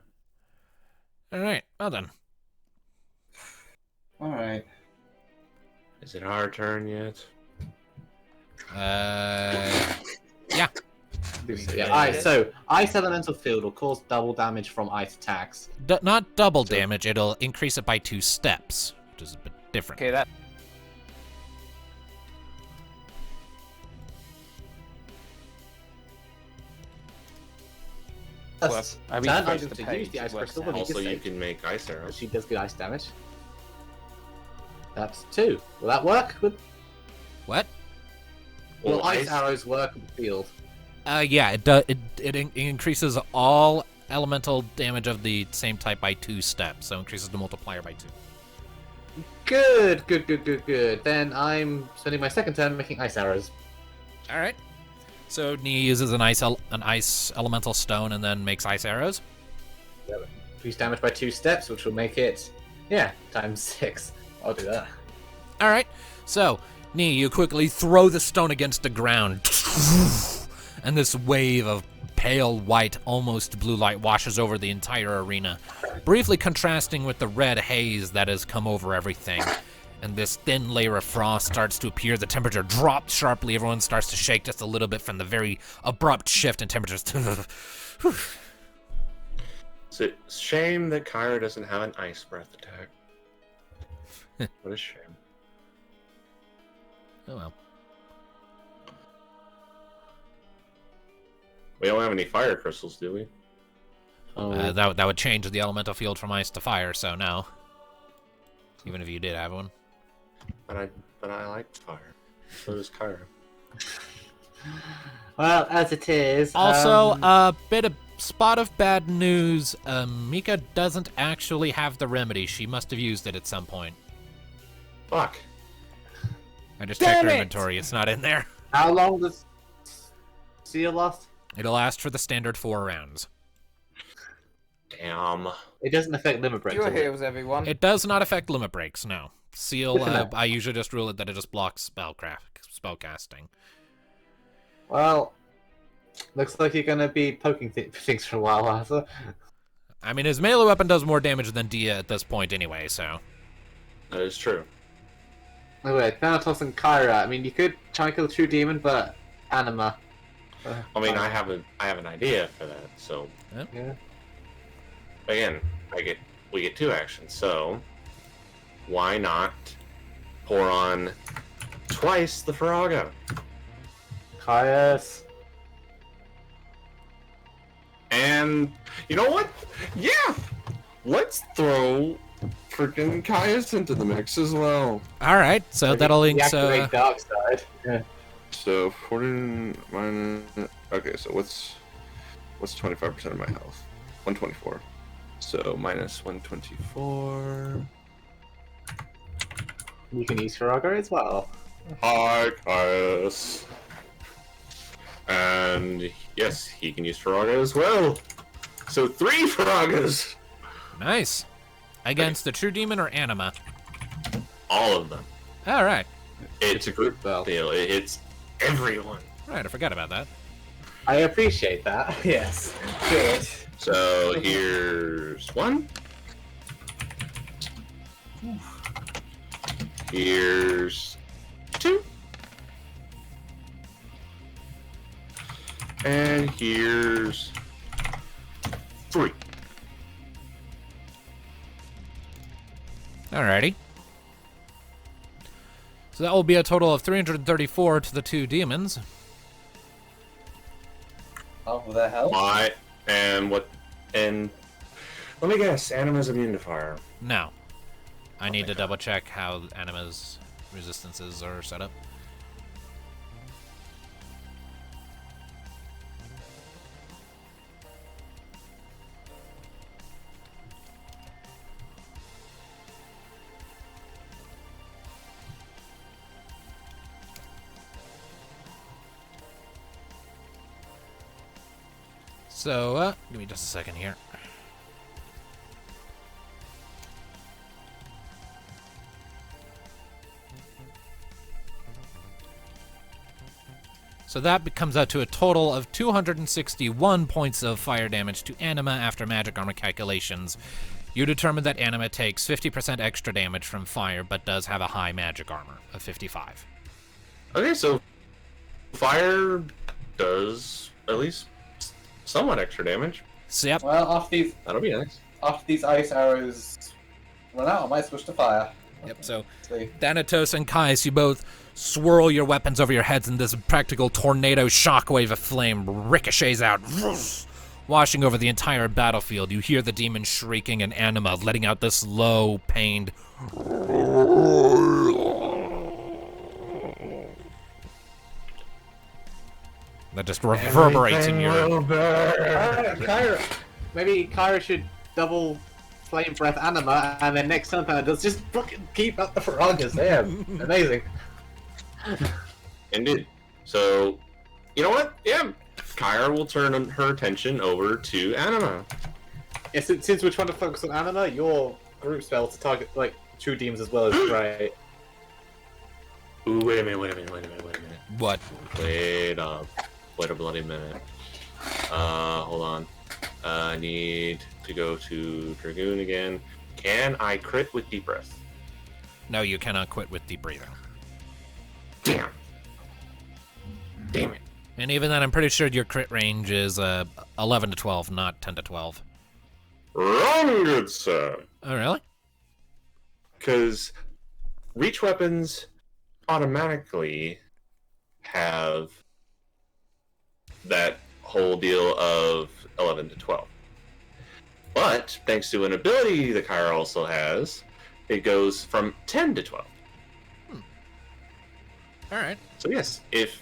Alright, well done. All right. Is it our turn yet? Yeah. Yeah. Alright. So ice elemental field will cause double damage from ice attacks. Not double damage, it'll increase it by 2 steps, which is a bit different. Okay, that. That's I turn refreshed items the to page, use the it ice works crystal. out. When Also, you you can make ice arrows. she does good ice damage. That's 2. Will that work? What? Will Well, ice arrows work in the field? Yeah, it does. It increases all elemental damage of the same type by 2 steps, so increases the multiplier by 2. Good. Then I'm spending my second turn making ice arrows. Alright. So Nia uses an ice elemental stone and then makes ice arrows. Increase damage by 2 steps, which will make it, times 6. I'll do that. All right. So Nia, you quickly throw the stone against the ground, and this wave of pale white, almost blue light washes over the entire arena, briefly contrasting with the red haze that has come over everything. And this thin layer of frost starts to appear. The temperature drops sharply. Everyone starts to shake just a little bit from the very abrupt shift in temperatures. It's a shame that Kyra doesn't have an ice breath attack. What a shame. Oh well. We don't have any fire crystals, do we? That would change the elemental field from ice to fire, so no. Even if you did have one. But I like fire. So does Kyra. Well, as it is. Also, a bit of spot of bad news. Mika doesn't actually have the remedy. She must have used it at some point. Fuck. I just checked her inventory. It's not in there. How long does seal last? It'll last for the standard 4 rounds. Damn. It doesn't affect limit breaks. Your does it? heals, everyone. It does not affect limit breaks, no. Seal, Good to know. I usually just rule it that it just blocks spellcasting. Well, looks like you're gonna be poking things for a while, Arthur. I mean, his melee weapon does more damage than Dia at this point anyway, so. That is true. Anyway, Thanatos and Kyra. I mean, you could try and kill the true demon, but Anima. I mean, I have an idea for that. So Yeah. again, we get 2 actions. So why not pour on twice the Faraga? Caius. And you know what? Yeah, let's throw freaking Caius into the mix as well. Alright, so that'll link. Deactivate Dark Side. Yeah. So 14 minus. Okay, so what's 25% of my health? 124. So minus 124. You can use Faraga as well. Hi, Caius. And yes, he can use Faraga as well. So 3 Faragas. Nice. Against the true demon or Anima? All of them. Alright. It's a group Well. deal. It hits everyone. Right, I forgot about that. I appreciate that. Yes. Good. So here's 1. Here's 2. And here's 3. Alrighty. So that will be a total of 334 to the 2 demons. Oh, will that help? Why? And what? And let me guess. Anima's immune to fire. No. I need to double check how Anima's resistances are set up. So, give me just a second here. So that comes out to a total of 261 points of fire damage to Anima after magic armor calculations. You determine that Anima takes 50% extra damage from fire, but does have a high magic armor of 55. Okay, so fire does at least somewhat extra damage. So, yep. Well, after That'll be nice. these ice arrows run out, I might switch to fire. Yep, so See. Thanatos and Caius, you both swirl your weapons over your heads, and this practical tornado shockwave of flame ricochets out, washing over the entire battlefield. You hear the demon shrieking and Anima letting out this low, pained that just reverberates in your... Kyra. Maybe Kyra should double flame breath Anima, and then next time that does just fucking keep up the Faragas. They are amazing. Indeed. So You know what? Yeah, Kyra will turn her attention over to Anima. Yeah, since we're trying to focus on Anima, your group spell to target like true demons as well is great. Ooh, wait a minute. What? Wait a bloody minute. Hold on. I need to go to Dragoon again. Can I crit with deep breath? No, you cannot quit with deep breathing. Damn it. And even then, I'm pretty sure your crit range is 11 to 12, not 10 to 12. Wrong, good sir. Oh, really? Because reach weapons automatically have that whole deal of 11 to 12. But thanks to an ability that Kyra also has, it goes from 10 to 12. All right. So yes, if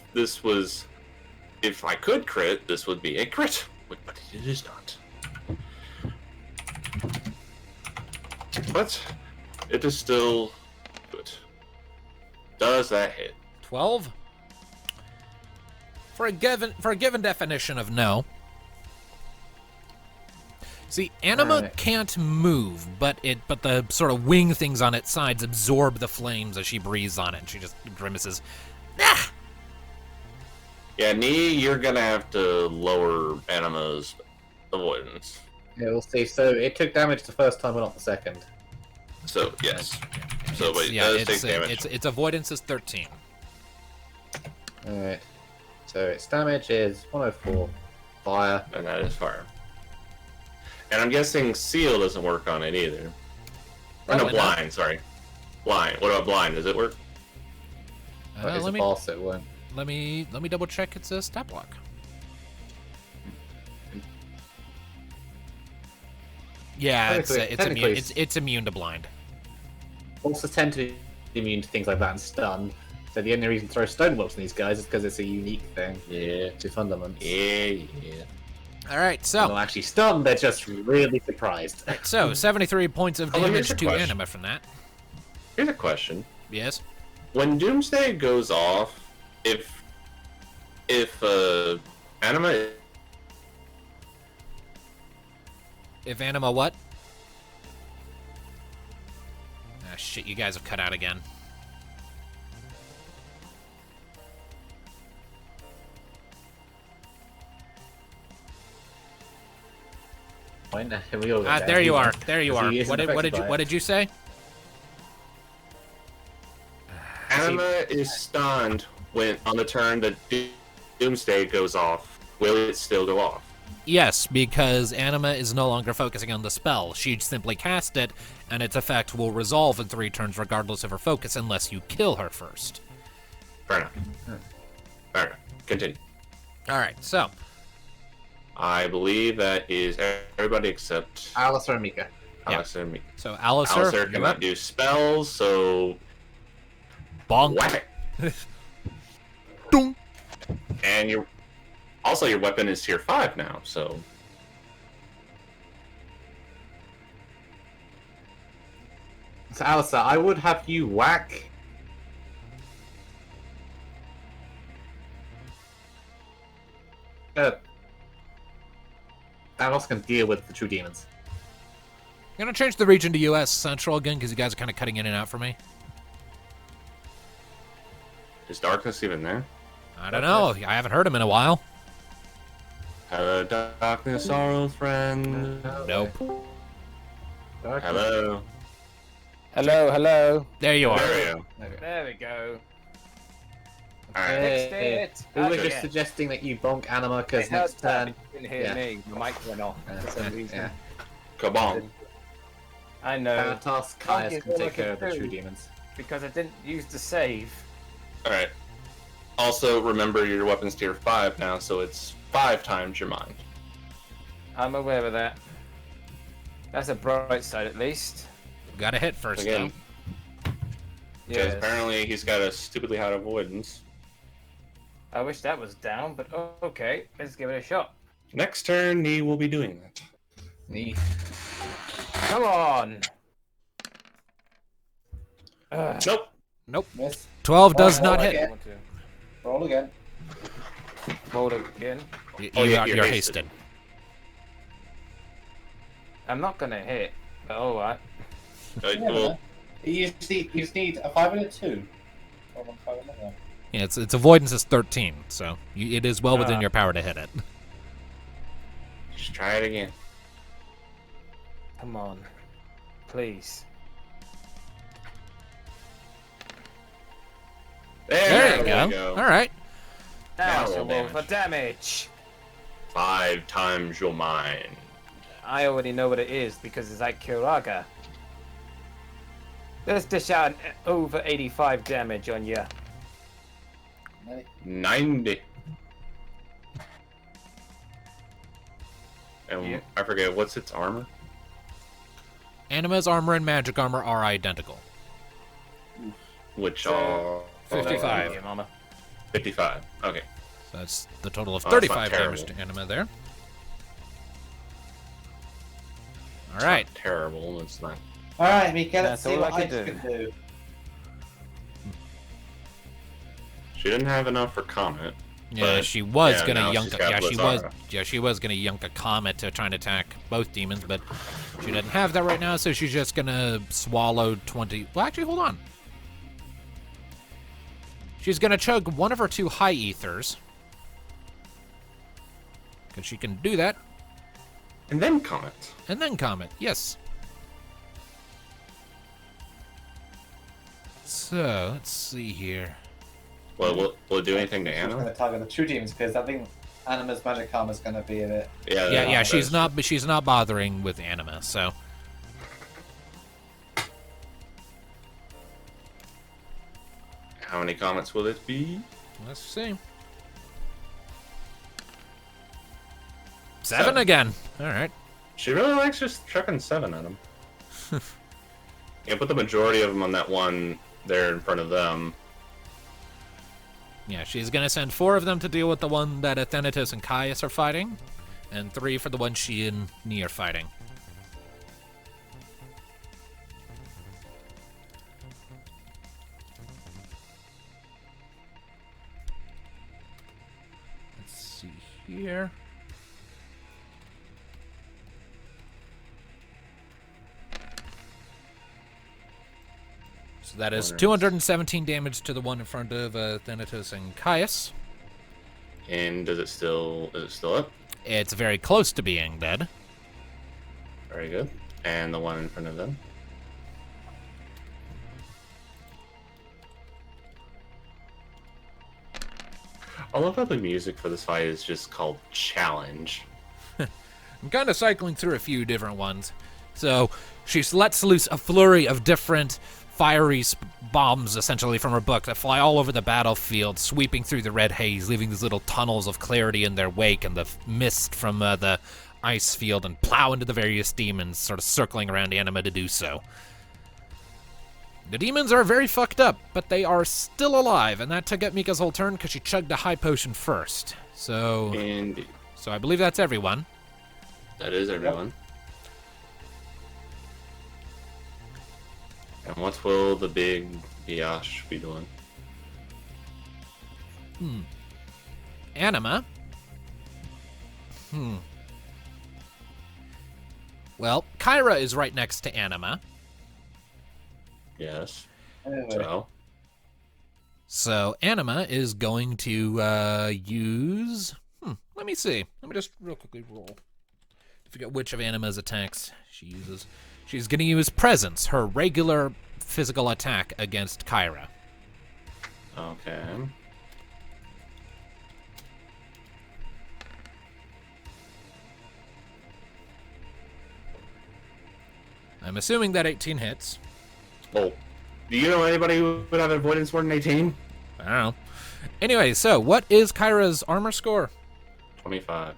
I could crit, this would be a crit, but it is not. But it is still good. Does that hit? 12? For a given definition of no. See, Anima Alright. can't move, but the sort of wing things on its sides absorb the flames as she breathes on it, and she just grimaces. Ah! Yeah, Nee, you're gonna have to lower Anima's avoidance. Yeah, we'll see. So it took damage the first time, but not the second. So yes. So but it does take damage. Its avoidance is 13. Alright. So its damage is 104. Fire. And that is fire. And I'm guessing seal doesn't work on it either. Or no, Probably not. blind, sorry. Blind. What about blind? Does it work? But it's a boss, it won't. Let me double check its stat block. Yeah, Technically- it's immune to blind. Bosses tend to be immune to things like that and stun. So the only reason to throw stone bolts on these guys is because it's a unique thing Yeah. to fundaments. Yeah. All right, They're not so actually stunned, they're just really surprised. 73 points of Oh, let me damage ask to you a question. Anima from that. Here's a question. Yes. When Doomsday goes off, if Anima If Anima what? Ah, shit, you guys have cut out again. We all Ah, go there down. you are. There you He are. isn't What affected by it. did you say? Anima is stunned when on the turn that Doomsday goes off, will it still go off? Yes, because Anima is no longer focusing on the spell. She simply cast it, and its effect will resolve in 3 turns regardless of her focus unless you kill her first. Fair enough. Fair enough. Continue. Alright, so. I believe that is everybody except Alistair and Mika. Yeah. Alistair and me. So Alistair, Alistair you're cannot up. do spells, so Bonk. whack it. Dunk. And your weapon is tier 5 now, so So Alistair, I would have you whack. I'm also going to deal with the true demons. I'm gonna change the region to US Central again because you guys are kind of cutting in and out for me. is darkness even there? I don't know. I haven't heard him in a while. Hello, darkness, our old friend. Nope. Hello. Hello. There you are. There we go. There we go. Alright. Fixed it. We were Okay. just suggesting that you bonk Anima because It next helped that turn. you didn't hear yeah. me. The mic went off for some reason. Yeah. Kabong. I know, Task Can't Kaius get can all I take care of can the do. true demons. because I didn't use the save. Alright. Also, remember your weapon's tier 5 now, so it's 5 times your mind. I'm aware of that. That's a bright side, at least. Got to hit first, Again, though. because Yes. apparently he's got a stupidly high avoidance. I wish that was down, but okay, let's give it a shot. Next turn, he will be doing that. Come on! Nope. Nope. Miss. 12 does Oh, not I hit. get- Roll again. Roll again. You're hasted. I'm not gonna hit, but alright. Well, You just need a 5 and a 2. Or 1 5 and a 1. Yeah, its avoidance is 13, so it is well within your power to hit it. just try it again. Come on. Please. There you we go. All right. Now roll roll for damage. 5 times your mind. I already know what it is because it's like Kiraga. Let's dish out over 85 damage on you. 90. And Yeah. I forget, what's its armor? Anima's armor and magic armor are identical. Which So- are 55. Yeah, mama. 55. Okay. So that's the total of Oh, that's not 35 damage to terrible. Anima there. All right. Terrible. It's not. Alright, Mika, let's That's see all what I I can can do. She didn't have enough for Comet. Yeah, But, she was yeah, gonna now yunk. she's got She was gonna yunk a comet to try and attack both demons, but she doesn't have that right now, so she's just gonna swallow 20. Well, actually, hold on. She's gonna chug one of her 2 high ethers, because she can do that, And then Comet. and then comet. Yes. So let's see here. Well, will it do anything to I'm going Anna? to target the 2 demons because I think Anima's magic armor is going to be a bit. Yeah, Yeah, she's that's- not, but she's not bothering with Anima. So How many Comets will it be? let's see. 7 7. again. All right. She really likes just chucking 7 at them. Yeah, put the majority of them on that one there in front of them. Yeah, she's gonna send 4 of them to deal with the one that Athenitus and Caius are fighting, and 3 for the one she and Nee are fighting. Let's see here. So that is 217 damage to the one in front of Athenitus and Caius. And is it still up? It's very close to being dead. Very good. And the one in front of them. I love how the music for this fight is just called Challenge. I'm kind of cycling through a few different ones. So she lets loose a flurry of different fiery bombs, essentially, from her book that fly all over the battlefield, sweeping through the red haze, leaving these little tunnels of clarity in their wake and the mist from the ice field, and plow into the various demons, sort of circling around Anima to do so. The demons are very fucked up, but they are still alive, and that took up Mika's whole turn because she chugged a high potion first. So And I believe that's everyone. that is everyone. And what will the big Biash be doing? Anima. Well, Kyra is right next to Anima. Yes. Anyway. So Anima is going to use... let me see. Let me just real quickly roll. I forget which of Anima's attacks she uses. She's going to use Presence, her regular physical attack against Kyra. Okay. I'm assuming that 18 hits. Well, do you know anybody who would have avoidance more than 18? I don't know. Anyway, so what is Kyra's armor score? 25.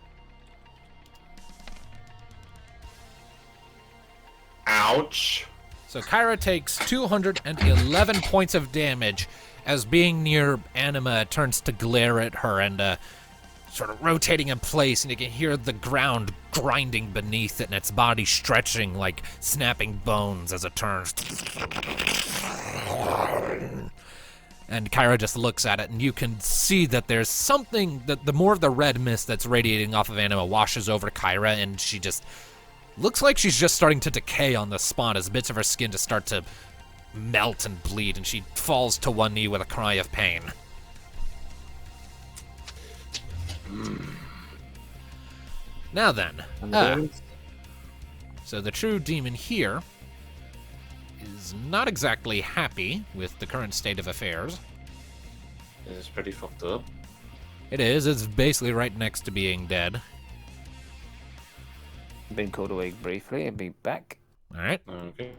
Ouch. So Kyra takes 211 points of damage as being near Anima turns to glare at her and sort of rotating in place, and you can hear the ground grinding beneath it and its body stretching like snapping bones as it turns. And Kyra just looks at it, and you can see that there's something, that the more of the red mist that's radiating off of Anima washes over Kyra, and she just looks like she's just starting to decay on the spot as bits of her skin just start to melt and bleed, and she falls to one knee with a cry of pain. Now then, so the true demon here is not exactly happy with the current state of affairs. It's pretty fucked up. It is. It's basically right next to being dead. Been called away briefly. I'll be back. All right. Okay.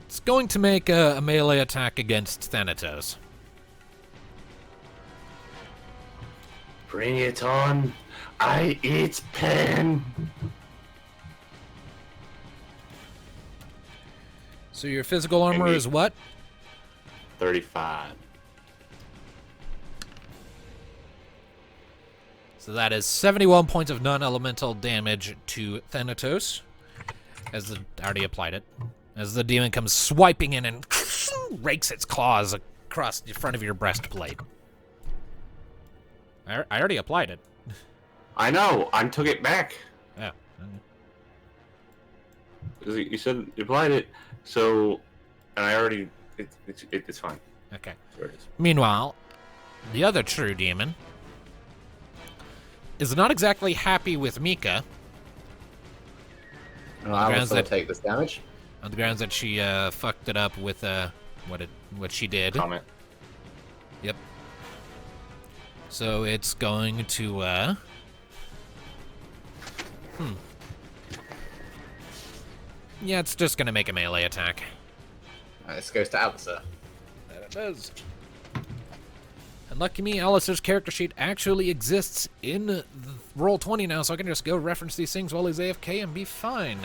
It's going to make a melee attack against Thanatos. Bring it on. I eat pen. So your physical armor Maybe. is what? 35. So that is 71 points of non-elemental damage to Thanatos. I already applied it. As the demon comes swiping in and rakes its claws across the front of your breastplate. I already applied it. I know. I took it back. Yeah. You said you applied it, so, and I already. It's fine. Okay. There it is. Meanwhile, the other true demon is not exactly happy with Mika Oh, I will grounds still that- take this damage. on the grounds that she fucked it up with what she did. Comment. Yep. So it's going to Yeah, it's just gonna make a melee attack. This goes to Alistair. That it does. And lucky me, Alistair's character sheet actually exists in Roll20 now, so I can just go reference these things while he's AFK and be fine.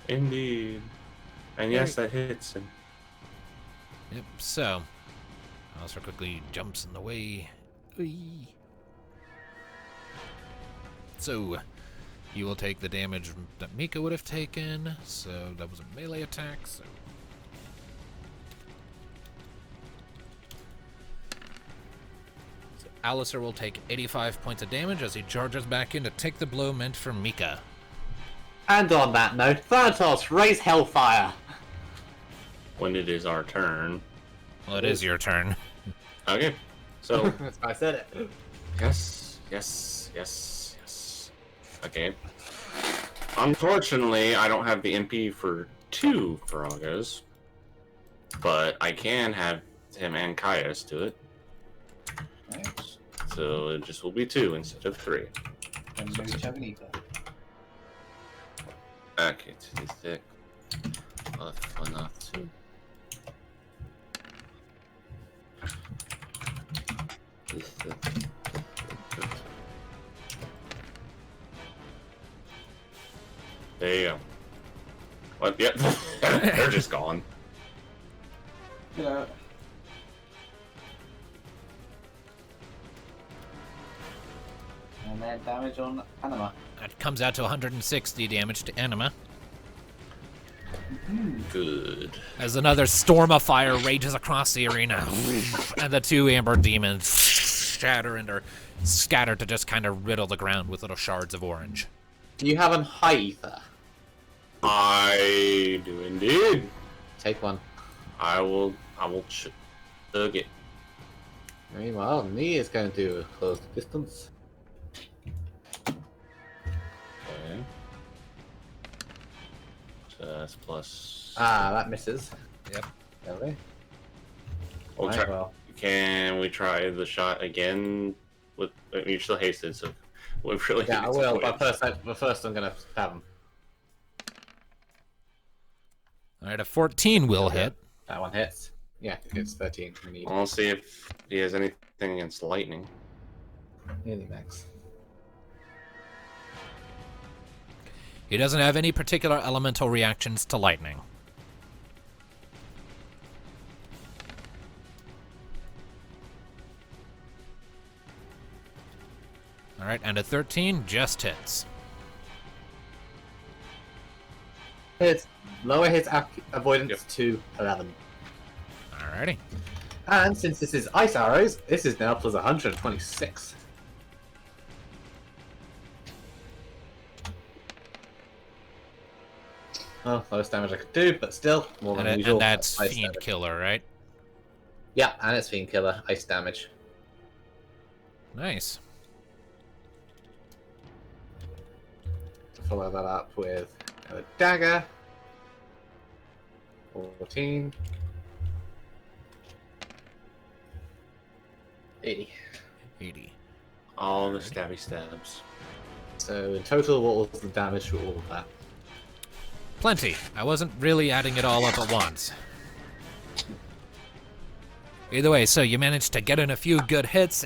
Indeed. And yes, that hits him. Yep, so Alistair quickly jumps in the way. Whee. So you will take the damage that Mika would have taken, so that was a melee attack, so Alistair will take 85 points of damage as he charges back in to take the blow meant for Mika. And on that note, Thanatos, raise Hellfire! When it is our turn. Well, it is your turn. Okay. So, That's why I said it. yes. Okay. Unfortunately, I don't have the MP for 2 Frogas. But I can have him and Caius do it. Right. So it just will be 2 instead of 3. And maybe Chabanita. Okay, 2 thick. Enough 2. There you go. What? Yep. They're just gone. Yeah. And then damage on Anima. That comes out to 160 damage to Anima, Good. as another storm of fire rages across the arena, and the 2 amber demons shatter and are scattered to just kind of riddle the ground with little shards of orange. Do you have an high ether? I do indeed. Take one. I will chug it. Very well. Me is going to close the distance. Okay. So that's plus. Ah, that misses. Yep. Really? We'll Right, try- well. Can we try the shot again? With you're still hasted, so we really. Yeah, I need to will. wait. But first I'm gonna stab him. All right, a 14 will hit. That one hits. Yeah, it's 13. We need I'll see if he has anything against lightning. nearly max. He doesn't have any particular elemental reactions to lightning. Alright, and a 13 just hits. Hits. Lower his avoidance to 11. Alrighty. And since this is ice arrows, this is now plus 126. Oh, lowest damage I could do, but still more than usual. And that's ice Fiend damage. Killer, right? Yeah, and it's Fiend Killer, ice damage. Nice. Follow that up with a dagger. 14. 80. 80. All the stabby stabs. So in total, what was the damage for all of that? Plenty. I wasn't really adding it all up at once. Either way, so you managed to get in a few good hits.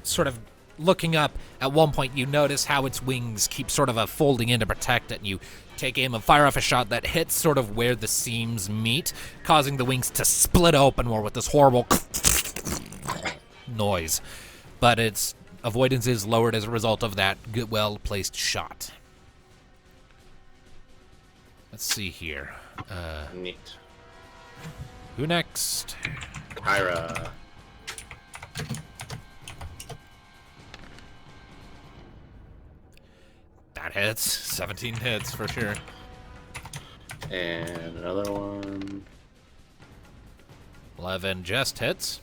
Sort of looking up, at one point you notice how its wings keep sort of folding in to protect it, and you take aim and fire off a shot that hits sort of where the seams meet, causing the wings to split open more with this horrible noise. But its avoidance is lowered as a result of that good, well-placed shot. Let's see here. Neat. Who next? Kyra. That hits. 17 hits for sure. And another one. 11 just hits.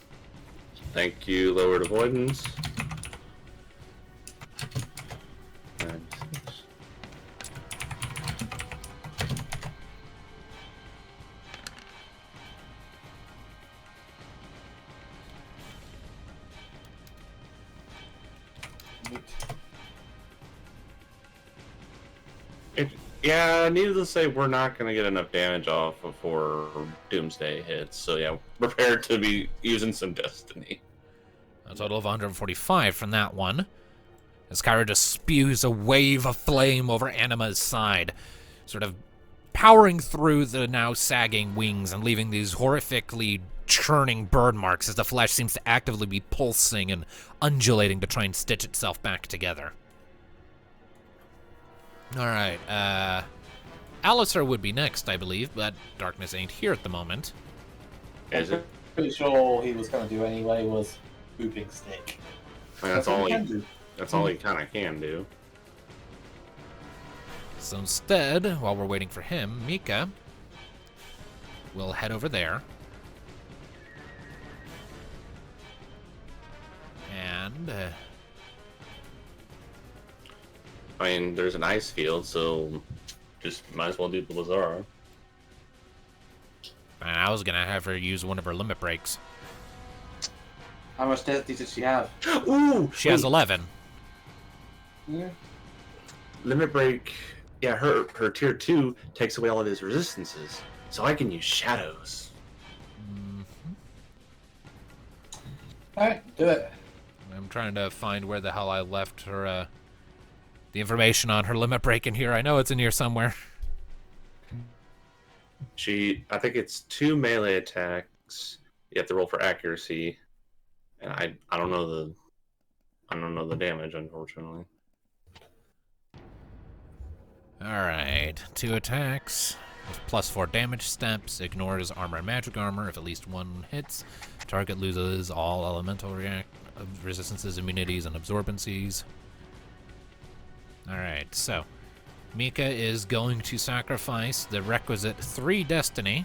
Thank you, lowered avoidance. 96. Yeah, needless to say, we're not going to get enough damage off before Doomsday hits. So yeah, prepare to be using some Destiny. A total of 145 from that one. As Kyra just spews a wave of flame over Anima's side, sort of powering through the now sagging wings and leaving these horrifically churning burn marks as the flesh seems to actively be pulsing and undulating to try and stitch itself back together. Alright, Alistair would be next, I believe, but Darkness ain't here at the moment. Is it? Pretty sure he was going to do anyway was Booping Stick. I mean, that's all he he. can do. That's all he kind of can do. So instead, while we're waiting for him, Mika will head over there. And, I mean, there's an ice field, so just might as well do the Bazaar. I was gonna have her use one of her limit breaks. How much density did she have? Ooh! She has 11. Yeah. Limit break. Yeah, her tier 2 takes away all of his resistances, so I can use shadows. Alright, do it. I'm trying to find where the hell I left her, the information on her limit break in here. I know it's in here somewhere. I think it's 2 melee attacks. You have to roll for accuracy, and I don't know the damage, unfortunately. Alright, 2 attacks. With +4 damage steps. Ignores armor and magic armor. If at least one hits, target loses all elemental resistances, immunities, and absorbencies. Alright, so Mika is going to sacrifice the requisite 3 destiny,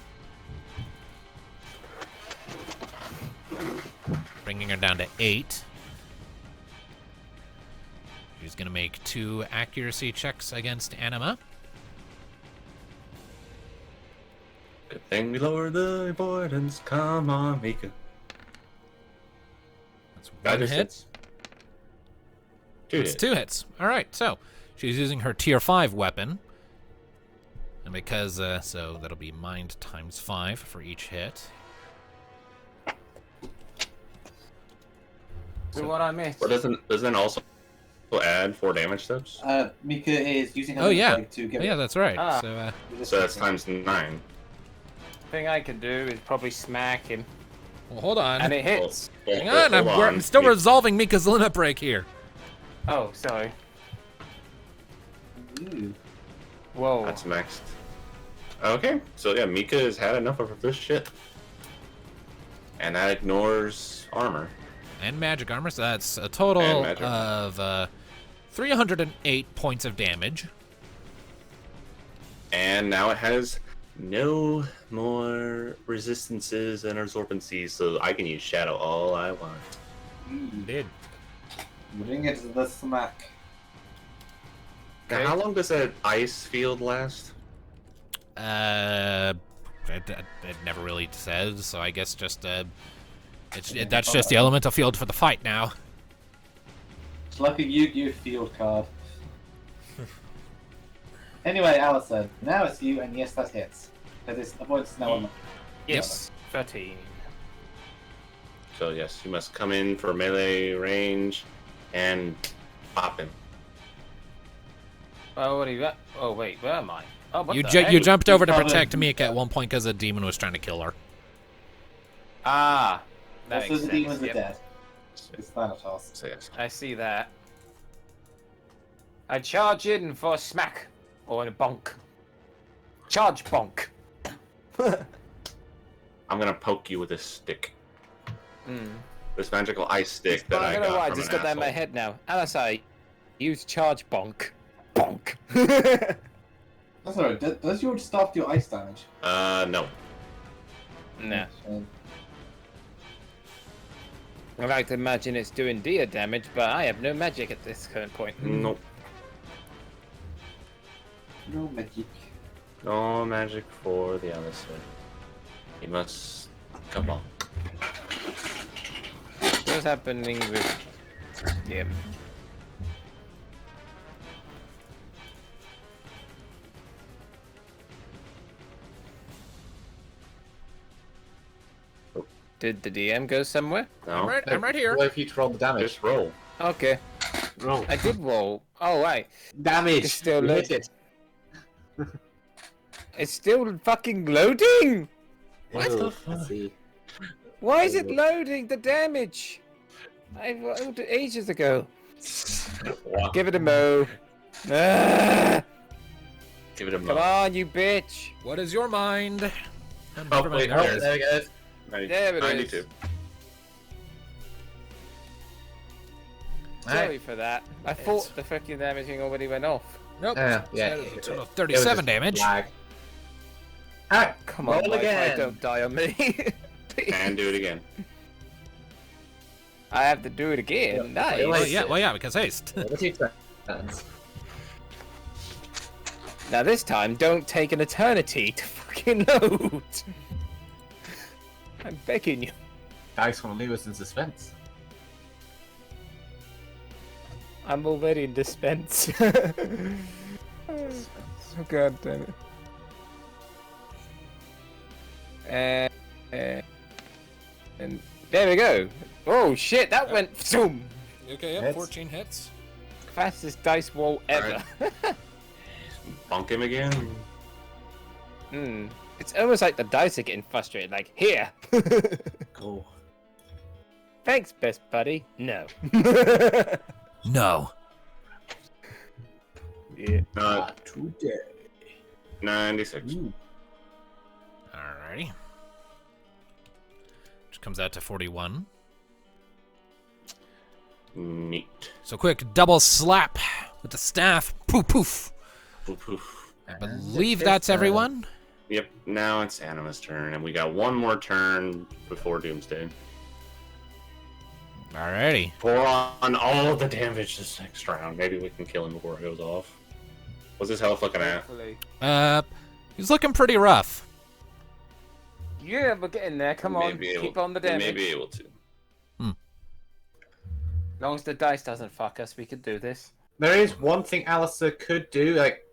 bringing her down to 8. She's going to make 2 accuracy checks against Anima. Good thing we lowered the avoidance. Come on, Mika. That's That 1 just hit. hits. 2 It's hits. 2 hits. Alright, so she's using her tier 5 weapon. And because, so that'll be mind times 5 for each hit. So what I missed? But doesn't also add 4 damage steps? Mika is using her Oh, yeah. leg to get Yeah, that's right. Ah. So, So that's times 9. Thing I can do is probably smack him, well, hold on. and it hits. Well, Hang on, I'm still resolving Mika's limit break here. Oh, sorry. Ooh. Whoa. That's maxed. Okay, so yeah, Mika has had enough of this shit. And that ignores armor. And magic armor, so that's a total And magic. of 308 points of damage. And now it has no more resistances and absorbencies, so I can use Shadow all I want. Did. Bring it to the smack. Now, how long does that ice field last? It never really says, so I guess just that's just the elemental field for the fight now. It's like a Yu-Gi-Oh field card. Anyway, Alison, now it's you, and yes, that hits. That is avoidance now on. Yes. 13. So yes, you must come in for melee range and pop him. Oh, what are you at? Oh, wait, where am I? Oh, what You the ju- heck? you jumped over to Probably- protect Mika at one point because a demon was trying to kill her. Ah, that Also, makes the sense. demons are Yep. dead. It's Thanatos. So yes. I see that. I charge in for a smack or a bonk. Charge bonk. I'm gonna poke you with this stick. Mm. This magical ice stick that I I don't know got why. I from just an got that in my asshole. head now. Alice, I use charge bonk. Bonk. That's alright. Does your staff do ice damage? No. Nah. Um, I like to imagine it's doing deer damage, but I have no magic at this current point. Nope. no magic. No magic for the Alistair. He must come on. What's happening with him? Did the DM go somewhere? No. I'm right here. Wait for you to roll the damage. Just roll. Okay. Roll. I did roll. Oh, right. Damage. It's still You hit loaded. it. It's still fucking loading! What the Ooh, fuck? Let's see. Why is it loading the damage? I rolled it ages ago. Wow. Give it a mo. Ah, Give it a come moment. on, you bitch. What is your mind? Oh, wait, There it Oh, is. there we go. There it is. 92. Sorry for that. I thought the fucking damaging already went off. Nope. Yeah. It's a total of It was 37 just damage. lag. Alright, Come on, roll Wi-Fi, again. don't die on me. And do it again. I have to do it again. Nice. Well, yeah, because haste. Roll the 2 turns. Now this time, don't take an eternity to fucking load. I'm begging you. Dice want to leave us in suspense. I'm already in dispense. Oh, god damn it. And there we go. Oh shit, that went zoom. Okay, yep, Hits. 14 hits. Fastest dice roll ever. Bonk him again. Hmm. It's almost like the dice are getting frustrated. Like, here. Cool. Thanks, best buddy. No. No. Yeah. Today. 96. Alrighty. Which comes out to 41. Neat. So quick, double slap with the staff. Poof, poof. Poof, poof. I believe that's everyone. Yep, now it's Anima's turn, and we got one more turn before Doomsday. Alrighty. Pour on all the damage this next round. Maybe we can kill him before it goes off. What's his health looking at? He's looking pretty rough. Yeah, we're getting there. Come We may on. be able- Keep on the we damage. may be able to. As long as the dice doesn't fuck us, we could do this. There is one thing Alistair could do, like,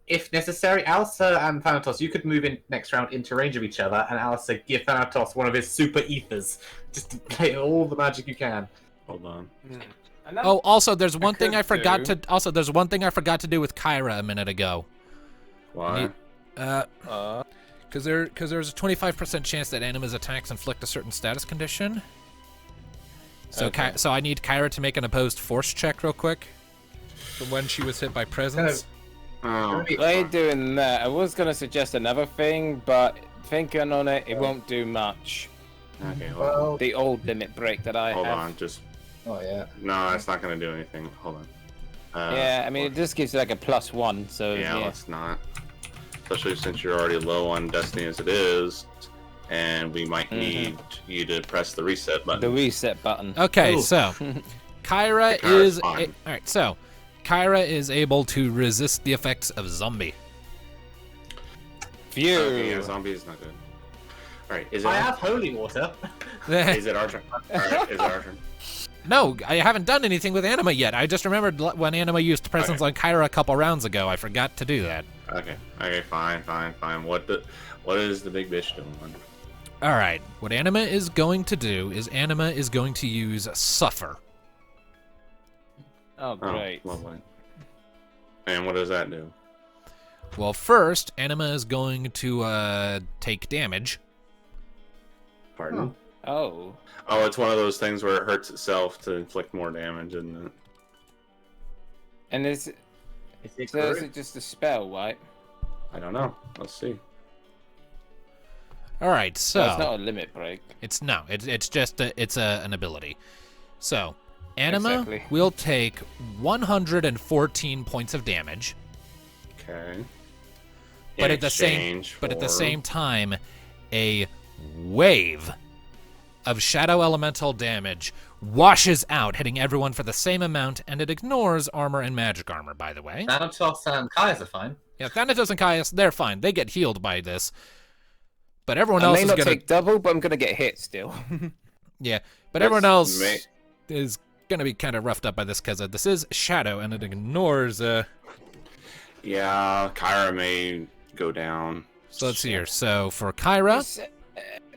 if necessary, Alistair and Thanatos, you could move in next round into range of each other, and Alistair give Thanatos one of his super ethers, just to play all the magic you can. Hold on. Oh, also, there's one thing could I forgot do. to. Also, there's one thing I forgot to do with Kyra a minute ago. Why? Because there's a 25% chance that Anima's attacks inflict a certain status condition. So, Okay. so I need Kyra to make an opposed force check real quick from when she was hit by presence. Oh, While you're doing that, I was going to suggest another thing, but thinking on it, it won't do much. okay. Well, The old limit break that I hold have. on. Just Oh yeah. no, it's not gonna do anything. Hold on. Yeah, I mean, it just gives you like a +1, so Yeah, yeah. let's not. Especially since you're already low on Destiny as it is, and we might need you to press the reset button. The reset button. Okay, Ooh. so Kyra Kyra's is fine. all right. So Kyra is able to resist the effects of zombie. Phew. Okay, yeah, zombie is not good. All right, is it? I have holy water. Is it our turn? All right, is it our turn? No, I haven't done anything with Anima yet. I just remembered when Anima used presence on Kyra a couple rounds ago. I forgot to do that. Okay. Okay. Fine. What is the big bitch doing? All right, what Anima is going to do is Anima is going to use Suffer. Oh, great. Oh, lovely. And what does that do? Well, first, Anima is going to take damage. Pardon? Oh. Oh, it's one of those things where it hurts itself to inflict more damage, isn't it? And is it just a spell, right? I don't know. Let's see. All right, so It's not a limit break. it's just an ability. So Anima Exactly. will take 114 points of damage, Okay. but In at the exchange for- same time, a wave of shadow elemental damage washes out, hitting everyone for the same amount, and it ignores armor and magic armor, by the way. Thanatos and Kai's are fine. Yeah, Thanatos and Caius, they're fine. They get healed by this. But everyone I else may is not gonna take double, but I'm gonna get hit still. yeah. But That's everyone else ma- is gonna be kind of roughed up by this because this is shadow and it ignores. Yeah, Kyra may go down. So let's see here. So for Kyra,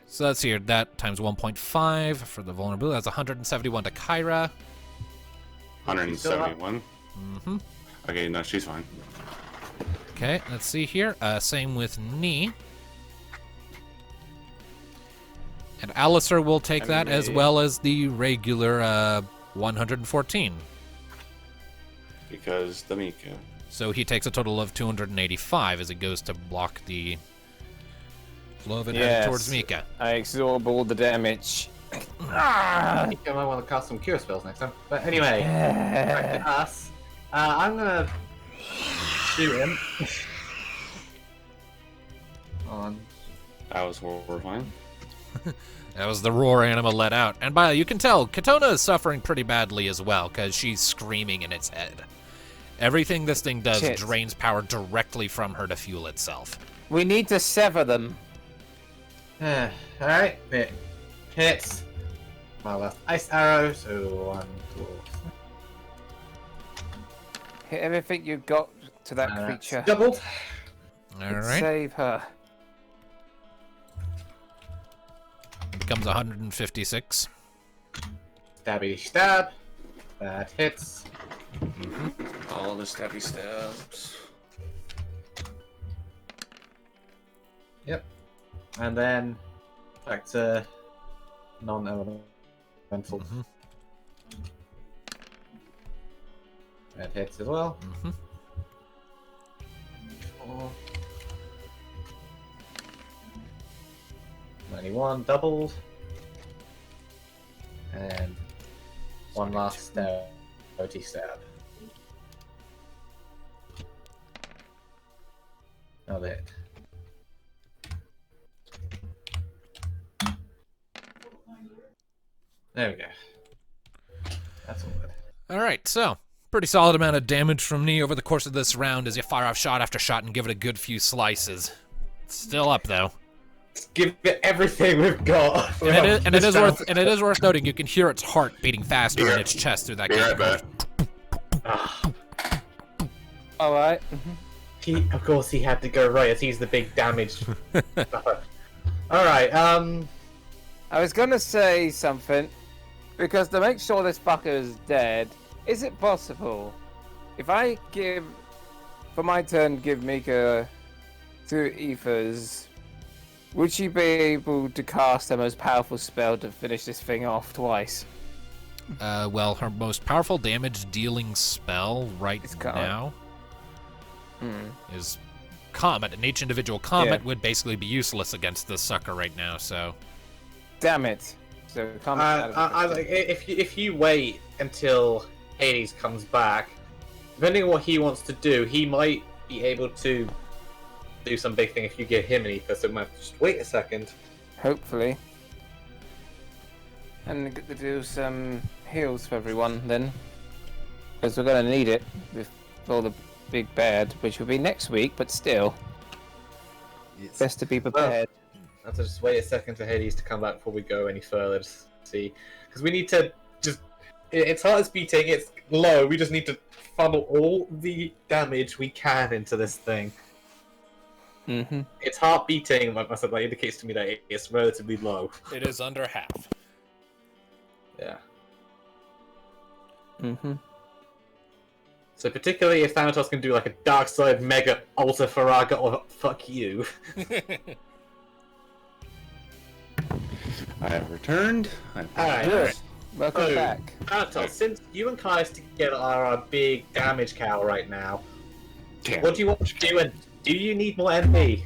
so let's see here. That times 1.5 for the vulnerability. That's 171 to Kyra. 171. Mm-hmm. Okay, no, she's fine. Okay, let's see here. Same with Knee. And Alistair will take that as well as the regular 114. Because the Mika. So he takes a total of 285 as he goes to block the flow of it headed towards Mika. I absorb all the damage. I think I might want to cast some cure spells next time. But anyway, back to us. I'm gonna shoot him. On. That was horrifying. That was the roar Anima let out. And by you can tell, Katona is suffering pretty badly as well, because she's screaming in its head. Everything this thing does Shit. drains power directly from her to fuel itself. We need to sever them. Alright, it hits. My left ice arrow, so 1, 2, Hit everything you got to that and that's creature. doubled. All right. Save her. Becomes 156. Stabby stab. That hits. All the stabby stabs. Yep. And then back to non-elemental. Mhm. That hits as well. Mhm. 4. 91 doubled. And one last stab. OT stab. Another hit. There we go. That's all good. All right, so pretty solid amount of damage from Knee over the course of this round as you fire off shot after shot and give it a good few slices. It's still up though. Let's give it everything we've got. And it is worth noting you can hear its heart beating faster in its chest through that Be right gate. back. Alright. Of course, he had to go right as he's the big damaged. All right. I was gonna say something, because to make sure this fucker is dead, is it possible if I give, for my turn, give Mika 2 ethers, would she be able to cast her most powerful spell to finish this thing off twice? Well, her most powerful damage-dealing spell right It's Comet. now is Comet, and each individual Comet Yeah. would basically be useless against this sucker right now, so... Damn it. So Comet's out of the I question. like if you wait until Hades comes back, depending on what he wants to do, he might be able to do some big thing if you give him an ether. So we might have to just wait a second. Hopefully. And get to do some heals for everyone then. Because we're going to need it before the big bad, which will be next week, but still. Best to be prepared. I have to just wait a second for Hades to come back before we go any further to see, because we need to just. Its heart is beating. It's low. We just need to funnel all the damage we can into this thing. Mm-hmm. Its heart beating, like I said, like, indicates to me that it's relatively low. It is under half. Yeah. Mm-hmm. So particularly if Thanatos can do like a Dark Side Mega Ultra Faraga or fuck you. I have returned. Alright. Good. Welcome Oh. back. Thanatos, since you and Kaius together are our big damage cow right now, Damn. what do you want to do, and do you need more MP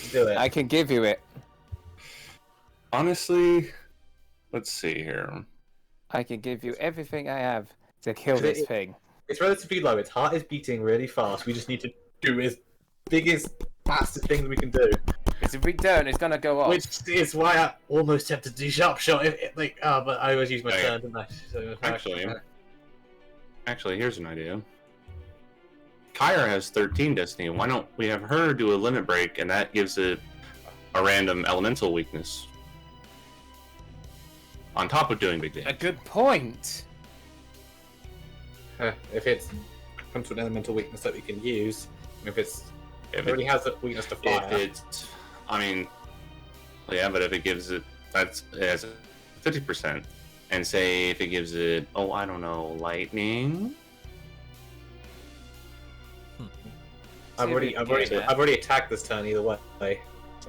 to do it? I can give you it. Honestly, let's see here. I can give you everything I have to kill this thing. It's relatively low. Its heart is beating really fast. We just need to do as biggest, fastest things we can do. Because if we don't, it's gonna go off. Which is why I almost tempted to do sharp shot. But I always use my Okay. turn, didn't I? So, Actually, here's an idea. Kyra has 13 destiny. Why don't we have her do a limit break, and that gives it a random elemental weakness on top of doing big A damage. good point. if it's comes to an elemental weakness that we can use, if it's If it already it, has a weakness to if fire. it's, I mean, yeah, but if it gives it, it has a 50%, and say if it gives it, oh, I don't know, lightning. I've already attacked this turn either way.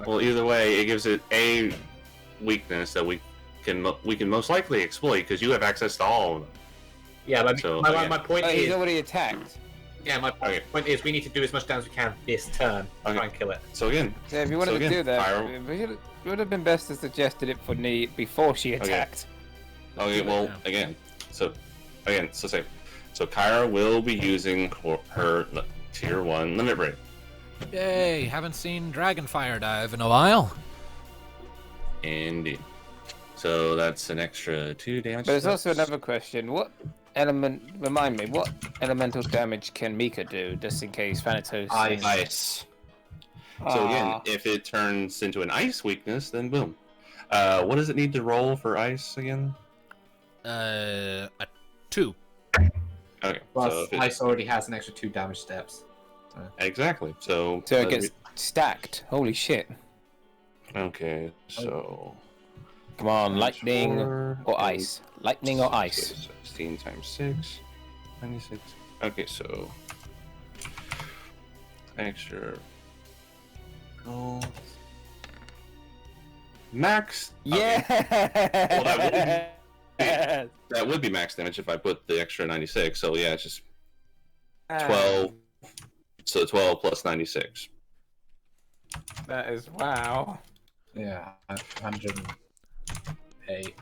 Well, either way, it gives it a weakness that we can most likely exploit because you have access to all of them. Yeah, but So, my again. point Oh, he's is, already attacked. yeah, my Okay. point is, we need to do as much damage as we can this turn. To Okay. Try and kill it. So again, So if you wanted So to again, do that, fire- it would have been best to suggested it for me before she attacked. okay, well, again, so say, so Kyra will be using her tier 1 limit break. Yay, haven't seen Dragonfire dive in a while. Indeed. So that's an extra 2 damage. But there's also steps. another question. What remind me, what elemental damage can Mika do, just in case Thanatos... Ice. So again, Ah. if it turns into an ice weakness, then boom. What does it need to roll for ice again? A 2. Okay, Plus, so if it, Ice already has an extra 2 damage steps. exactly. So So it gets stacked. Holy shit. okay. So Come on, times lightning 4, or ice. Lightning or okay, ice. 16 times 6, 96. Okay, so extra. Oh. Max. Okay. Yeah. That would be max damage if I put the extra 96. So yeah, it's just 12. So 12 plus 96. That is wow. Yeah, 108.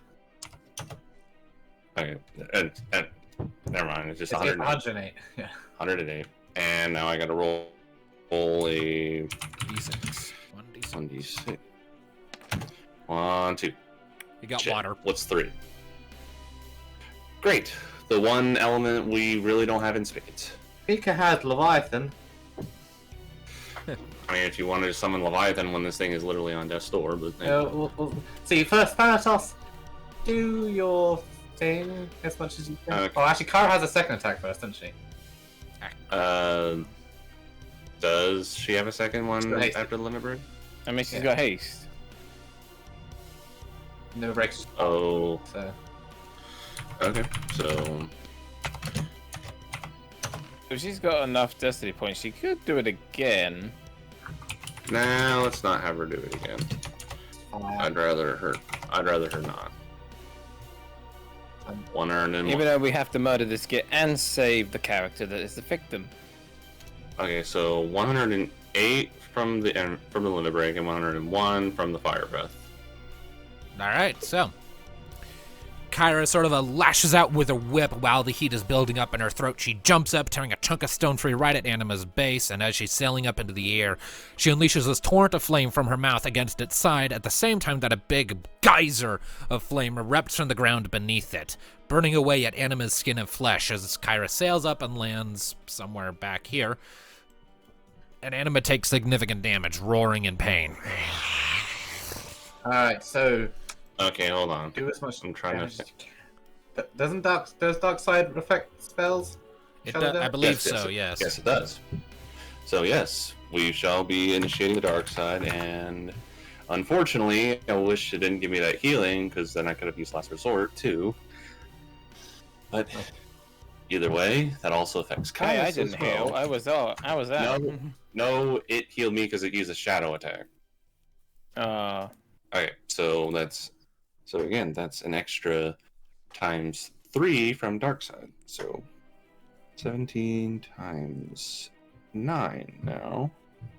Okay, and never mind. It's just It's 108. 108. Yeah. 108. And now I got to roll a D6. 1d6. 1d6. 1, 2. You got Shit. water. What's 3? Great. The one element we really don't have in spades. Mika has Leviathan. I mean, if you wanted to summon Leviathan when this thing is literally on death's door, but See, first, Thanatos, do your thing as much as you can. Okay. Oh, actually, Kara has a second attack first, doesn't she? Does she have a second one Got haste. after the limit break? I mean, she's Yeah. got haste. No breaks. Oh, So, okay. So If she's got enough destiny points, she could do it again. now let's not have her do it again. I'd rather her not. 101. Even though we have to murder this kid and save the character that is the victim. Okay, so 108 from the limit break and 101 from the fire breath. All right, so Kyra sort of lashes out with her whip while the heat is building up in her throat. She jumps up, tearing a chunk of stone free right at Anima's base, and as she's sailing up into the air, she unleashes this torrent of flame from her mouth against its side at the same time that a big geyser of flame erupts from the ground beneath it, burning away at Anima's skin and flesh as Kyra sails up and lands somewhere back here. And Anima takes significant damage, roaring in pain. Alright, so Okay, hold on. do as much I'm trying damage to. as you can. Does dark side affect spells? I believe Yes, so, yes. Yes, it does. So yes, we shall be initiating the dark side, and unfortunately, I wish it didn't give me that healing because then I could have used last resort too. But either way, that also affects Hey, Caius I as didn't well. heal. I was out. No, it healed me because it used a shadow attack. Okay, so that's an extra times 3 from dark side. So 17 times 9 now.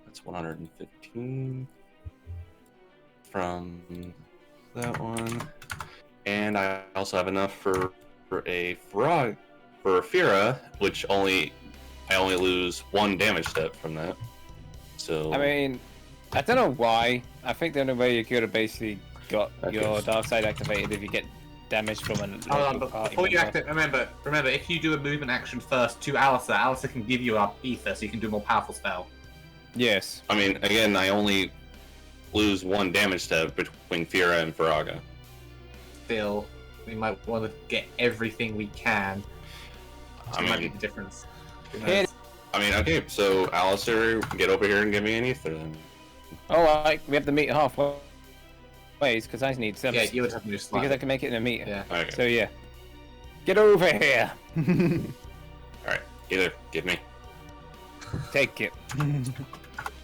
That's 115 from that one. And I also have enough for a frog for Fira, which I only lose 1 damage step from that. So I mean, I don't know why. I think the only way you could have basically got Okay. your dark side activated if you get damage from an Hold on, local but party before you member. activate, remember, if you do a movement action first to Alistair can give you a ether, so you can do a more powerful spell. Yes. I mean, again, I only lose 1 damage step between Fira and Faraga. Still, we might want to get everything we can. I That might be mean, the difference. Who knows? Hit. okay, so Alistair, get over here and give me an ether then. Alright, we have to meet halfway because I need some. Yeah, you would have to do because slightly. I can make it in a meter. Yeah. Okay. So yeah. Get over here. Alright, either give me. Take it.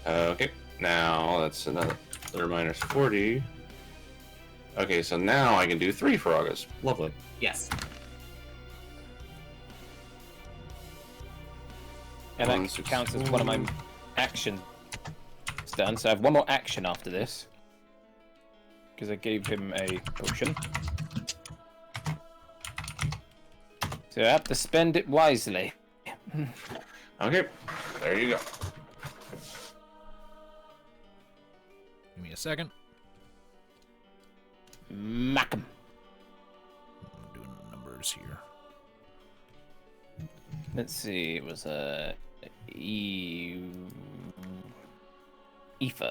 Okay, now that's another minus 40. Okay, so now I can do 3 Faragas. Lovely. Yes. And that counts as one of my actions done. So I have one more action after this. Because I gave him a potion. So I have to spend it wisely. Okay, there you go. Give me a second. Mack 'em. I'm doing numbers here. Let's see, it was a Aoife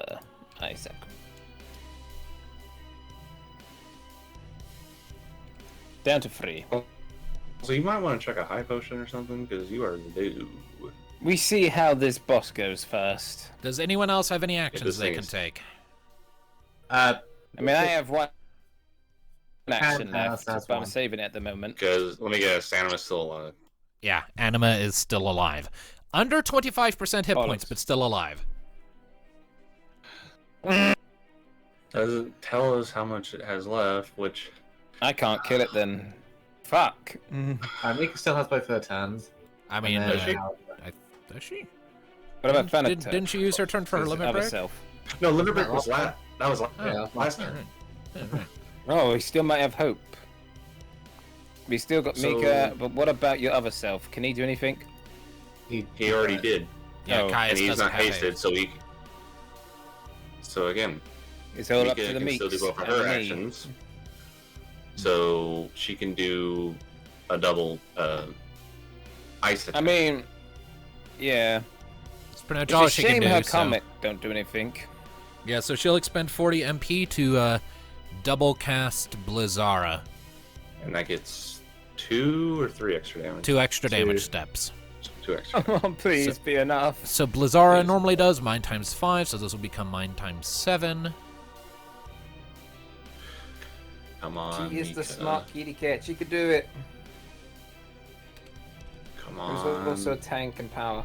Isaac. Down to 3. So you might want to check a high potion or something, because you are the dude. We see how this boss goes first. Does anyone else have any actions this they thing can is- take? I mean, I have one action Can, left, that's but I'm one. saving it at the moment. Because, let me guess, Anima's still alive. Yeah, Anima is still alive. Under 25% hit points, Bollocks. but still alive. Does it tell us how much it has left, which... I can't kill it then. Fuck. Mika still has both her turns. I mean, and then, does she? does she? What about Thanatos? Didn't she use her turn for her limit Other break? self. No, limit break was last last. That was Yeah, last All turn. right. Yeah, right. Oh, we still might have hope. We still got So- Mika, but what about your other self? Can he do anything? He already did. Yeah, Oh, Caius And he's doesn't not have hasted, haste. so he... So again, It's all up Mika to the can meat. still do both of her actions. So she can do a double ice attack. I mean, yeah. That's pretty much It's all a she shame can do. her so- comet don't do anything. Yeah, so she'll expend 40 MP to double cast Blizzara. And that gets 2 or 3 extra damage. 2 extra damage Two. steps. 2 extra. Oh, please be enough. So Blizzara Please. normally does mine times 5, so this will become mine times 7. Come on, She is the Mika. smart kitty cat. She could do it. Come There's on. also a tank and power.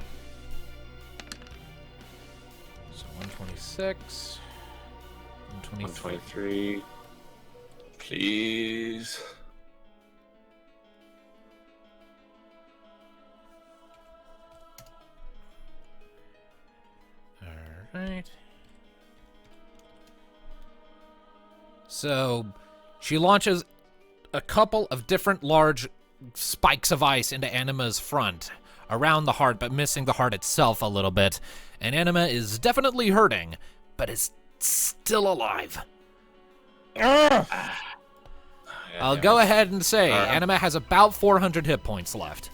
So 126. 123. 123. Please. Alright. So, she launches a couple of different large spikes of ice into Anima's front, around the heart, but missing the heart itself a little bit. And Anima is definitely hurting, but is still alive. I'll go ahead and say Anima has about 400 hit points left.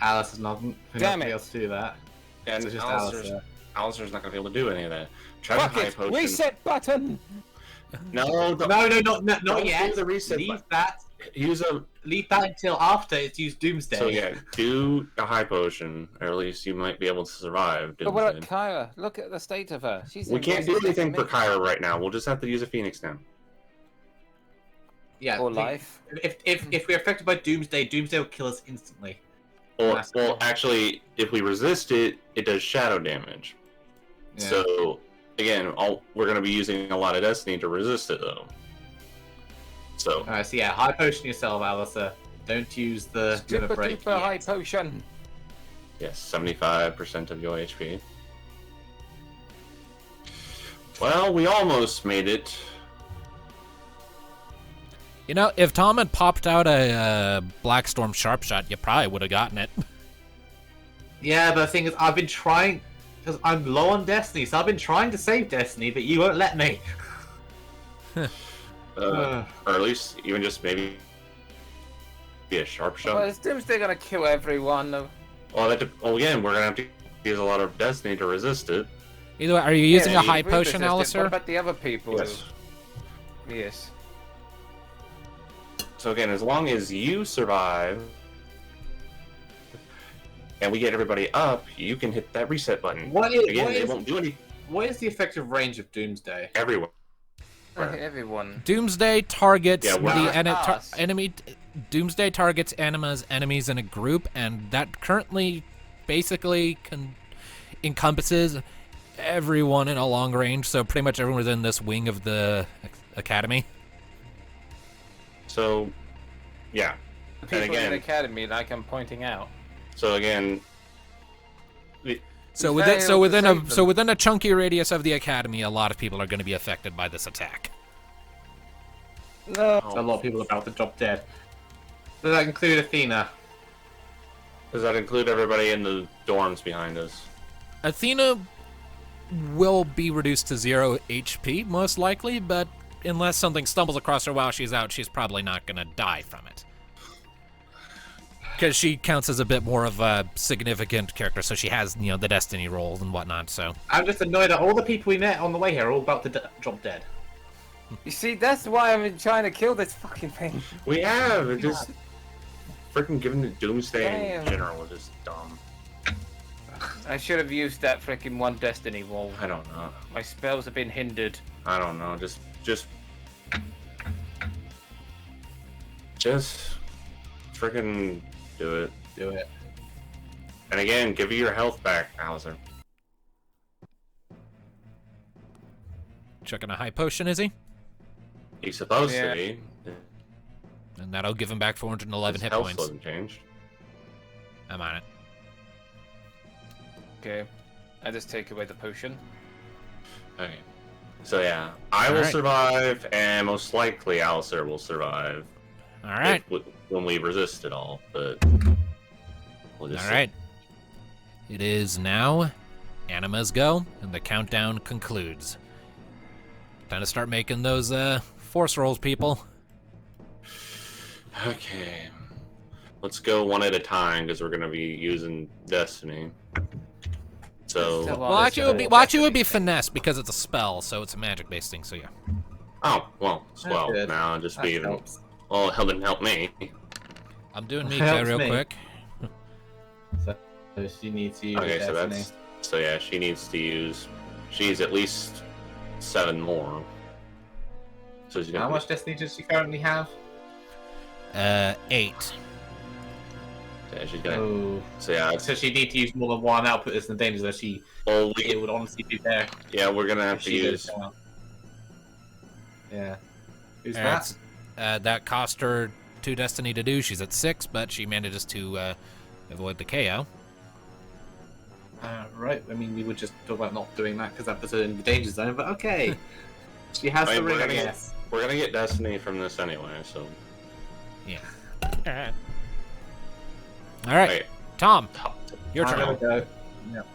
Alice is not going Damn to it. be able to do that. And It's just Alistair's not going to be able to do any of that. Try the Fuck high it! potion. Reset button! No, don't, No, not don't yet. do the reset Leave button. that. Use a. Leave that until after it's used Doomsday. So yeah, do a high potion, or at least you might be able to survive. But what Doomsday. about Kyra? Look at the state of her. She's We in can't worse do shape anything than for me. Kyra right now. We'll just have to use a Phoenix now. Yeah. Or think- life. If we're affected by Doomsday, Doomsday will kill us instantly. Or, That's well, cool. actually, if we resist it, it does shadow damage. Yeah. So, again, we're going to be using a lot of Destiny to resist it, though. So, Alright, so yeah, high potion yourself, Alistair. Don't use the Super River break. duper high yet. potion. yes, 75% of your HP. Well, we almost made it. You know, if Tom had popped out a Blackstorm Sharpshot, you probably would have gotten it. Yeah, but the thing is, I've been trying because I'm low on Destiny, so I've been trying to save Destiny, but you won't let me. Or at least even just maybe be a sharp shot. Well, is Doomsday gonna kill everyone? Well, again, we're going to have to use a lot of Destiny to resist it. Either way, are you using Yeah, a high we've potion, resisted. Alistair? What about the other people? Yes. Yes. So again, as long as you survive and we get everybody up, you can hit that reset button. Again, it won't do anything what is the effective range of Doomsday? everywhere. Everyone. Doomsday targets Yeah, we're the not enemy. Doomsday targets Anima's enemies in a group, and that currently basically encompasses everyone in a long range. So pretty much everyone within this wing of the academy. So, yeah. People And in the again, academy, like I'm pointing out. so again, So We within failed to within save them. within a chunky radius of the academy, a lot of people are going to be affected by this attack. No. A lot of people are about to drop dead. Does that include Athena? does that include everybody in the dorms behind us? Athena will be reduced to 0 HP most likely, but unless something stumbles across her while she's out, she's probably not going to die from it. Because she counts as a bit more of a significant character, so she has, you know, the destiny rolls and whatnot, so... I'm just annoyed that all the people we met on the way here are all about to drop dead. You see, that's why I've been trying to kill this fucking thing. We have! It just... Freaking giving the Doomsday Damn. in general is just dumb. I should have used that freaking one destiny wall. I don't know. My spells have been hindered. I don't know. Just freaking do it. Do it. And again, give you your health back, Alistair. Chucking a high potion, is he? He's supposed Yeah. to be. And that'll give him back 411 His hit health points. hasn't changed. I'm on it. Okay. I just take away the potion. Okay. So yeah, I will Alright. survive, and most likely Alistair will survive. Alright. When we resist it all, but we'll just see. Alright. It is now Anima's go, and the countdown concludes. Time to start making those force rolls, people. Okay. Let's go one at a time because we're gonna be using Destiny. So Still Well, on actually, it would be finesse because it's a spell, so it's a magic-based thing. So yeah. oh well, swell. good. Now just be That even. helps. Well, it didn't help me. I'm doing me Helps real me. quick. So she needs to use Okay, so Destiny. so yeah, she needs to use. She's at least 7 more. So she's gonna. How much Destiny does she currently have? 8. Yeah, she's gonna. Oh. So yeah, it's, So she need to use more than one output is the danger that she well, it would honestly be there. yeah, we're gonna have if to she use. goes down. Yeah. Who's And that? that cost her 2 destiny to do. She's at 6, but she manages to avoid the KO. Right. right? I mean, we would just talk about not doing that because that puts her in the danger zone, but okay. She has I the mean, ring, we're I gonna guess. We're gonna get Destiny from this anyway, so. Yeah. All right, Wait, Tom, top. your There we turn. go. Yep.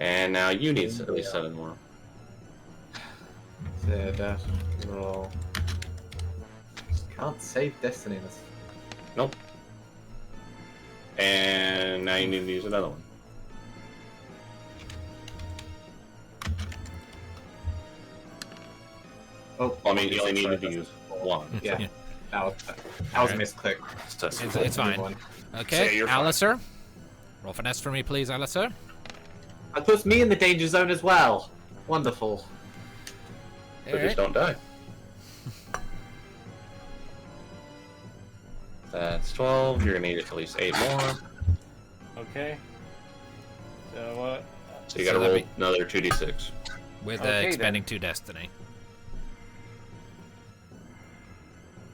And now you need at least 7 more. So that roll. Can't save Destiny. That's... Nope. And now you need to use another one. Oh, Well, I mean, you only needed to use 1. Yeah. Yeah. That was a misclick. It's fine. Okay, Say you're fine. Alistair. Roll finesse for me, please, Alistair. That puts me in the danger zone as well. Wonderful. So just don't die. That's 12. You're gonna need at least 8 more. Okay. So what? So you gotta So that'd roll be- another 2d6. With Okay, expanding to destiny.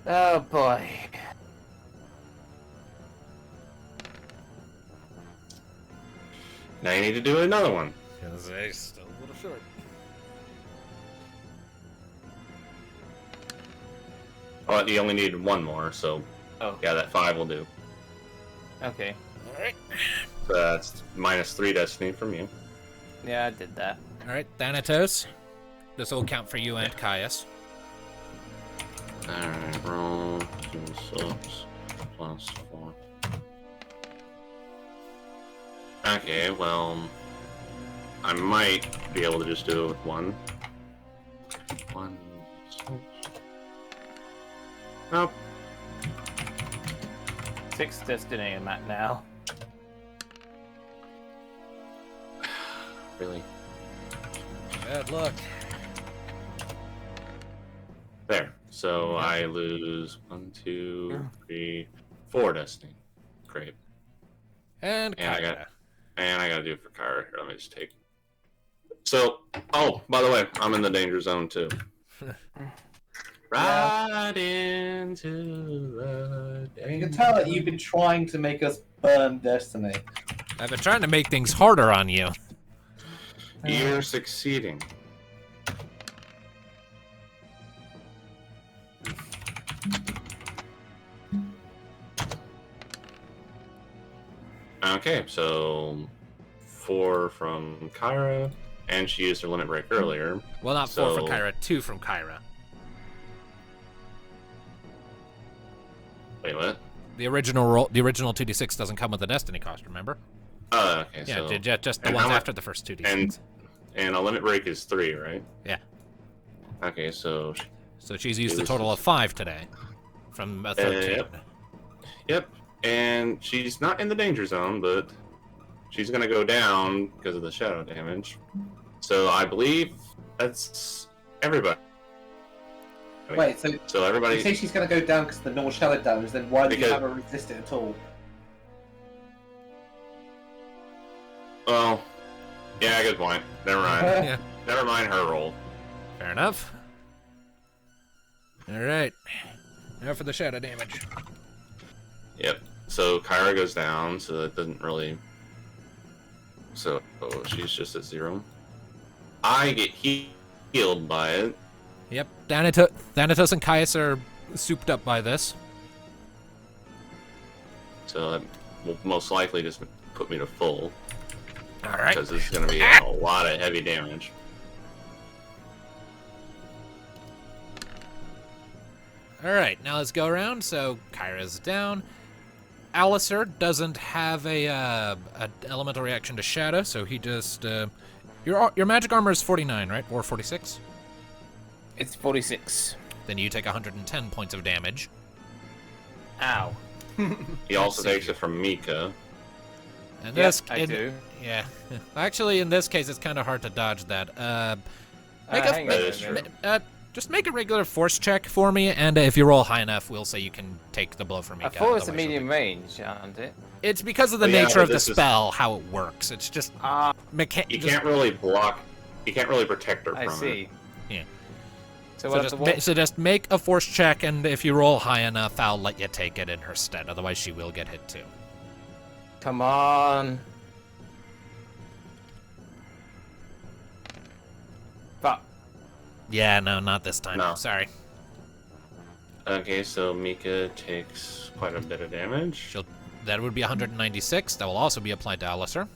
Oh boy. Now you need to do another one. Because they still a little short. Oh, you only need 1 more, so Oh. yeah, that 5 will do. Okay. All right. So that's minus 3 destiny from you. Yeah, I did that. All right, Thanatos. This will count for you and Caius. Alright, roll 2d6 plus 4. Okay, well, I might be able to just do it with 1. 1, 6. Nope. 6 destiny I'm at now. Really? Bad luck. There. So I lose 1, 2, 3, 4 destiny. Great. And And I Kyra. I gotta do it for Kyra. Here, let me just take. So, oh, by the way, I'm in the danger zone too. Right into the danger. You can tell that you've been trying to make us burn Destiny. I've been trying to make things harder on you. You're succeeding. Okay, so 4 from Kyra, and she used her limit break earlier. Well, not 4 from So- Kyra, 2 from Kyra. Wait, what? The original 2d6 doesn't come with a destiny cost, remember? Oh, okay. Yeah, so just the and ones how mu- after the first 2d6. and a limit break is 3, right? Yeah. Okay, so So she's used a This total is- of 5 today. From a 13. yep, and she's not in the danger zone, but she's gonna go down because of the shadow damage. So I believe that's everybody. Wait, so So you everybody. say she's going to go down because of the normal shadow damage, then why do you Because- have her resist it at all? Well, yeah, good point. Never mind. Yeah, Never mind her roll. fair enough. Alright. Now for the shadow damage. Yep. So Kyra goes down, so that doesn't really. So she's just at 0. I get healed by it. Yep, Thanatos and Caius are souped up by this. So that will most likely just put me to full. Alright. Because this is going to be a lot of heavy damage. Alright, now let's go around. So Kyra's down. Alistair doesn't have a elemental reaction to shadow, so he just your magic armor is 49, right? Or 46? It's 46. Then you take 110 points of damage. Ow. He also see. takes it from Mika. And Yes, this, I do. Yeah. Actually, in this case, it's kind of hard to dodge that. Make hang on That a is true. minute. Just make a regular force check for me, and if you roll high enough, we'll say you can take the blow from I Mika. thought it's a otherwise you'll medium range, aren't it? be- It's because of the Well, yeah, nature but of the this is- spell, how it works. It's just Ah, You can't really block. You can't really protect her I from see. Yeah. So, So what just, the what? so just make a force check, and if you roll high enough, I'll let you take it in her stead. Otherwise, she will get hit too. Come on. Fuck. Yeah, no, not this time. No. Sorry. Okay, so Mika takes quite a bit of damage. That would be 196. That will also be applied to Alistair.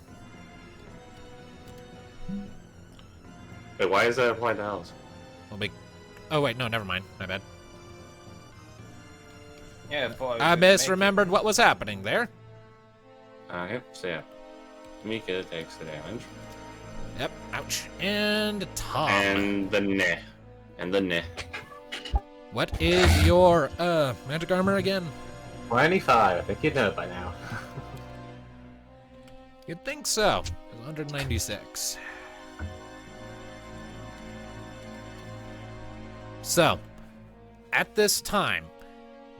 Wait, why is that applied to Alice? Oh, wait, no, never mind. My bad. Yeah, boy. I misremembered what was happening there. Okay, so yeah. Mika takes the damage. Yep, ouch. And Tom. And the neh. And the neh. What is your magic armor again? 25. I think you'd know by now. You'd think so. It's 196. So, at this time,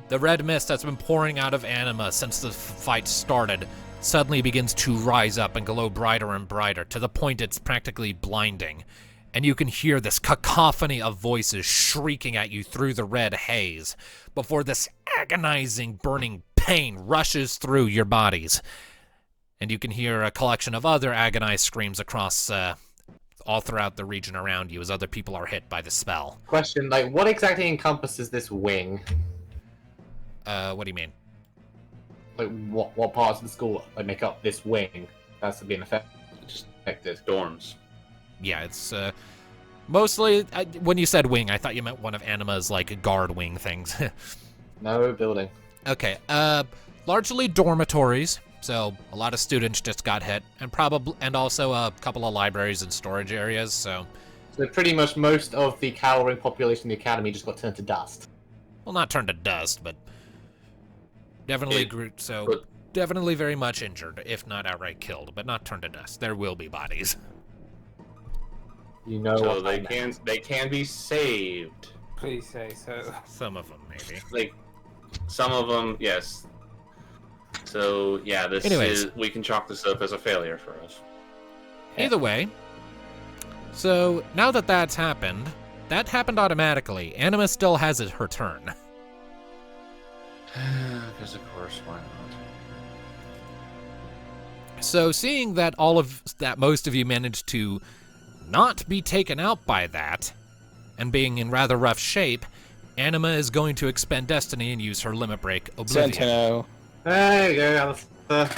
the red mist that's been pouring out of Anima since the fight started suddenly begins to rise up and glow brighter and brighter to the point it's practically blinding. And you can hear this cacophony of voices shrieking at you through the red haze before this agonizing, burning pain rushes through your bodies. And you can hear a collection of other agonized screams across all throughout the region around you as other people are hit by the spell. Question, like, what exactly encompasses this wing? What do you mean? Like, what parts of the school like, make up this wing that's to be affected? Dorms. Yeah, it's mostly, when you said wing, I thought you meant one of Anima's, like, guard wing things. No building. Okay, largely dormitories, so a lot of students just got hit, and also a couple of libraries and storage areas, so... So pretty much most of the cowering population of the academy just got turned to dust. Well, not turned to dust, but definitely definitely very much injured, if not outright killed, but not turned to dust. There will be bodies. You know So what I meant. they can be saved. Please say so. Some of them, maybe. Like, some of them, yes. So, yeah, we can chalk this up as a failure for us. Either way, so now that that happened automatically. Anima still has her turn. Because, of course, why not? So seeing that most of you managed to not be taken out by that, and being in rather rough shape, Anima is going to expend Destiny and use her limit break, Oblivion. Sentinel. There you go, Alistair.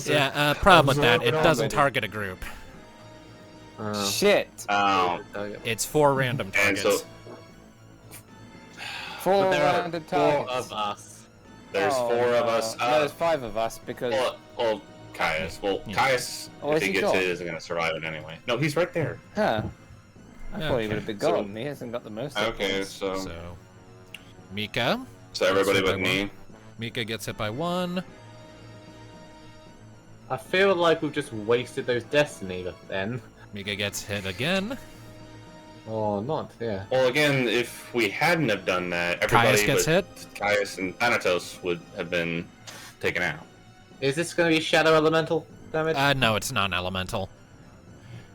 Yeah, problem with that, it doesn't target a group. Shit. It's 4 random And targets. so, 4 There are random 4 targets. of us. there's 4 of us. No, there's 5 of us because. Well, Caius. Well, Caius, Oh, if is he he gets gone? it, isn't going to survive it anyway. No, he's right there. Huh. I thought he Okay. would have been So- gone. He hasn't got the most. Okay, seconds. so Mika. everybody That's but me. Mika gets hit by 1. I feel like we've just wasted those destiny then. Mika gets hit again. Or not, yeah. Well, again, if we hadn't have done that, everybody Caius gets but hit. Caius and Thanatos would have been taken out. Is this going to be shadow elemental damage? No, it's non-elemental.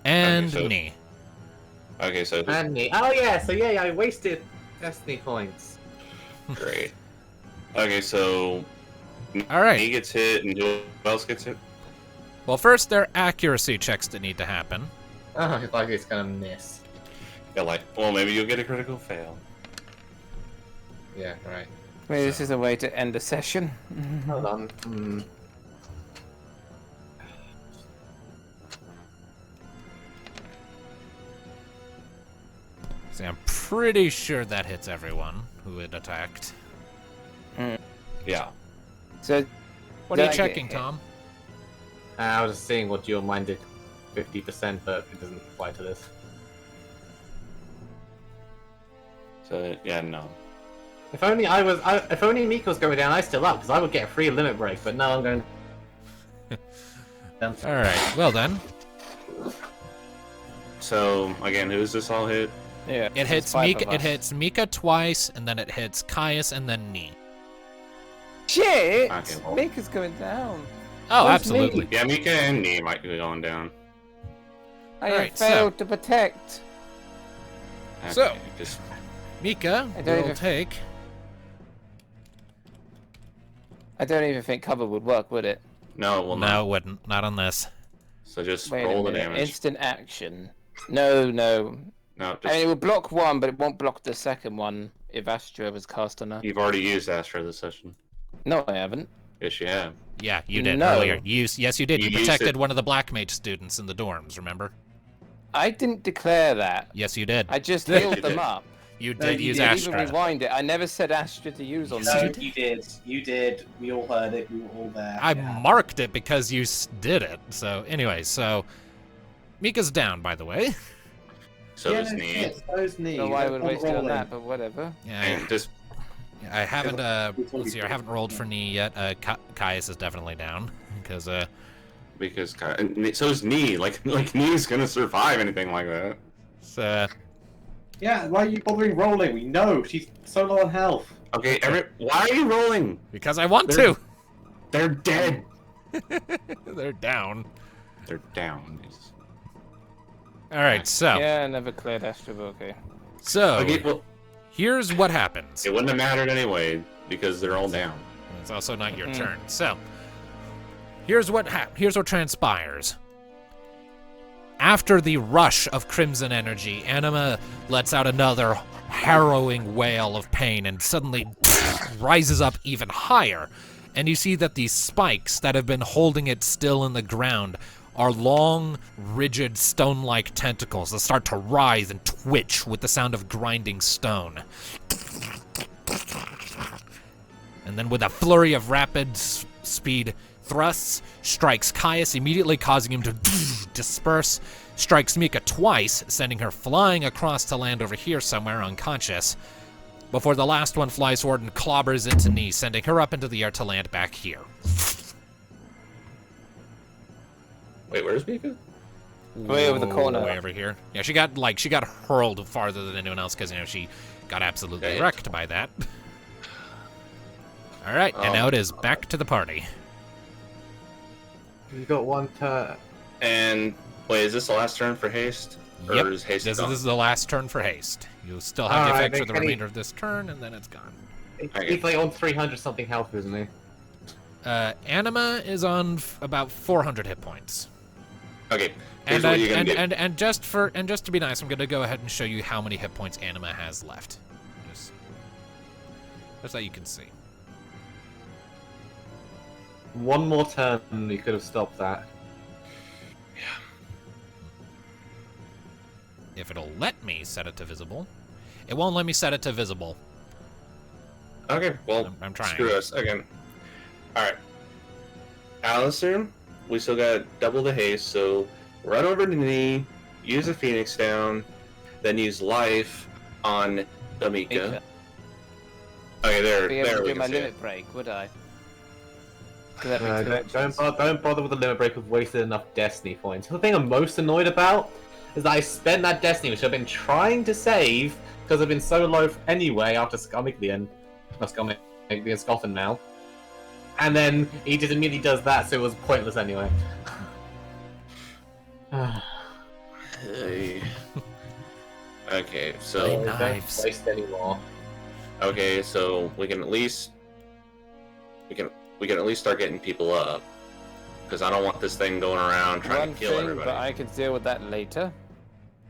And Okay, so- knee. Okay, so And me. Oh yeah, so yeah, I wasted destiny points. great. Okay, so All right. he gets hit, and who else gets hit? Well, first, there are accuracy checks that need to happen. Oh, it's like it's gonna miss. Yeah, like, well, maybe you'll get a critical fail. Yeah, right. Maybe this is a way to end a session. Hold on. See, I'm pretty sure that hits everyone who it attacked. Yeah. So, What are you Did I get checking, hit? Tom? I was just seeing what your mind did 50%, but it doesn't apply to this. So yeah, no. If only if only Miko was going down, I still up, because I would get a free limit break, but no, I'm going. All right. Well then, So again, who's this all hit? yeah. it hits 5 Mika. of It us. hits Mika twice, and then it hits Caius, and then knee. Shit! Okay, well. Mika's going down. Oh, Where's absolutely. me? Yeah, Mika and me might be going down. I Alright, have failed to protect. Okay, So- just Mika I don't will even- take I don't even think cover would work, would it? No, it will No, not. it wouldn't. Not on this. So just Wait roll a the minute. damage. Instant action. No. No, I mean, just it will block one, but it won't block the second one if Astra was cast on her. you've already used Astra this session. No, I haven't. Yes, you have. Yeah, you did No. earlier. Yes, you did. You You used protected it. one of the black mage students in the dorms, remember? I didn't declare that. Yes, you did. I just You healed did. them up. You No, did you use did. Even Astra. rewind it. I never said Astra to use on Yes, No, them. you did. You did. We all heard it. We were all there. I Yeah. marked it because you did it. So, anyway, Mika's down, by the way. So yeah, does no Knee. shit, so's knee. So why would Don't waste it on rolling. that? But whatever. Yeah, And just I haven't. Let's see. I haven't rolled for knee yet. Caius is definitely down because because and so is Knee. Like Knee's gonna survive anything like that. so Yeah, why are you bothering rolling? We know she's so low on health. Okay, why are you rolling? because I want They're- to. They're dead. They're down. They're down. All right. So Yeah, I never cleared Astra, but okay. Okay, well, here's what happens. it wouldn't have mattered anyway because they're all down. It's also not your turn. So, here's what transpires. After the rush of crimson energy, Anima lets out another harrowing wail of pain and suddenly rises up even higher. And you see that these spikes that have been holding it still in the ground are long, rigid, stone-like tentacles that start to rise and twitch with the sound of grinding stone. And then with a flurry of rapid speed thrusts, strikes Caius, immediately causing him to disperse, strikes Mika twice, sending her flying across to land over here somewhere unconscious, before the last one flies forward and clobbers into Knee, sending her up into the air to land back here. Wait, where's Mika? Way over the corner. Way over here. Yeah, she got hurled farther than anyone else because, she got absolutely Okay. wrecked by that. All right, and now it is back to the party. You got one turn. And wait, is this the last turn for haste? Yep, Or is haste this gone? is the last turn for haste. You still have the Alright, effect for the then can he- remainder of this turn, and then it's gone. Okay. He's like on 300 something health, isn't he? Anima is on about 400 hit points. Okay. Here's And what you're gonna do. and just to be nice, I'm gonna go ahead and show you how many hit points Anima has left, just so you can see. One more turn, and you could have stopped that. If it'll let me set it to visible, it won't let me set it to visible. Okay, well, I'm trying. screw us again. All right, Alistair, we still got double the haste, so run over to Knee, use a Phoenix down, then use life on Damika. Mika. Okay, there Be able to we do can my see it. limit break, would I? 'Cause that'd be two Don't actions. bother with the limit break. We've wasted enough destiny points. The thing I'm most annoyed about is that I spent that destiny, which I've been trying to save because I've been so low anyway after Scumming the Scoffin now. And then he just immediately does that, so it was pointless anyway. Hey. Okay, Blade so Don't knives. waste any more. okay, so we can at least start getting people up, because I don't want this thing going around trying One to kill thing, everybody. but I could deal with that later.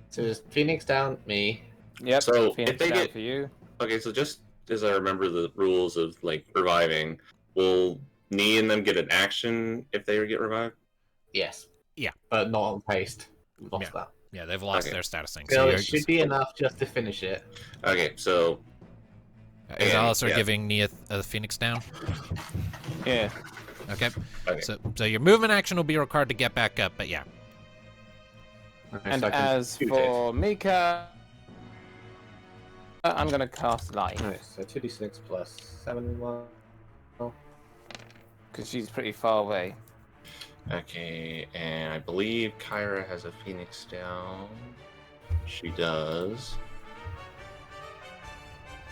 So just Phoenix down, me. Yep. So, Phoenix if they down get- for you. Okay, so just as I remember the rules of like reviving, will Knee and them get an action if they get revived? Yes. Yeah. But not on paste. Lost Yeah. that. Yeah, they've lost Okay. their status thing. So you're it should be enough just to finish it. Okay, so Is Yeah, Alistair yeah. giving Nia a Phoenix down? Yeah. Okay. Okay. So your movement action will be required to get back up, but yeah. Okay, And so I can as do for Mika, I'm gonna cast light this. Alright, so 2d6 plus 7. because she's pretty far away. okay, and I believe Kyra has a Phoenix down. She does.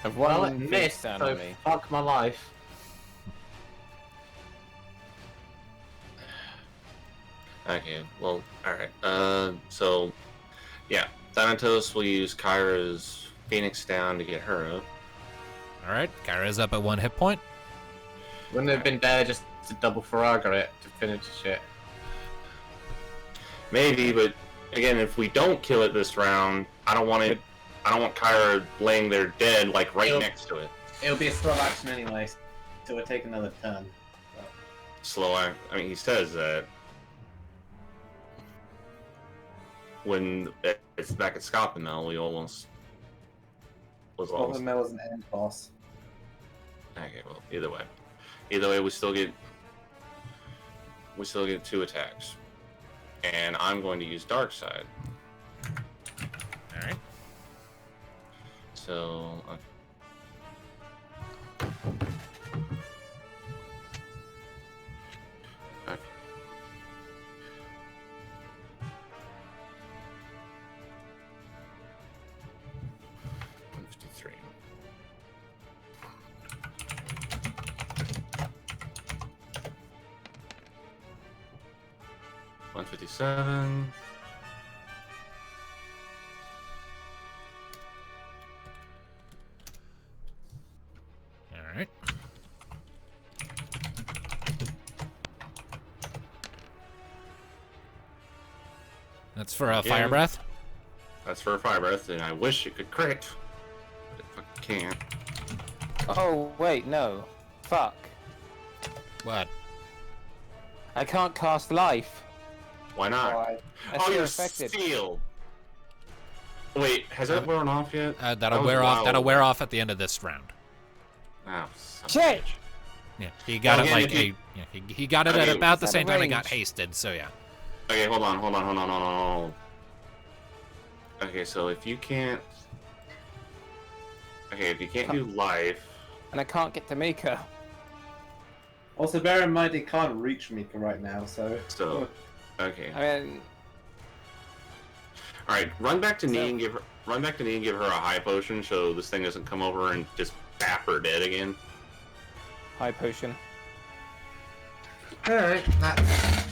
I've Well, one it Phoenix missed, down so on me. fuck my life. Okay, well, alright. So, yeah, Thanatos will use Kyra's Phoenix down to get her up. All right. Kyra's up at 1 hit point. Wouldn't it have been better just to double Faraga it to finish it? Maybe, but again, if we don't kill it this round, I don't want it. I don't want Kyra laying there dead, like right It'll- next to it. It'll be a slow action anyway, so we'll take another turn. Slow act. I mean, he says that when it's back at Scotland now, we almost was almost. Mill is an end boss. Okay, well, either way, we still get 2 attacks, and I'm going to use Dark Side. All right. So. Okay. $153. $157. All right. That's for a fire Again. breath. That's for a fire breath, and I wish it could crit, but it fucking can't. Oh, wait, no. Fuck. What? I can't cast life. Why not? Alright. I Oh, feel you're affected. sealed. Wait, has that worn off yet? That'll That was wear a off. while That'll ago. wear off at the end of this round. Oh, son of a Shit! bitch. Yeah, he got Well, it again, like if you- he got it at Okay, about the it's same out of time it got range. hasted. So yeah. Okay, hold on. Okay, so if you can't... Okay, if you can't do life... And I can't get to Mika. Also, bear in mind he can't reach Mika right now, so. So, okay. I mean, Alright, run back to So- knee and give her a high potion so this thing doesn't come over and just bap her dead again. high potion. Alright, that's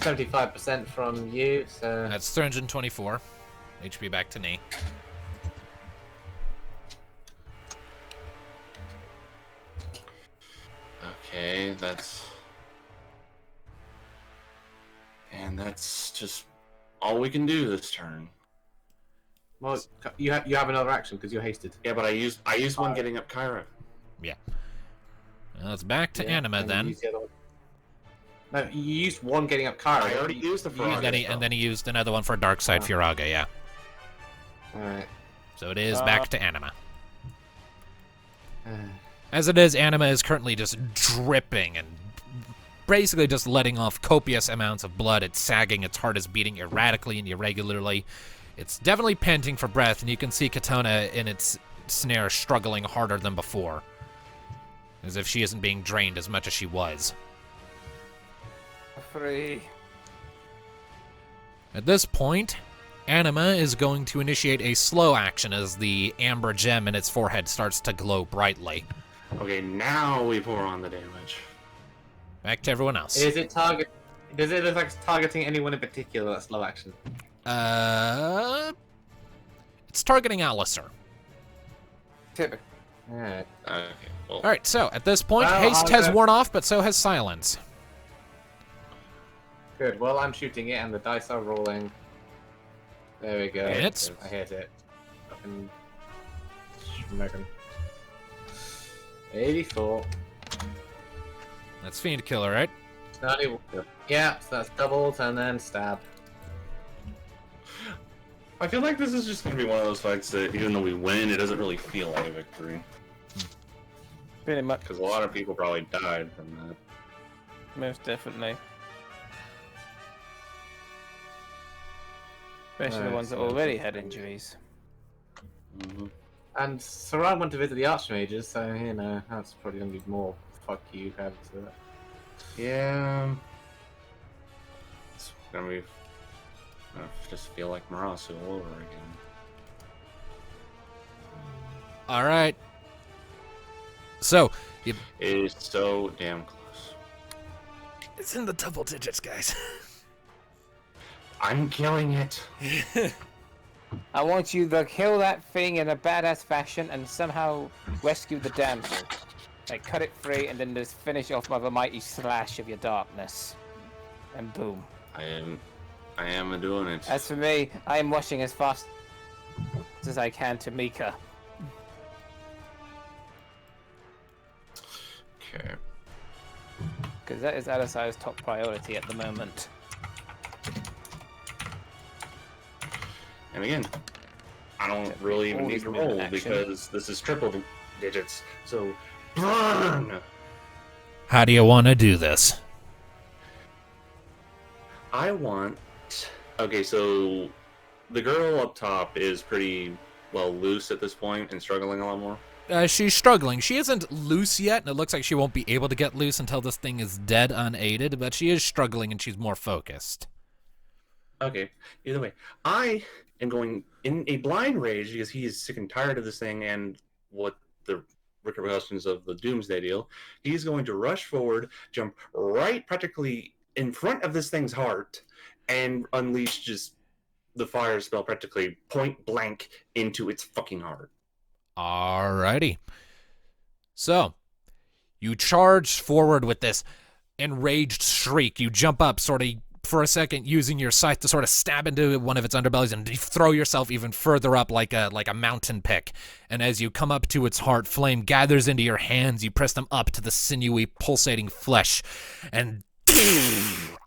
75% from you, so. That's 324 HP back to knee. Okay, that's... And that's just all we can do this turn. Well, you have another action because you're hasted. Yeah, but I used one getting up Kyra. Well, it's back to Yeah, Anima and you then. used the other one. No, you used one getting up Kyra. I already used the Faraga. And then he used another one for Dark Side Oh. Furaga. Yeah. Alright. So it is back to Anima. Uh, As it is, Anima is currently just dripping and basically just letting off copious amounts of blood. It's sagging, its heart is beating erratically and irregularly. It's definitely panting for breath, and you can see Katona in its snare struggling harder than before. As if she isn't being drained as much as she was. Free. At this point, Anima is going to initiate a slow action as the amber gem in its forehead starts to glow brightly. Okay, now we pour on the damage. Back to everyone else. Is it target? Does it look like it's targeting anyone in particular? That's slow action. It's targeting Alistair. Typical. Alright. Okay, well, All right, so at this point, Well, haste I'll has go- worn off, but so has silence. Good. Well, I'm shooting it, and the dice are rolling. There we go. Hits. I hit it. Fucking smoking. 84. That's Fiend Killer, right? 91. Yeah, so that's doubled and then stab. I feel like this is just gonna be one of those fights that even though we win, it doesn't really feel like a victory. Pretty much. Because a lot of people probably died from that. Most definitely. Especially the Right, ones that so- already had injuries. Mm-hmm. And Soraan went to visit the Archmages, so, you know, that's probably going to be more fuck you added to it. Yeah. It's gonna be. I just feel like Marasu all over again. All right. So, It is so damn close. it's in the double digits, guys. I'm killing it. I want you to kill that thing in a badass fashion and somehow rescue the damsel. I cut it free and then just finish off with a mighty slash of your darkness. And boom. I am doing it. As for me, I am rushing as fast as I can to Mika. Okay. Because that is Alisai's top priority at the moment. And again, I don't really even need to roll because this is triple digits. So, burn! How do you want to do this? I want... Okay, so the girl up top is pretty, well, loose at this point and struggling a lot more. She's struggling. She isn't loose yet, and it looks like she won't be able to get loose until this thing is dead unaided, but she is struggling and she's more focused. Okay, either way. I am going in a blind rage because he is sick and tired of this thing and what the repercussions of the Doomsday deal. He's going to rush forward, jump right practically in front of this thing's heart, and unleash just the fire spell practically point blank into its fucking heart. Alrighty. So, you charge forward with this enraged shriek. You jump up, sort of, for a second, using your scythe to sort of stab into one of its underbellies and throw yourself even further up like a mountain pick. And as you come up to its heart, flame gathers into your hands. You press them up to the sinewy, pulsating flesh, and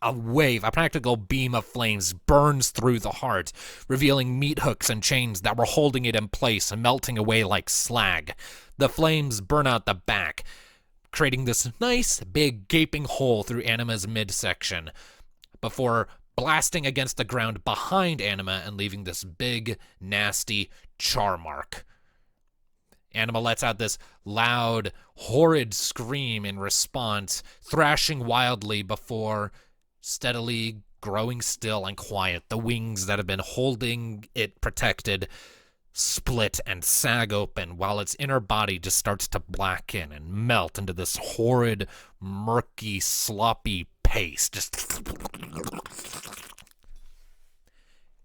a practical beam of flames burns through the heart, revealing meat hooks and chains that were holding it in place and melting away like slag. The flames burn out the back, creating this nice, big, gaping hole through Anima's midsection, before blasting against the ground behind Anima and leaving this big, nasty char mark. Anima lets out this loud, horrid scream in response, thrashing wildly before steadily growing still and quiet. The wings that have been holding it protected split and sag open, while its inner body just starts to blacken and melt into this horrid, murky, sloppy paste. Just...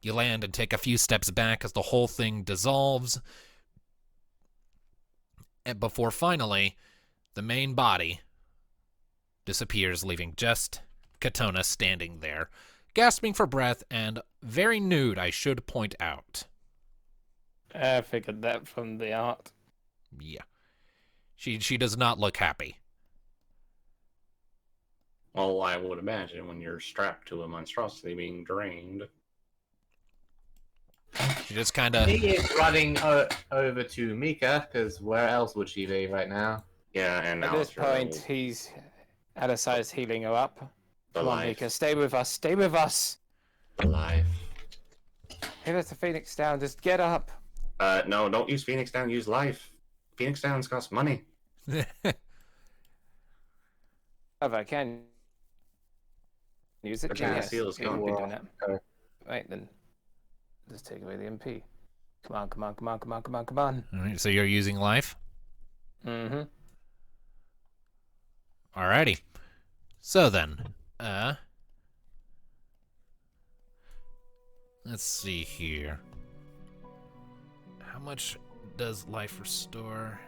You land and take a few steps back as the whole thing dissolves, and before finally, the main body disappears, leaving just Katona standing there, gasping for breath and very nude, I should point out. I figured that from the art. Yeah. She does not look happy. Well, I would imagine when you're strapped to a monstrosity being drained. She just kind of... He is running over to Mika, because where else would she be right now? Yeah, and At now this point, he's Alisai's healing her up. Come on, Mika, stay with us. Stay with us. Alive. Hit us the Phoenix down. Just get up. No, don't use Phoenix Down. Use Life. Phoenix Downs cost money. If I can use it, The Giant yes. Seal is It will be gone. doing that. Okay. Right then. Let's take away the MP. Come on, come on, come on, come on, come on, come on. All right, so you're using life? Mm-hmm. Alrighty. So then, let's see here. How much does life restore?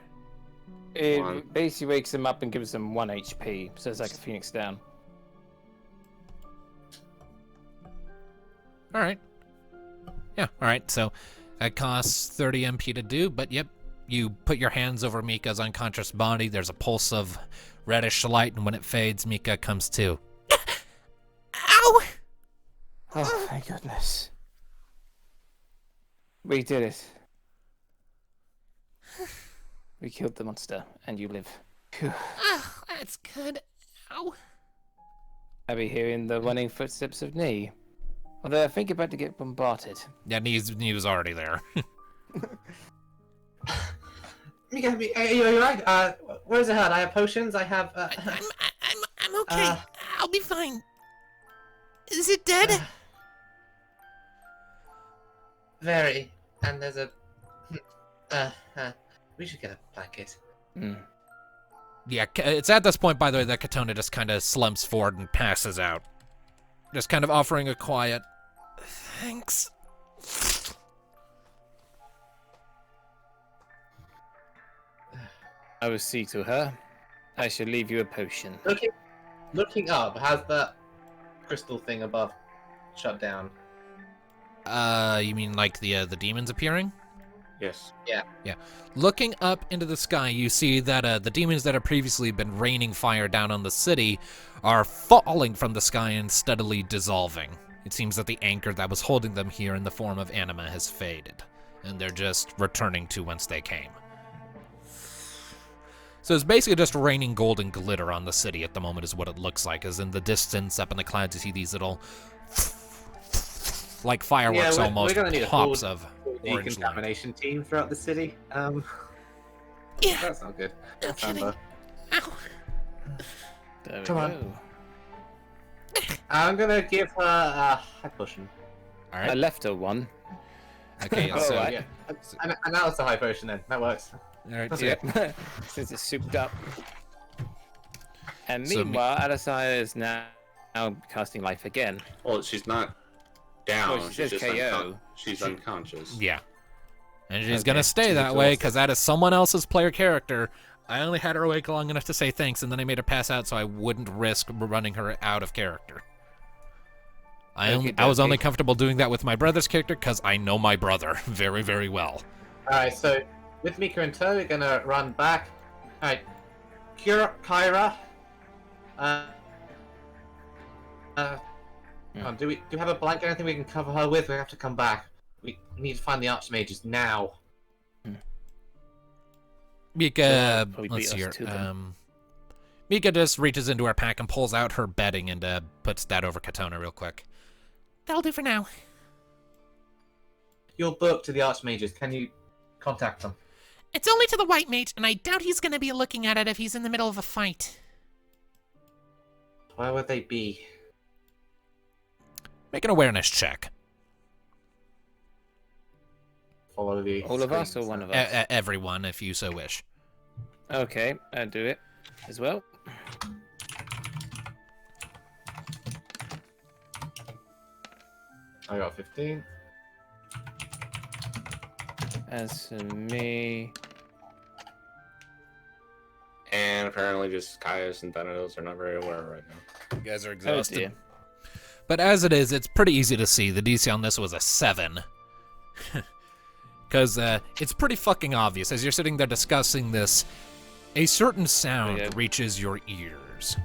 It basically wakes him up and gives him 1 HP, so it's like a Phoenix down. Alright. Yeah, alright, so that costs 30 MP to do, but yep, you put your hands over Mika's unconscious body, there's a pulse of reddish light, and when it fades, Mika comes to. Ow! Oh, thank goodness. We did it. We killed the monster, and you live. Phew. Oh, that's good. Ow. I'll be hearing the running footsteps of Nee. Although I think you're about to get bombarded. Yeah, he was already there. Mika, are you alright? Where's the hurt? I have potions, I have... I'm okay. I'll be fine. Is it dead? Very. And there's a... we should get a blanket. Mm. Yeah, it's at this point, by the way, that Katona just kind of slumps forward and passes out. Just kind of offering a quiet, thanks. I will see to her. I shall leave you a potion. Looking up, has that crystal thing above shut down? You mean like the demons appearing? Yes. Yeah. Looking up into the sky, you see that the demons that have previously been raining fire down on the city are falling from the sky and steadily dissolving. It seems that the anchor that was holding them here in the form of Anima has faded, and they're just returning to whence they came. So it's basically just raining golden glitter on the city at the moment is what it looks like, as in the distance up in the clouds you see these little like fireworks almost we're gonna need pops a of full orange light. decontamination team throughout the city. Yeah, That's not good. no kidding. Ow. There we Come on. go. I'm gonna give her a high potion. All I right. left her one. Okay. Oh, So, right. Yeah. And that was a high potion then. That works. all right. That's So, it. Since it's souped up. And So me- meanwhile, Alasai is now casting life again. Well, she's not down. Well, she says she's KO. She's unconscious. yeah. And she's Okay. gonna stay She's that way exhausted. because that is someone else's player character. I only had her awake long enough to say thanks, and then I made her pass out so I wouldn't risk running her out of character. I was only Okey-dokey. comfortable doing that with my brother's character because I know my brother very, very well. Alright, so with Mika and Toe, we're gonna run back. Alright, Kyra. Do we have a blanket? Anything we can cover her with? We have to come back. We need to find the archmages now. Mika, probably let's beat see here. us to them. Mika just reaches into her pack and pulls out her bedding and puts that over Katona real quick. That'll do for now. Your book to the archmages. Can you contact them? It's only to the white mage, and I doubt he's gonna be looking at it if he's in the middle of a fight. Where would they be? Make an awareness check. Follow the. All of us or screens. one of us? Everyone, if you so wish. Okay, I'll do it as well. I got 15. As for me, And apparently, just Caius and Thanatos are not very aware right now. You guys are oh exhausted. dear. But as it is, it's pretty easy to see. The DC on this was a 7. Because it's pretty fucking obvious. As you're sitting there discussing this, a certain sound Yeah. reaches your ears.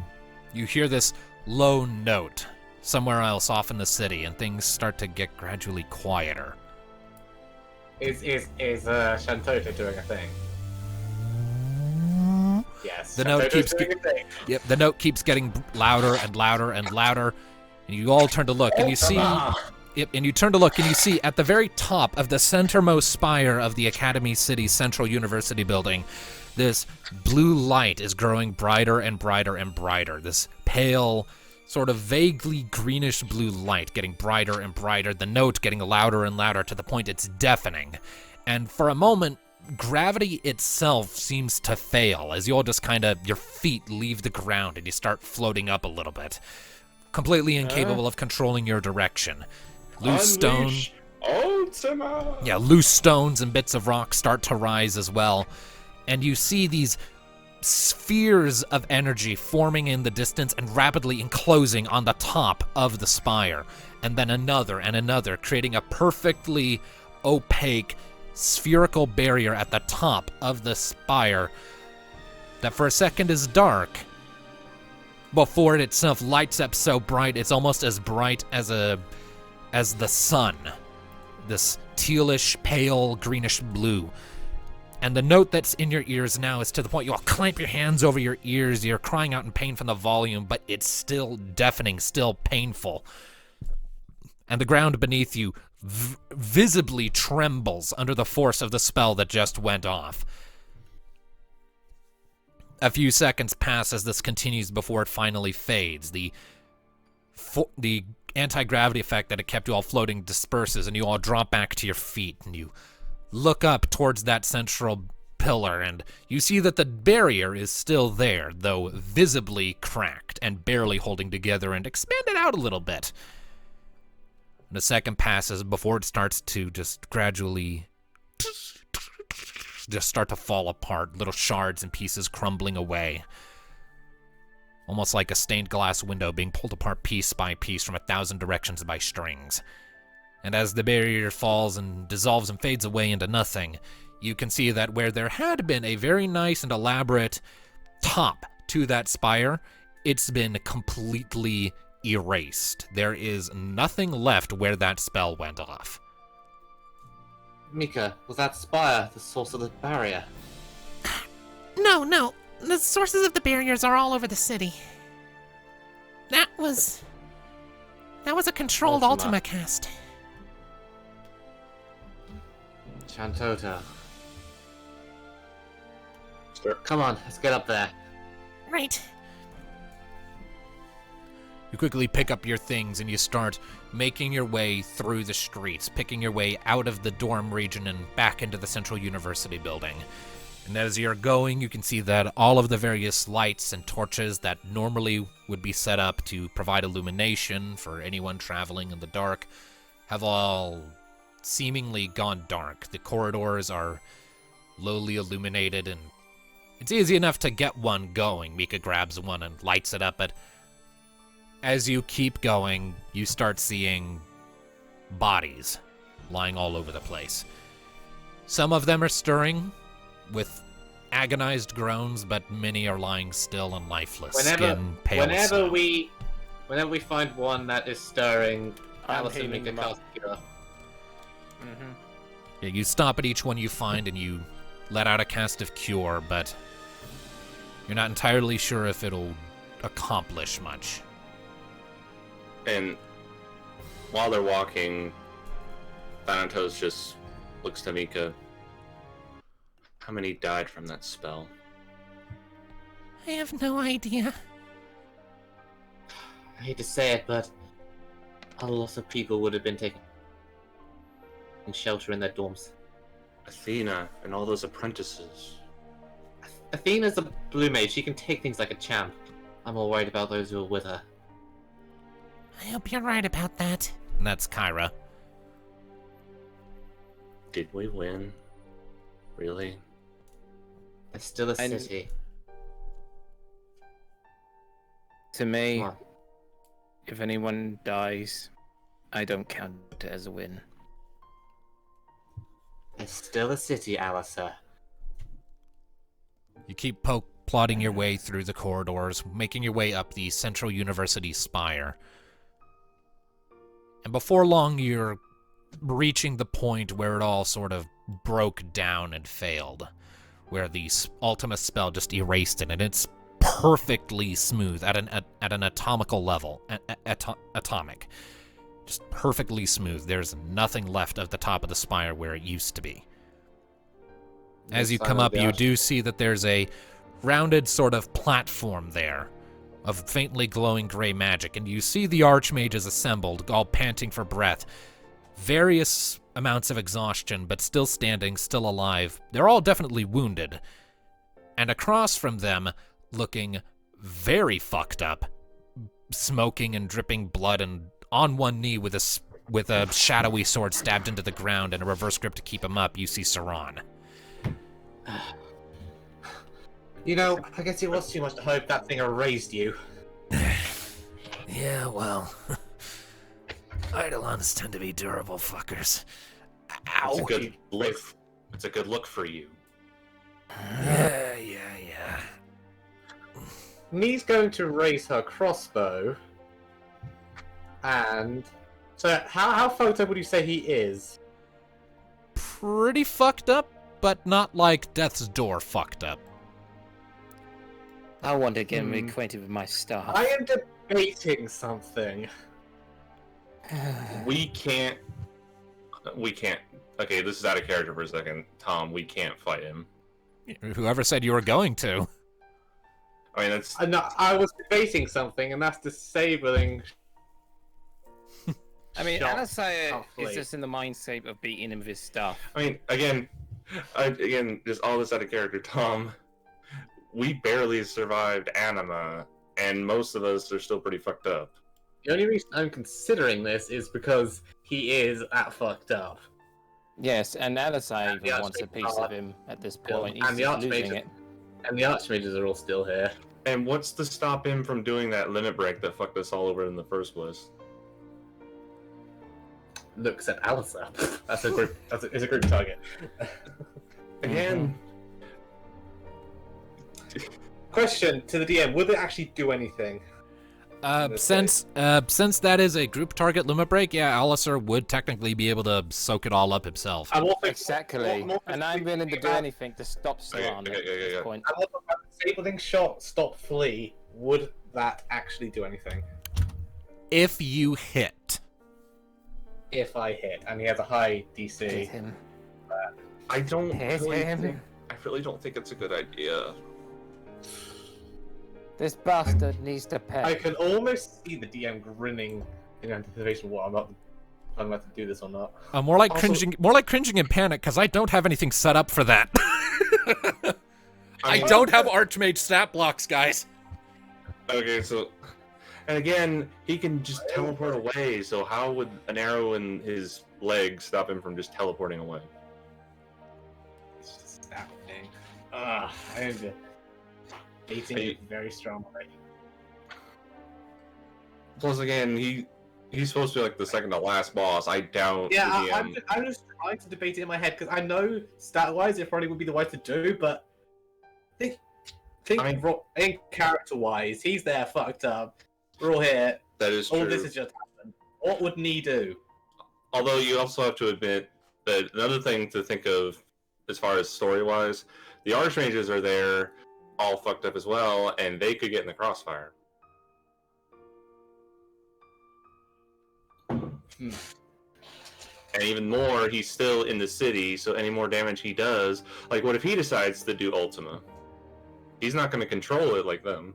You hear this low note somewhere else off in the city, and things start to get gradually quieter. Is Shantota doing a thing? Yes. The note Shantota's keeps doing a thing. Yep, the note keeps getting louder and louder and louder, and you all turn to look, and you see... Yep, and you turn to look, and you see at the very top of the centermost spire of the Academy City Central University building, this blue light is growing brighter and brighter and brighter. This pale, sort of vaguely greenish blue light getting brighter and brighter, the note getting louder and louder to the point it's deafening. And for a moment, gravity itself seems to fail as you all just kind of, your feet leave the ground and you start floating up a little bit, completely incapable of controlling your direction. Loose stone. Unleash Ultima! Yeah, loose stones and bits of rock start to rise as well. And you see these spheres of energy forming in the distance and rapidly enclosing on the top of the spire. And then another and another, creating a perfectly opaque spherical barrier at the top of the spire that for a second is dark before it itself lights up so bright it's almost as bright as the sun, this tealish, pale, greenish blue. And the note that's in your ears now is to the point you all clamp your hands over your ears, you're crying out in pain from the volume, but it's still deafening, still painful. And the ground beneath you visibly trembles under the force of the spell that just went off. A few seconds pass as this continues before it finally fades. The anti-gravity effect that had kept you all floating disperses, and you all drop back to your feet, and you look up towards that central pillar, and you see that the barrier is still there, though visibly cracked and barely holding together and expanded out a little bit. And a second passes before it starts to just gradually just start to fall apart, little shards and pieces crumbling away. almost like a stained glass window being pulled apart piece by piece from 1,000 directions by strings. And as the barrier falls and dissolves and fades away into nothing, you can see that where there had been a very nice and elaborate top to that spire, it's been completely erased. There is nothing left where that spell went off. Mika, was that spire the source of the barrier? No. The sources of the barriers are all over the city. That was a controlled Ultima. Ultima cast. Chantota. Sure. Come on, let's get up there. Right. You quickly pick up your things and you start making your way through the streets, picking your way out of the dorm region and back into the Central University building. And as you're going, you can see that all of the various lights and torches that normally would be set up to provide illumination for anyone traveling in the dark have all seemingly gone dark. The corridors are lowly illuminated, and it's easy enough to get one going. Mika grabs one and lights it up, but as you keep going, you start seeing bodies lying all over the place. Some of them are stirring with agonized groans, but many are lying still and lifeless, skin pale as snow. Whenever we find one that is stirring, I'm Alice and healing Mika them up. cast Cure. Mm-hmm. Yeah, you stop at each one you find and you let out a cast of cure, but you're not entirely sure if it'll accomplish much. And while they're walking, Thanatos just looks to Mika. How many died from that spell? I have no idea. I hate to say it, but a lot of people would have been taking shelter in their dorms. Athena and all those apprentices. Athena's a blue mage. She can take things like a champ. I'm all worried about those who are with her. I hope you're right about that. And that's Kyra. Did we win? Really? It's still a And- city. To me, Come on. if anyone dies, I don't count it as a win. It's still a city, Alisa. You keep plodding your way through the corridors, making your way up the Central University spire. And before long, you're reaching the point where it all sort of broke down and failed, where the Ultima spell just erased it, and it's perfectly smooth at an atomical level, atomic, just perfectly smooth. There's nothing left of the top of the spire where it used to be. As you come up, you do see that there's a rounded sort of platform there of faintly glowing gray magic, and you see the archmages assembled, all panting for breath. Various amounts of exhaustion, but still standing, still alive. They're all definitely wounded. And across from them, looking very fucked up, smoking and dripping blood, and on one knee with a shadowy sword stabbed into the ground and a reverse grip to keep him up, you see Soraan. You know, I guess it was too much to hope that thing erased you. Yeah, well, Eidolons tend to be durable fuckers. Ow! It's a good look. It's a good look for you. Yeah. Nee's going to raise her crossbow. And so how fucked up would you say he is? Pretty fucked up, but not like Death's Door fucked up. I want to get him acquainted with my staff. I am debating something. We can't. Okay, this is out of character for a second. Tom, we can't fight him. Whoever said you were going to? I mean, that's. I was debating something, and that's disabling. I mean, Shot Anasaya softly. is just in the mindset of beating him with his stuff. I mean, again, just all this out of character, Tom. We barely survived Anima, and most of us are still pretty fucked up. The only reason I'm considering this is because he is at fucked up. Yes, and Anasaya And the even wants a Archmage piece are of him at this still- point. and He's the just losing Archmage- it. And the Archmages are all still here. And what's to stop him from doing that limit break that fucked us all over in the first place? Looks at Alistair. That's a group. It's a group target. Again, Question to the DM: would it actually do anything? Since that is a group target limit break, yeah, Alistair would technically be able to soak it all up himself. I'm also Exactly. And I'm willing to do anything to stop Okay, Soraan at this point. I'm also disabling shot, stop, flee. Would that actually do anything If you hit. if I hit? And he has a high Hit DC. him. I don't Hit really him. think, I really don't think it's a good idea. This bastard needs to pay. I can almost see the DM grinning in anticipation of what I'm about to do this or not. More like Also- cringing in panic, because I don't have anything set up for that. I mean- don't have Archmage stat blocks, guys. Okay, so, and again, he can just teleport away. So how would an arrow in his leg stop him from just teleporting away? It's just that thing. I am beating it very strongly. Plus, again, he's supposed to be like the second to last boss. I doubt. Yeah, the DM I'm just trying to debate it in my head because I know stat-wise it probably would be the way to do, but think character-wise, he's there fucked up. We're all here. that is All true. this has just happened. What would Nee do? Although you also have to admit that another thing to think of, as far as story-wise, the Archmages are there, all fucked up as well, and they could get in the crossfire. And even more, he's still in the city, so any more damage he does, like what if he decides to do Ultima? He's not going to control it like them.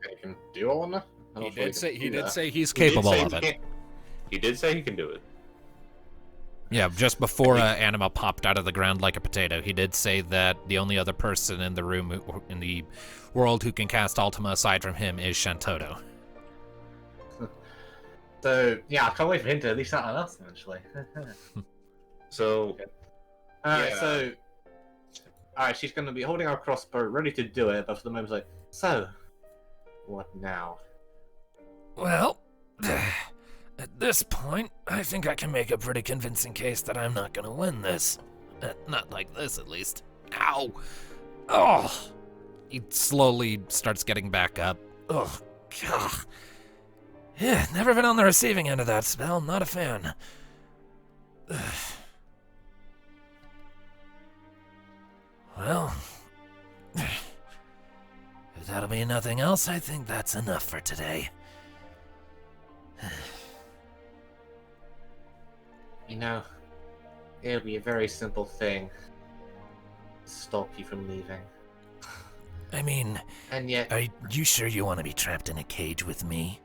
He can do all that? He did say he's He did capable say of he it. can- He did say he can do it. Yeah, just before Anima popped out of the ground like a potato, he did say that the only other person in the room, in the world, who can cast Ultima aside from him is Shantoto. So, yeah, I can't wait for him to at least that on us, actually. So, Alright, Yeah. so... Alright, she's going to be holding our crossbow, ready to do it, but for the moment, it's like, so, what now? Well, at this point, I think I can make a pretty convincing case that I'm not gonna win this. Not like this, at least. Ow! Oh! He slowly starts getting back up. Ugh, God. Yeah, never been on the receiving end of that spell. Not a fan. Well, if that'll be nothing else, I think that's enough for today. You know, it'll be a very simple thing to stop you from leaving. I mean, And yet, are you sure you want to be trapped in a cage with me?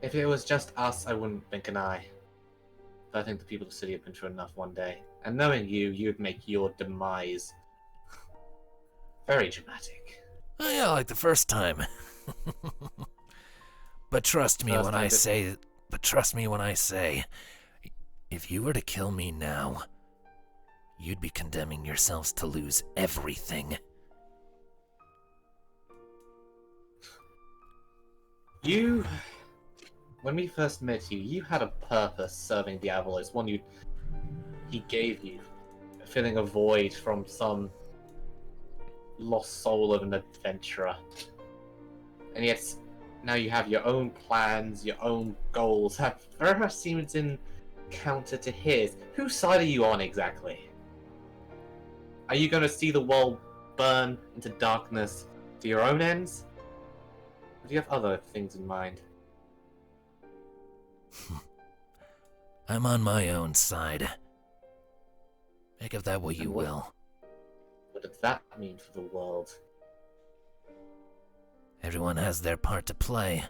if it was just us, I wouldn't blink an eye. But I think the people of the city have been through enough one day. And knowing you, you'd make your demise very dramatic. Oh, yeah, like the first time. But trust me First when time I that- say, if you were to kill me now, you'd be condemning yourselves to lose everything. You, when we first met you, you had a purpose serving Diabolos, one he gave you, filling a void from some lost soul of an adventurer. And yet, now you have your own plans, your own goals, have very much seems in counter to his. Whose side are you on exactly? Are you going to see the world burn into darkness to your own ends? Or do you have other things in mind? I'm on my own side. Make of that what you And what- will. What does that mean for the world? Everyone has their part to play.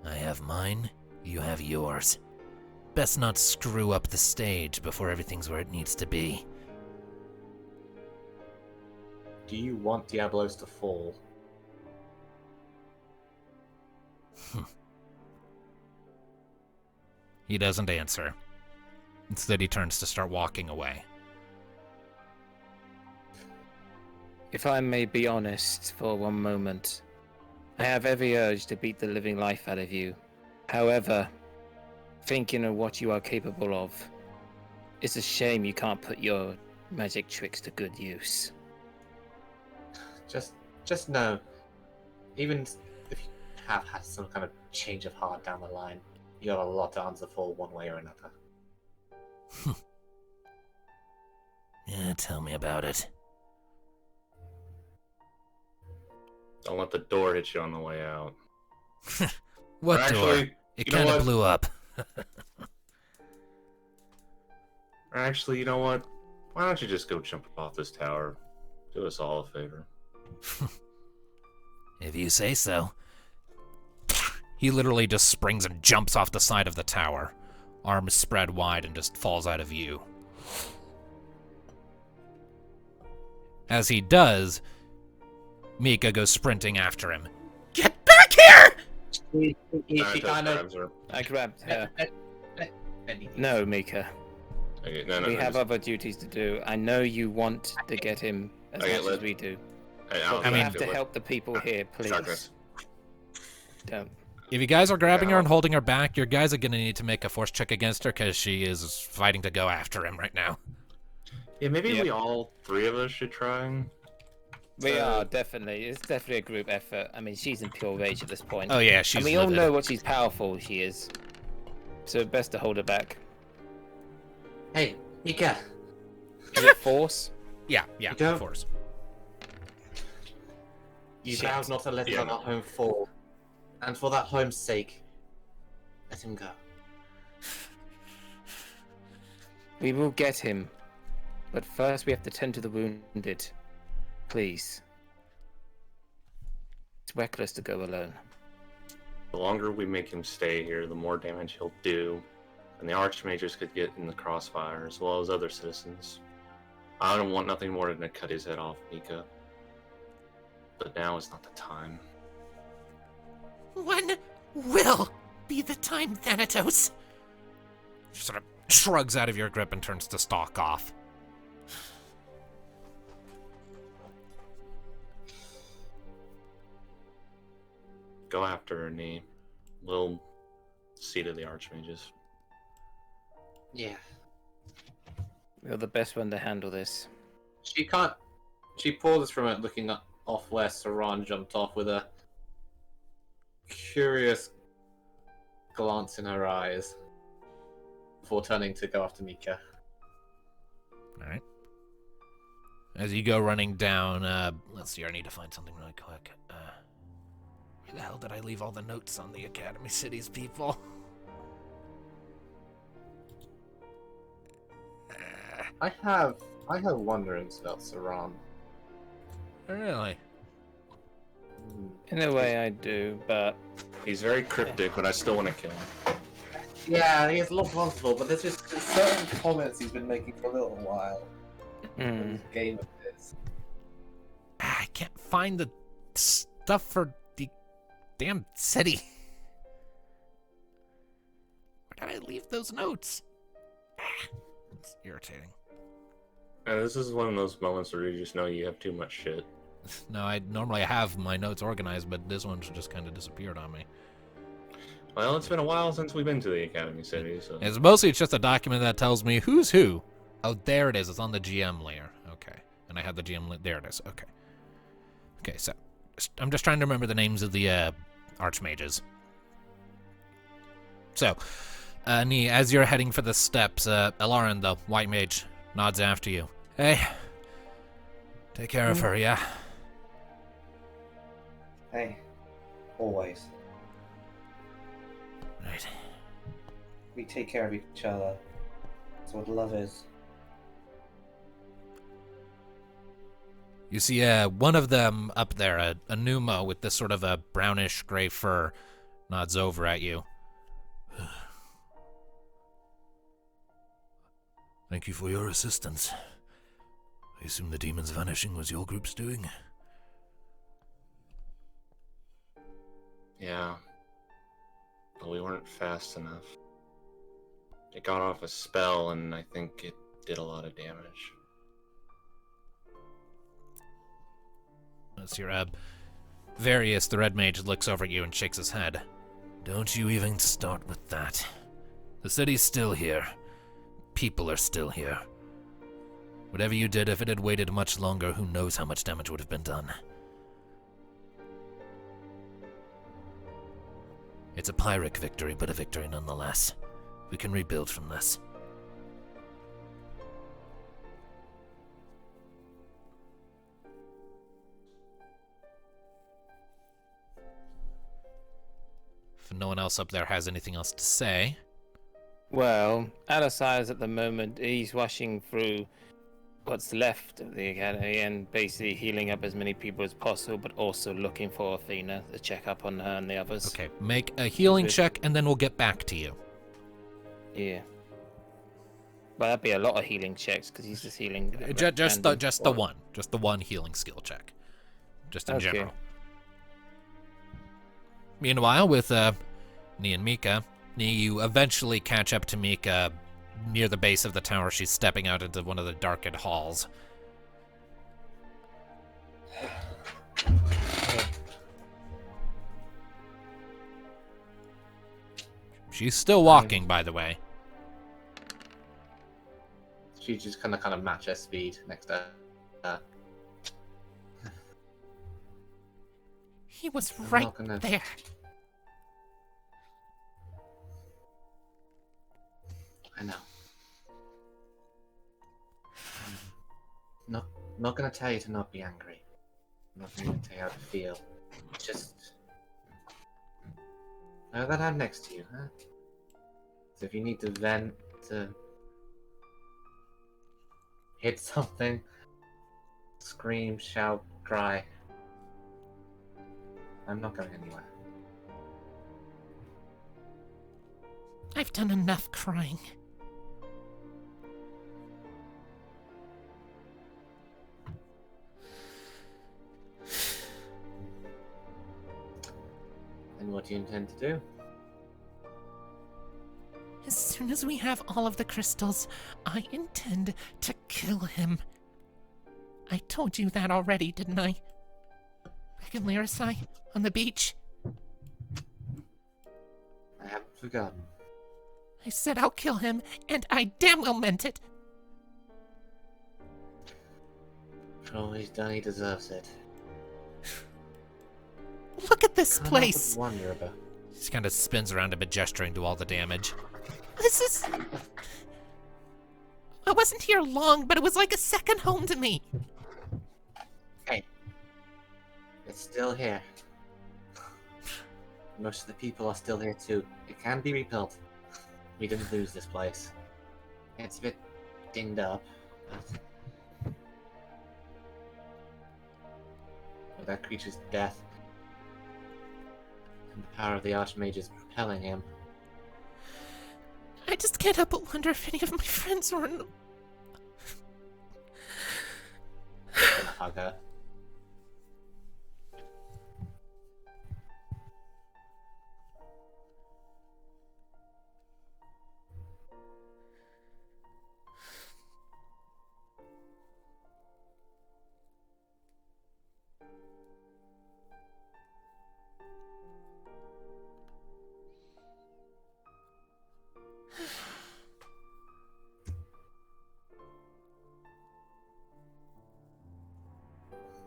I have mine, you have yours. Best not screw up the stage before everything's where it needs to be. Do you want Diablos to fall? He doesn't answer. Instead, he turns to start walking away. If I may be honest for one moment, I have every urge to beat the living life out of you. However, thinking of what you are capable of, it's a shame you can't put your magic tricks to good use. Just know, even if you have had some kind of change of heart down the line, you have a lot to answer for one way or another. Yeah, tell me about it. Don't let the door hit you on the way out. What Or door? actually, It you know kind of what? blew up. Or actually, you know what? Why don't you just go jump off this tower? Do us all a favor. If you say so. He literally just springs and jumps off the side of the tower, arms spread wide, and just falls out of view. As he does, Mika goes sprinting after him. Get back here! She Thanatos kind of. grabs her. I grabbed her. Anything. No, Mika. Okay, no, We no, have just- other duties to do. I know you want to get him as Okay, much as we do. Hey, But don't we mean- have to do it. help the people here, please. Darkness. Don't. If you guys are grabbing her and holding her back, your guys are gonna need to make a force check against her because she is fighting to go after him right now. Yeah, maybe Yep. we all three of us should try. We are definitely. It's definitely a group effort. I mean, she's in pure rage at this point. Oh yeah, she's and we all livid. know what she's powerful she is. So best to hold her back. Hey, Mika. Is it force? Yeah, You don't- force. You Shit. vowed not to let Yeah, our no. home fall, and for that home's sake, let him go. We will get him. But first we have to tend to the wounded. Please. It's reckless to go alone. The longer we make him stay here, the more damage he'll do, and the archmages could get in the crossfire, as well as other citizens. I don't want nothing more than to cut his head off, Mika. But now is not the time. When will be the time, Thanatos? She sort of shrugs out of your grip and turns to stalk off. Go after her, Nee. We'll see to the archmages. Yeah. You're the best one to handle this. She can't. She pauses from it, looking off where Soraan jumped off with a curious glance in her eyes before turning to go after Mika. All right. As you go running down, let's see. I need to find something really quick. Where the hell did I leave all the notes on the Academy Cities people? I have wonderings about Soraan. Really? In a way I do, but He's very cryptic, but I still want to kill him. Yeah, he is a lot possible, but there's just certain comments he's been making for a little while. In this game of this. I can't find the stuff for the damn city. Where did I leave those notes? It's irritating. And this is one of those moments where you just know you have too much shit. No, I normally have my notes organized, but this one's just kind of disappeared on me. Well, it's been a while since we've been to the Academy City, so... It's just a document that tells me who's who. Oh, there it is. It's on the GM layer. Okay. And I had the GM there it is. Okay. Okay, so I'm just trying to remember the names of the archmages. So, Nee, as you're heading for the steps, Elarin, the white mage, nods after you. Hey, take care of her, yeah? Hey, always. Right. We take care of each other. That's what love is. You see one of them up there, a Anima with this sort of a brownish gray fur, nods over at you. Thank you for your assistance. I assume the demons vanishing was your group's doing? Yeah. But we weren't fast enough. It got off a spell, and I think it did a lot of damage. As Various, the Red Mage, looks over at you and shakes his head. Don't you even start with that. The city's still here. People are still here. Whatever you did, if it had waited much longer, who knows how much damage would have been done. It's a Pyrrhic victory, but a victory nonetheless. We can rebuild from this. If no one else up there has anything else to say, Well, Alasai's at the moment, he's rushing through what's left of the academy and basically healing up as many people as possible, but also looking for Athena to check up on her and the others. okay, make a healing check and then we'll get back to you. Yeah. Well, that'd be a lot of healing checks because he's just healing. Just the one healing skill check, just in Okay. general. Meanwhile, with Nee and Mika, Nee, you eventually catch up to Mika near the base of the tower. She's stepping out into one of the darkened halls. She's still walking, by the way. She just kind of match her speed next to her. He was I'm right not gonna- there. I know. Not gonna tell you to not be angry. I'm not gonna tell you how to feel. Just know that I'm next to you, huh? So if you need to vent, to hit something, scream, shout, cry, I'm not going anywhere. I've done enough crying. And what do you intend to do? As soon as we have all of the crystals, I intend to kill him. I told you that already, didn't I? Back in Lyrisai, on the beach. I haven't forgotten. I said I'll kill him, and I damn well meant it. For all he's done, he deserves it. Look at this Can't help but place. wonder about. She kind of spins around a bit, gesturing to all the damage. This is... I wasn't here long, but it was like a second home to me. Hey, it's still here. Most of the people are still here too. It can be rebuilt. We didn't lose this place. It's a bit dinged up, but with that creature's death and the power of the Archmage propelling him, I just can't help but wonder if any of my friends were in the... gonna hug her.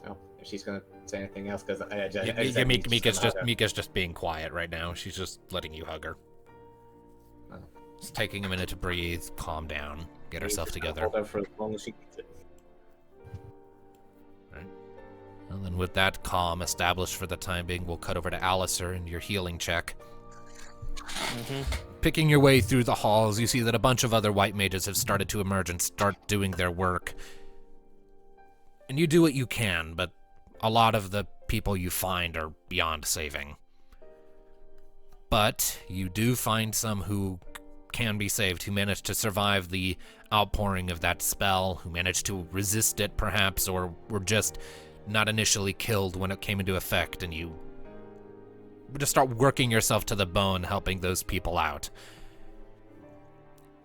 Oh, if she's gonna say anything else, because Mika's just being quiet right now. She's just letting you hug her. Oh. Just taking a minute to breathe, calm down, get herself together. Hold her for as long as she needs it. And then with that calm established for the time being, we'll cut over to Alistair and your healing check. Picking your way through the halls, you see that a bunch of other white mages have started to emerge and start doing their work. And you do what you can, but a lot of the people you find are beyond saving. But you do find some who can be saved, who managed to survive the outpouring of that spell, who managed to resist it perhaps, or were just not initially killed when it came into effect, and you just start working yourself to the bone helping those people out.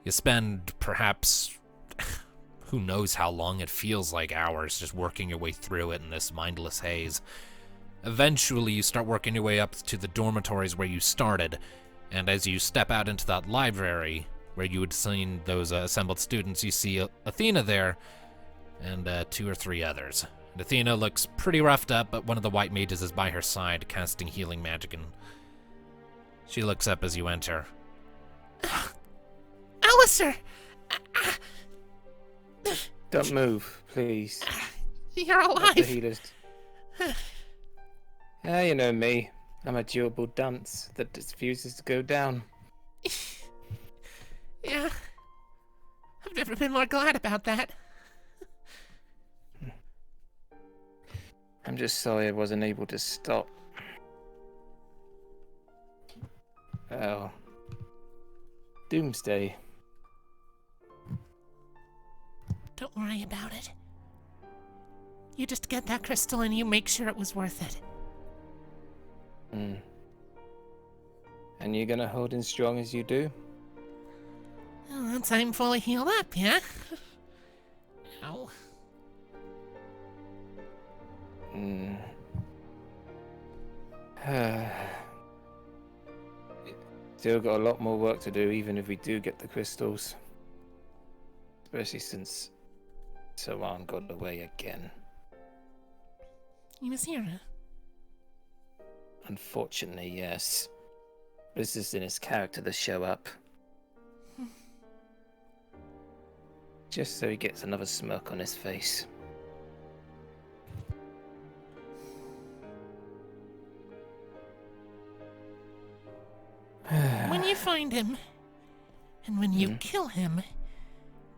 You spend perhaps who knows how long. It feels like hours just working your way through it in this mindless haze. Eventually, you start working your way up to the dormitories where you started, and as you step out into that library where you had seen those assembled students, you see Athena there and 2 or 3 others. And Athena looks pretty roughed up, but one of the white mages is by her side, casting healing magic, and she looks up as you enter. Alistair! Don't move, please. You're Let the alive! healers. Ah, you know me. I'm a durable dunce that refuses to go down. Yeah. I've never been more glad about that. I'm just sorry I wasn't able to stop. Oh. Doomsday. Don't worry about it. You just get that crystal and you make sure it was worth it. And you're gonna hold in strong as you do? Once I'm fully healed up, yeah? Ow. Still got a lot more work to do, even if we do get the crystals. Especially since Soraan got away again. He was here, huh? Unfortunately, yes. This is in his character to show up. Just so he gets another smirk on his face. When you find him, and when you kill him,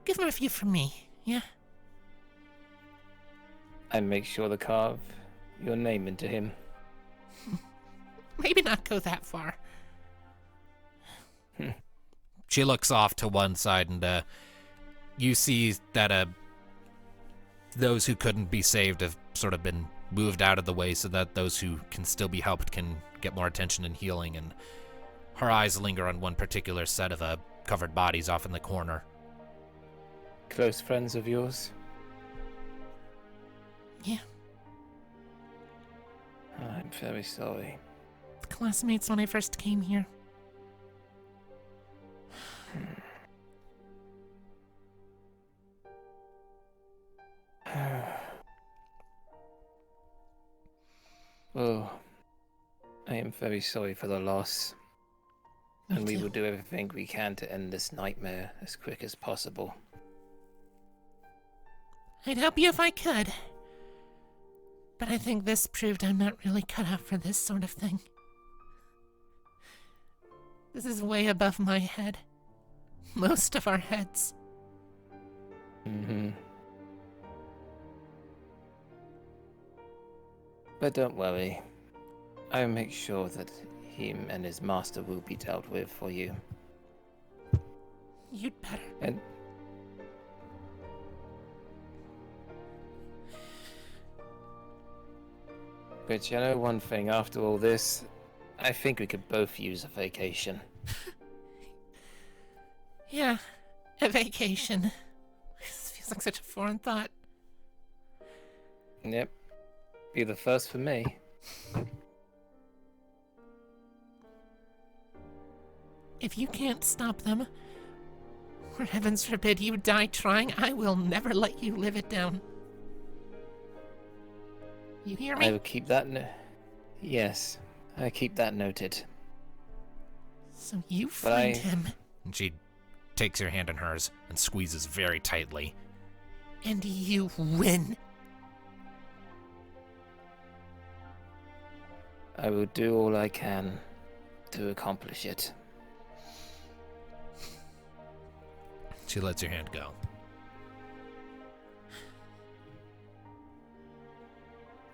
give him a few from me, yeah? I make sure to carve your name into him. Maybe not go that far. She looks off to one side, and you see that those who couldn't be saved have sort of been moved out of the way so that those who can still be helped can get more attention and healing, and her eyes linger on one particular set of covered bodies off in the corner. Close friends of yours? Yeah, I'm very sorry. classmates when I first came here. Oh, I am very sorry for the loss. Me And we too. will do everything we can to end this nightmare as quick as possible. I'd help you if I could. But I think this proved I'm not really cut out for this sort of thing. This is way above my head. Most of our heads. But don't worry. I'll make sure that him and his master will be dealt with for you. You'd better. And but you know one thing, after all this, I think we could both use a vacation. Yeah, a vacation. This feels like such a foreign thought. Yep. Be the first for me. If you can't stop them, or heavens forbid you die trying, I will never let you live it down. You hear I will me? keep that Yes, I keep that noted. So you But I- find him, And she takes your hand in hers and squeezes very tightly. and you win. I will do all I can to accomplish it. She lets your hand go.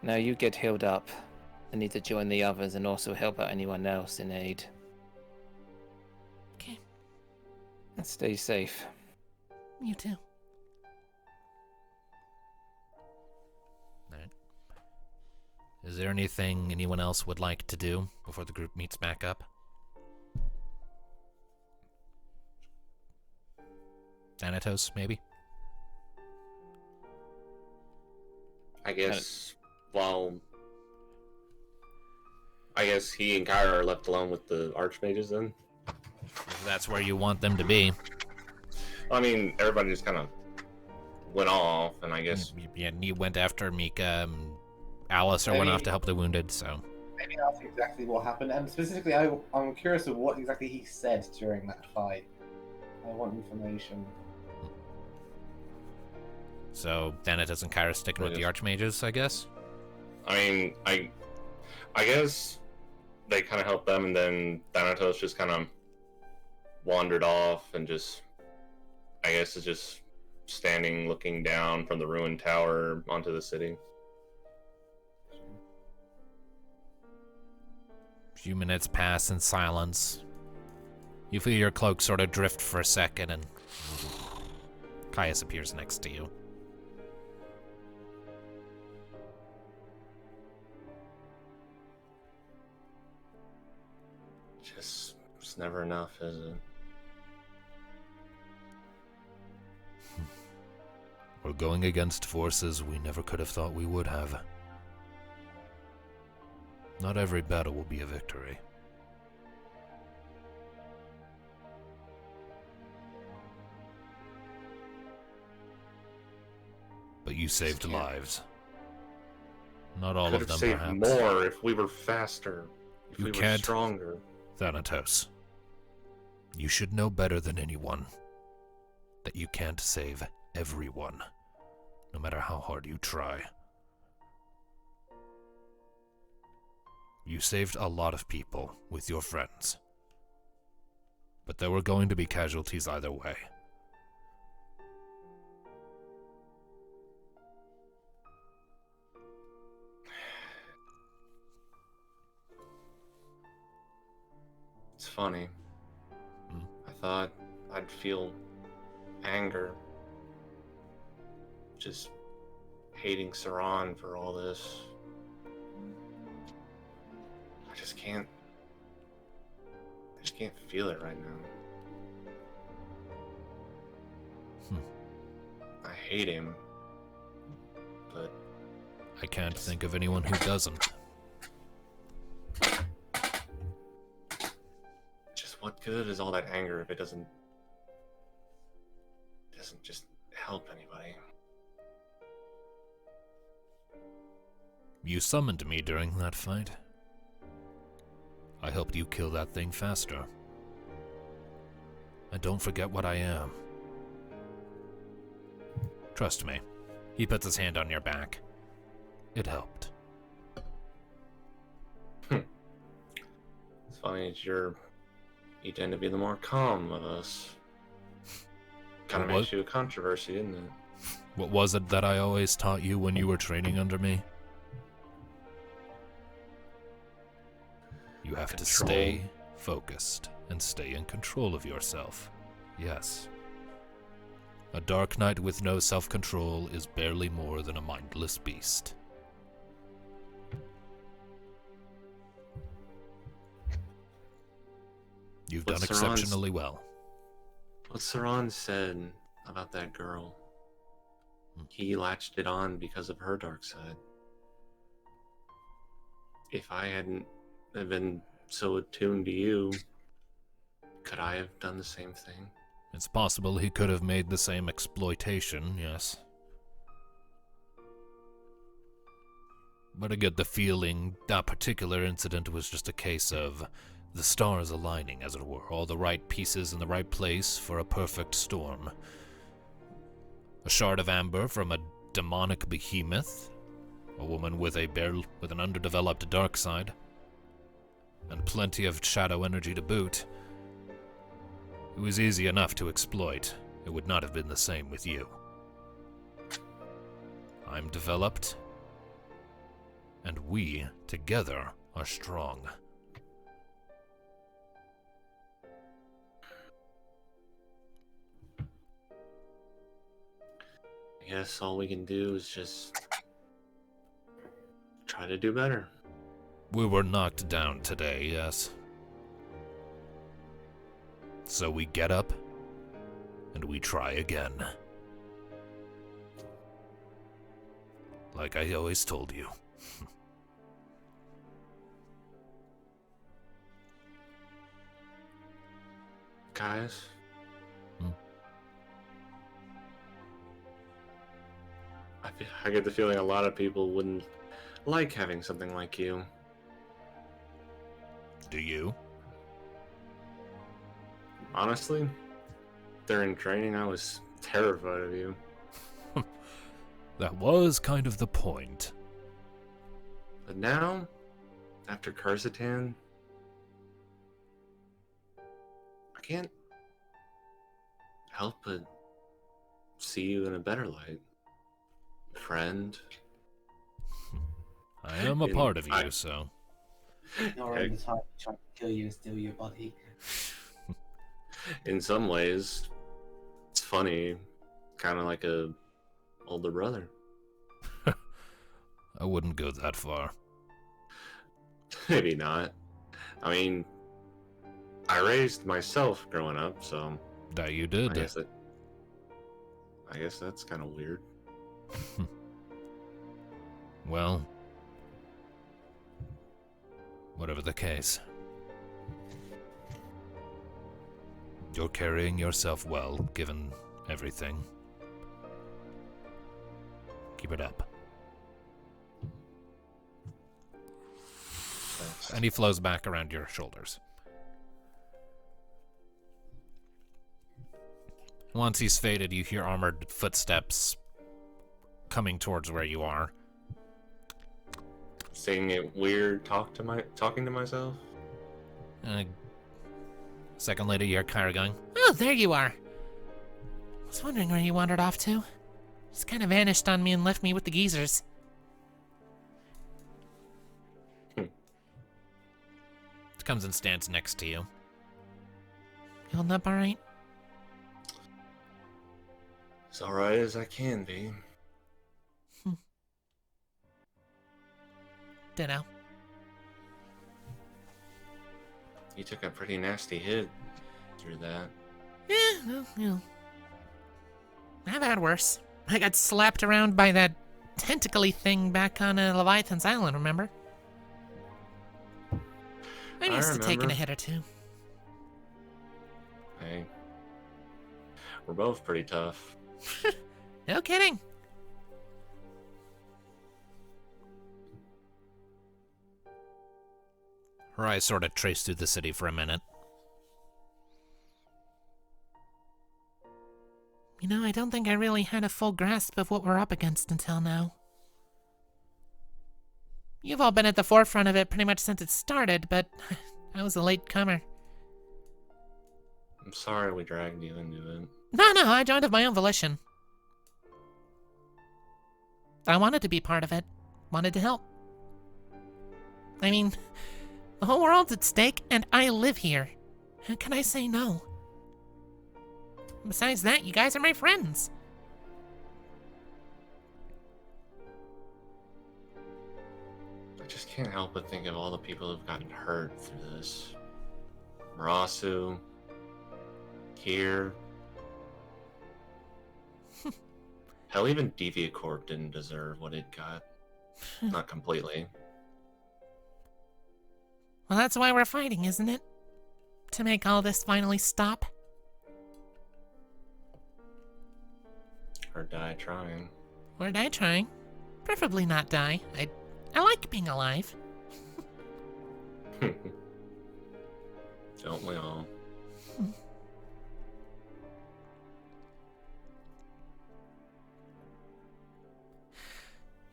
Now you get healed up. I need to join the others and also help out anyone else in aid. Okay, And stay safe. you too. Alright. Is there anything anyone else would like to do before the group meets back up? Thanatos, maybe? I guess, well, I guess he and Kyra are left alone with the archmages then. If that's where you want them to be. I mean, everybody just kind of went off, and I guess Yeah, you went after Mika. Alistair went off to help the wounded, so. Maybe ask exactly what happened, and specifically, I'm curious of what exactly he said during that fight. I want information. So Thanatos and Kyra sticking with the archmages, I guess? I mean, I guess they kind of helped them, and then Thanatos just kind of wandered off and just, I guess, is just standing looking down from the ruined tower onto the city. A few minutes pass in silence. You feel your cloak sort of drift for a second, and Caius appears next to you. Just, it's never enough, is it? We're going against forces we never could have thought we would have. Not every battle will be a victory. But you saved lives. Not all of them, saved perhaps. More if we were faster. If You we were can't. stronger. Thanatos, you should know better than anyone that you can't save everyone, no matter how hard you try. You saved a lot of people with your friends, but there were going to be casualties either way. It's funny. I thought I'd feel anger. Just hating Soraan for all this. I just can't feel it right now. I hate him. But I can't think of anyone who doesn't. what good is all that anger if it doesn't just help anybody? You summoned me during that fight. I helped you kill that thing faster. And don't forget what I am. Trust me. He puts his hand on your back. It helped. It's funny that you tend to be the more calm of us. Kind of makes you a controversy, isn't it? What was it that I always taught you when you were training under me? You have to stay focused and stay in control of yourself. Yes. A dark knight with no self-control is barely more than a mindless beast. You've done exceptionally well. What Soraan said about that girl, he latched it on because of her dark side. If I hadn't been so attuned to you, could I have done the same thing? It's possible he could have made the same exploitation, yes. But I get the feeling that particular incident was just a case of the stars aligning, as it were, all the right pieces in the right place for a perfect storm. A shard of amber from a demonic behemoth, a woman with an underdeveloped dark side, and plenty of shadow energy to boot. It was easy enough to exploit. It would not have been the same with you. I'm developed, and we, together, are strong. I guess all we can do is just try to do better. We were knocked down today, yes. So we get up, and we try again. like I always told you. Guys? Hmm? I get the feeling a lot of people wouldn't like having something like you. Do you? Honestly, during training, I was terrified of you. That was kind of the point. But now, after Karsitan, I can't help but see you in a better light. Friend. I am a And part of you, so. Ignoring the type trying to kill you and steal your body. In some ways, it's funny. Kind of like a older brother. I wouldn't go that far. Maybe not. I mean, I raised myself growing up, so That you I did. guess that's kind of weird. Well, whatever the case. You're carrying yourself well, given everything. Keep it up. And he flows back around your shoulders. Once he's faded, you hear armored footsteps coming towards where you are. Saying it weird, talking to myself. A second later, you hear Kyra going, Oh, there you are. I was wondering where you wandered off to. Just kind of vanished on me and left me with the geezers. comes and stands next to you. You holding up all right? As alright as I can be. Ditto. You took a pretty nasty hit through that. Well. I've had worse. I got slapped around by that tentacly thing back on Leviathan's Island, remember? I'm used to taking a hit or two. Hey. We're both pretty tough. No kidding. Her eyes sort of trace through the city for a minute. You know, I don't think I really had a full grasp of what we're up against until now. You've all been at the forefront of it pretty much since it started, but I was a late comer. I'm sorry we dragged you into it. No, I joined of my own volition. I wanted to be part of it. Wanted to help. I mean, the whole world's at stake, and I live here. How can I say no? Besides that, you guys are my friends. I just can't help but think of all the people who've gotten hurt through this. Marasu, Kier. Hell, even Deviant Corp didn't deserve what it got. Not completely. Well, that's why we're fighting, isn't it? To make all this finally stop? Or die trying. Or die trying. Preferably not die. I like being alive. Don't we all?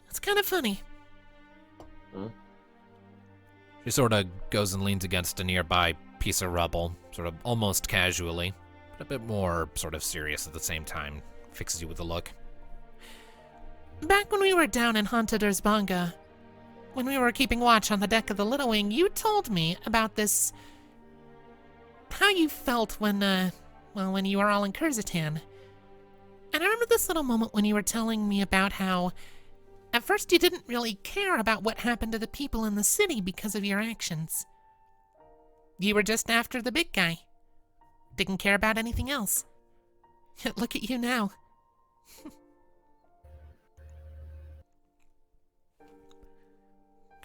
It's kind of funny. She sort of goes and leans against a nearby piece of rubble, sort of almost casually, but a bit more sort of serious at the same time. Fixes you with a look. Back when we were down in Haunted Erzbanga, when we were keeping watch on the deck of the Little Wing, you told me about this... how you felt when you were all in Kurzitan. And I remember this little moment when you were telling me about how... at first you didn't really care about what happened to the people in the city because of your actions. You were just after the big guy. Didn't care about anything else. Look at you now.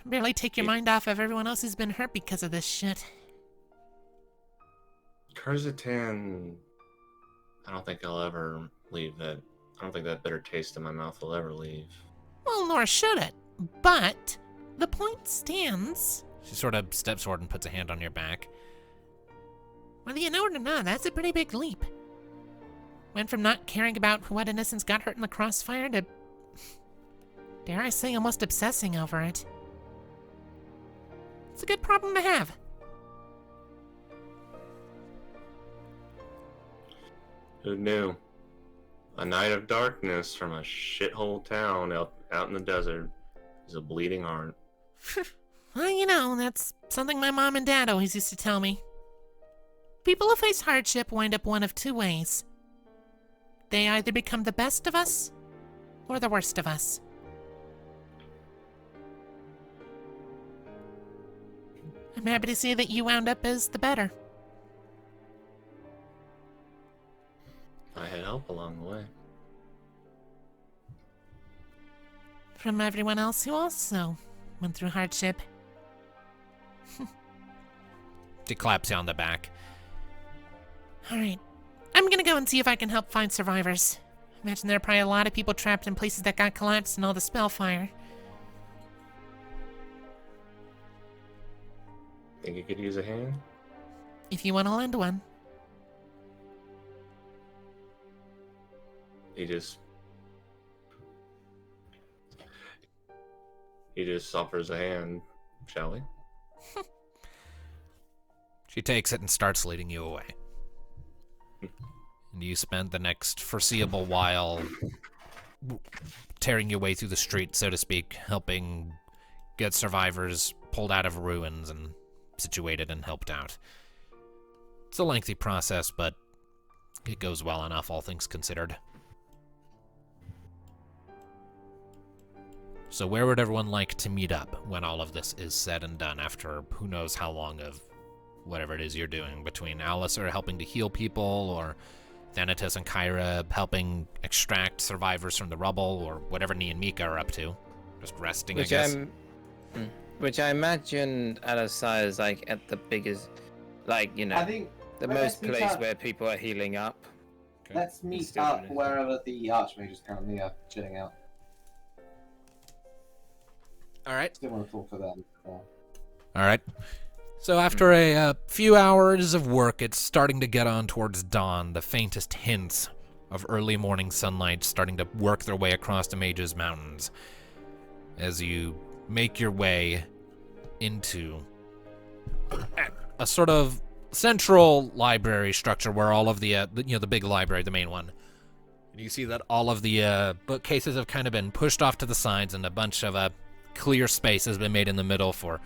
Barely take your mind off of everyone else who's been hurt because of this shit. Kurzatan, I don't think I'll ever leave that. I don't think that bitter taste in my mouth will ever leave. Well, nor should it. But the point stands. She sort of steps forward and puts a hand on your back. Whether you know it or not, that's a pretty big leap. Went from not caring about what innocents got hurt in the crossfire to, dare I say, almost obsessing over it. It's a good problem to have. Who knew? A night of darkness from a shithole town out in the desert is a bleeding heart. Well, you know, that's something my mom and dad always used to tell me. People who face hardship wind up one of two ways. They either become the best of us, or the worst of us. I'm happy to see that you wound up as the better. I had help along the way. From everyone else who also went through hardship. She claps you on the back. Alright, I'm gonna go and see if I can help find survivors. Imagine there are probably a lot of people trapped in places that got collapsed in all the spellfire. Think you could use a hand? If you want to lend one. He just offers a hand, shall we? She takes it and starts leading you away. And you spend the next foreseeable while tearing your way through the street, so to speak, helping get survivors pulled out of ruins and situated and helped out. It's a lengthy process, but it goes well enough, all things considered. So where would everyone like to meet up when all of this is said and done after who knows how long of whatever it is you're doing, between Alistair helping to heal people, or Thanatos and Kyra helping extract survivors from the rubble, or whatever Nee and Mika are up to. Just resting, I guess. Which I imagine Alistair is like at the biggest, like, you know, I think the let's most meet place up. where people are healing up. Let's meet Still up doing it. wherever the archmages currently are chilling out. All right. Still want to talk to them. All right. So after a few hours of work, it's starting to get on towards dawn. The faintest hints of early morning sunlight starting to work their way across the Mages Mountains as you make your way into a sort of central library structure where all of the big library, the main one. And you see that all of the bookcases have kind of been pushed off to the sides, and a bunch of clear space has been made in the middle for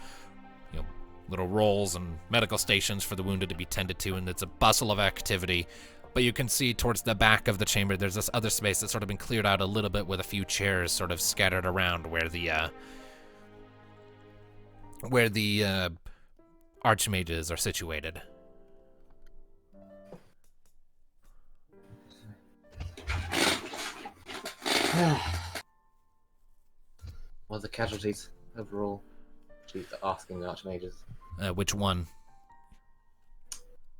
little rolls and medical stations for the wounded to be tended to, and it's a bustle of activity. But you can see towards the back of the chamber, there's this other space that's sort of been cleared out a little bit with a few chairs sort of scattered around where the archmages are situated. What are the casualties overall? She's asking the archmages. Which one?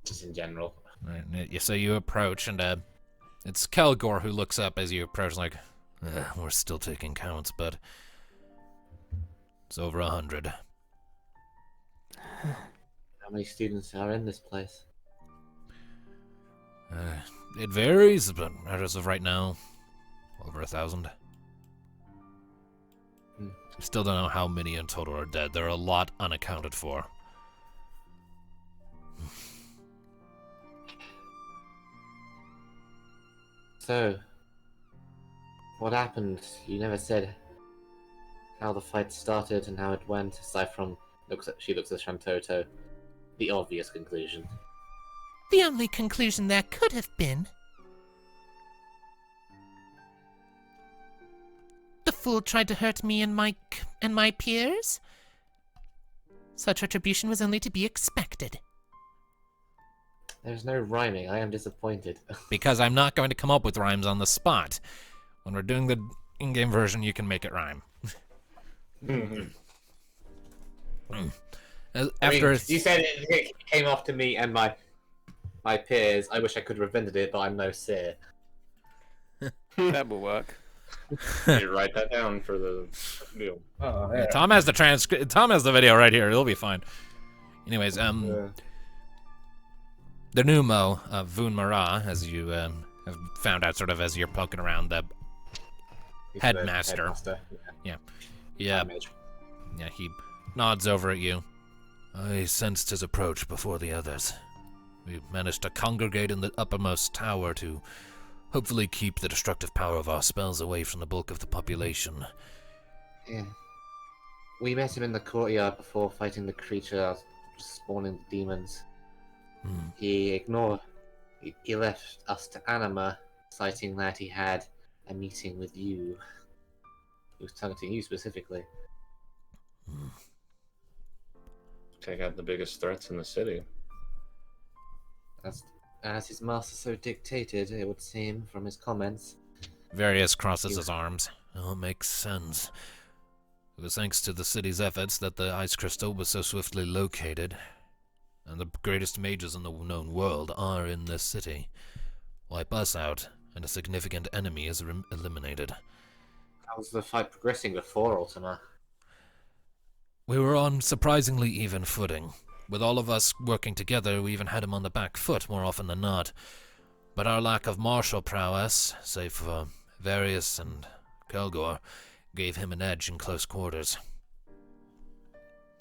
Just in general. Right, so you approach, and it's Kelgor who looks up as you approach, like, we're still taking counts, but it's over 100. How many students are in this place? It varies, but as of right now, over 1,000. Still don't know how many in total are dead. There are a lot unaccounted for. So, what happened? You never said how the fight started and how it went, aside from she looks at Shantoto. The obvious conclusion. The only conclusion there could have been... The fool tried to hurt me and my peers. Such retribution was only to be expected. There's no rhyming. I am disappointed. Because I'm not going to come up with rhymes on the spot. When we're doing the in-game version, you can make it rhyme. After you said it came off to me and my peers. I wish I could have invented it, but I'm no seer. That will work. You write that down for the deal. Oh, Yeah, yeah. Tom has the transcript. Tom has the video right here. It'll be fine. Anyways, the Numo of Vun Mara, as you have found out, sort of as you're poking around the He's headmaster. headmaster. Yeah, Mage. yeah. He nods over at you. I sensed his approach before the others. We managed to congregate in the uppermost tower to hopefully keep the destructive power of our spells away from the bulk of the population. Yeah. We met him in the courtyard before fighting the creature spawning the demons. He ignored. He left us to Anima, citing that he had a meeting with you. He was targeting you specifically. Take out the biggest threats in the city. As his master so dictated, it would seem from his comments. Various crosses his arms. Oh, makes sense. It was thanks to the city's efforts that the ice crystal was so swiftly located, and the greatest mages in the known world are in this city. Wipe us out, and a significant enemy is eliminated. How's the fight progressing before Ultima? We were on surprisingly even footing. With all of us working together, we even had him on the back foot more often than not. But our lack of martial prowess, save for Varius and Kelgor, gave him an edge in close quarters.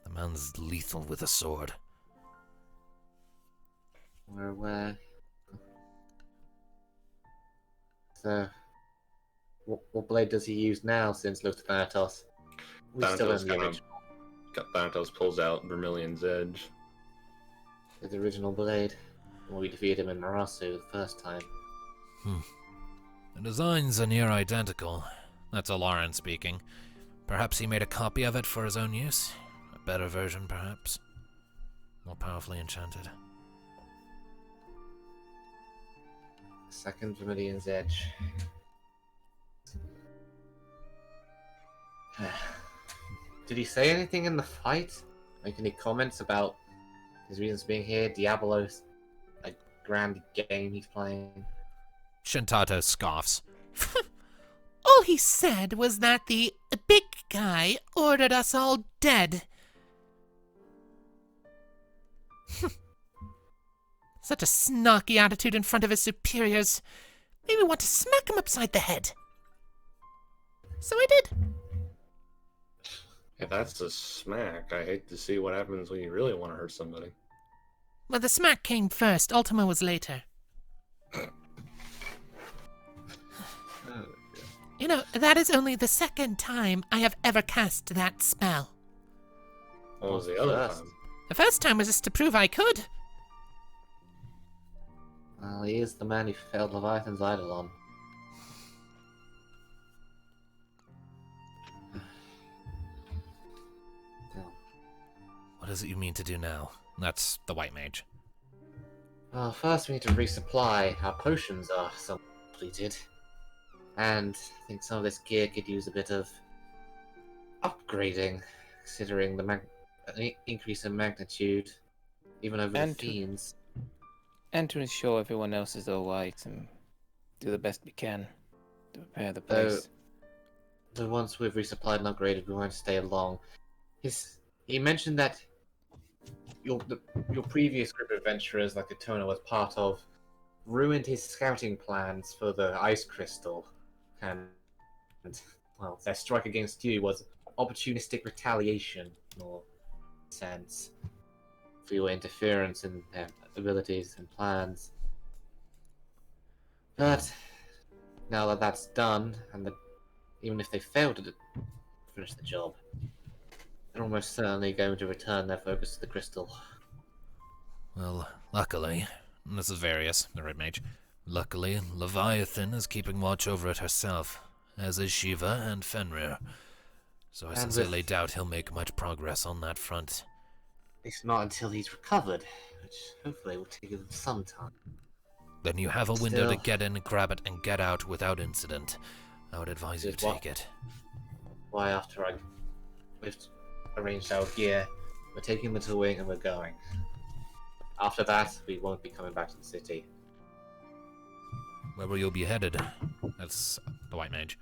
The man's lethal with a sword. We're aware. So, what blade does he use now since looked at Thanatos? We still Thanatos in the kind of original, Thanatos pulls out Vermilion's Edge. the original blade. When we defeated him in Marasu the first time. The designs are near identical. That's Alaran speaking. Perhaps he made a copy of it for his own use? A better version, perhaps? More powerfully enchanted. Second Vermilion's Edge. Did he say anything in the fight? Make any comments about his reasons for being here? Diablo's a grand game he's playing. Shintato scoffs. All he said was that the big guy ordered us all dead. Such a snarky attitude in front of his superiors. Made me want to smack him upside the head. So I did. If that's a smack, I hate to see what happens when you really want to hurt somebody. Well, the smack came first. Ultima was later. You know, that is only the second time I have ever cast that spell. What was the other First. time? The first time was just to prove I could. Well, he is the man who failed Leviathan's Eidolon. What is it you mean to do now? That's the white mage. Well, first we need to resupply. Our potions are somewhat depleted. And I think some of this gear could use a bit of upgrading, considering the increase in magnitude, even over And the fiends. And to ensure everyone else is alright and do the best we can to prepare the Though, place. though once we've resupplied and upgraded, we won't stay long. He mentioned that your previous group of adventurers, like Atona was part of, ruined his scouting plans for the ice crystal. And well, their strike against you was opportunistic retaliation, in more sense, for your interference in their abilities and plans. But now that that's done, and even if they fail to finish the job, they're almost certainly going to return their focus to the crystal. Well, luckily, And this is Varius, the red mage. luckily, Leviathan is keeping watch over it herself, as is Shiva and Fenrir. So I And sincerely doubt he'll make much progress on that front. At least not until he's recovered, which hopefully will take him some time. Then you have a window to Still- get in, grab it, and get out without incident. I would advise you Just what? take it. Why, after we've arranged our gear, We're taking the wing and we're going. After that, we won't be coming back to the city. Where will you be headed? That's the White Mage.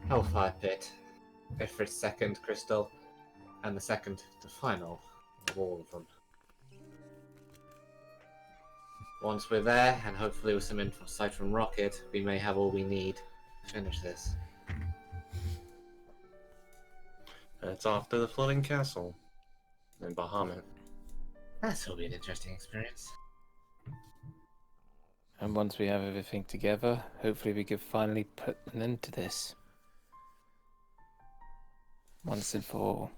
Hellfire Pit. Every second crystal, and the final of all of them. Once we're there, and hopefully with some insight from Rocket, we may have all we need to finish this. It's off to the floating castle in Bahamut. That will be an interesting experience. And once we have everything together, hopefully we can finally put an end to this. Once and for all.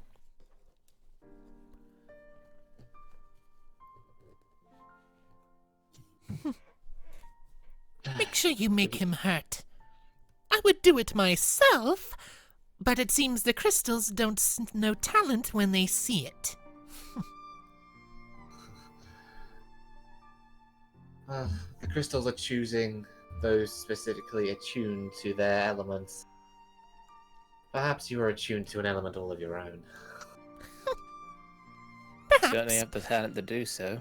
Make sure you make him hurt. I would do it myself, but it seems the crystals don't know talent when they see it. The crystals are choosing those specifically attuned to their elements. Perhaps you are attuned to an element all of your own. Certainly Perhaps. have the talent to do so.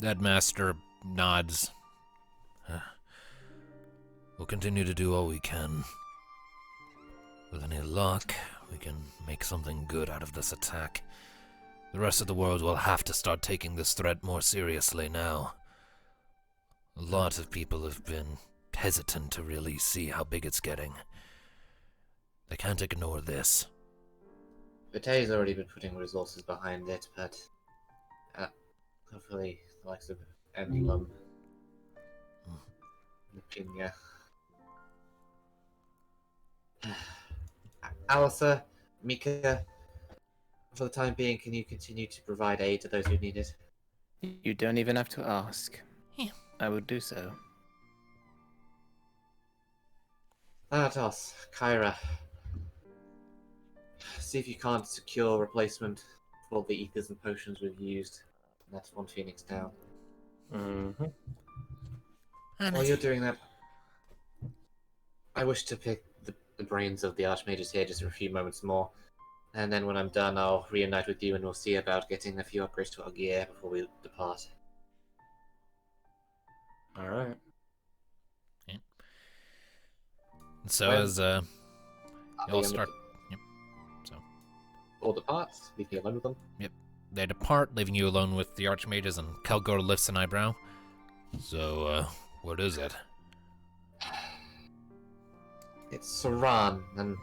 That master nods. We'll continue to do all we can. With any luck, we can make something good out of this attack. The rest of the world will have to start taking this threat more seriously now. A lot of people have been hesitant to really see how big it's getting. They can't ignore this. Vitae's already been putting resources behind it, but hopefully the likes of Anima, Pinya. Alisa, Mika, for the time being, can you continue to provide aid to those who need it? You don't even have to ask. Yeah. I would do so. Thanatos, Kyra, see if you can't secure a replacement for all the ethers and potions we've used. That's one Phoenix down. Mm-hmm. And While you're doing that, I wish to pick the brains of the Archmages here just for a few moments more. And then when I'm done, I'll reunite with you and we'll see about getting a few upgrades to our gear before we depart. All right. So When- as I'll y'all be start, all depart, leave me alone with them. they depart, leaving you alone with the Archmages, and Kelgor lifts an eyebrow. So, what is it? It's Soraan, and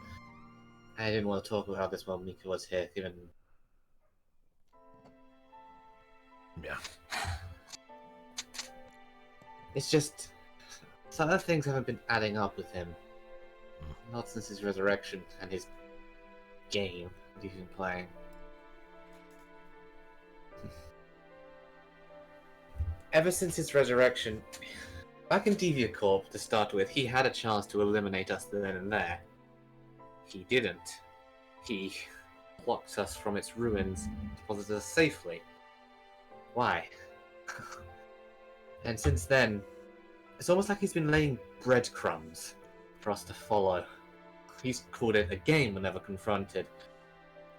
I didn't want to talk about this while Mika was here, given... Yeah. It's just... some other things haven't been adding up with him. Not since his resurrection and his game that he's been playing. Ever since his resurrection, back in Deviacorp to start with, he had a chance to eliminate us then and there. He didn't. He plucked us from its ruins, deposited us safely. Why? And since then, it's almost like he's been laying breadcrumbs for us to follow. He's called it a game whenever confronted.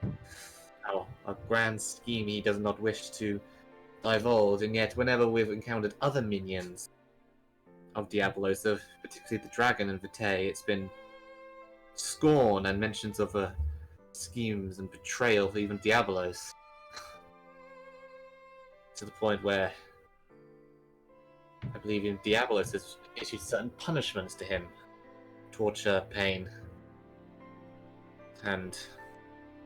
Now, a grand scheme he does not wish to divulge, and yet whenever we've encountered other minions of Diabolos, particularly the dragon and Vitae, it's been scorn and mentions of schemes and betrayal for even Diabolos. To the point where I believe even Diabolos has issued certain punishments to him. Torture, pain, and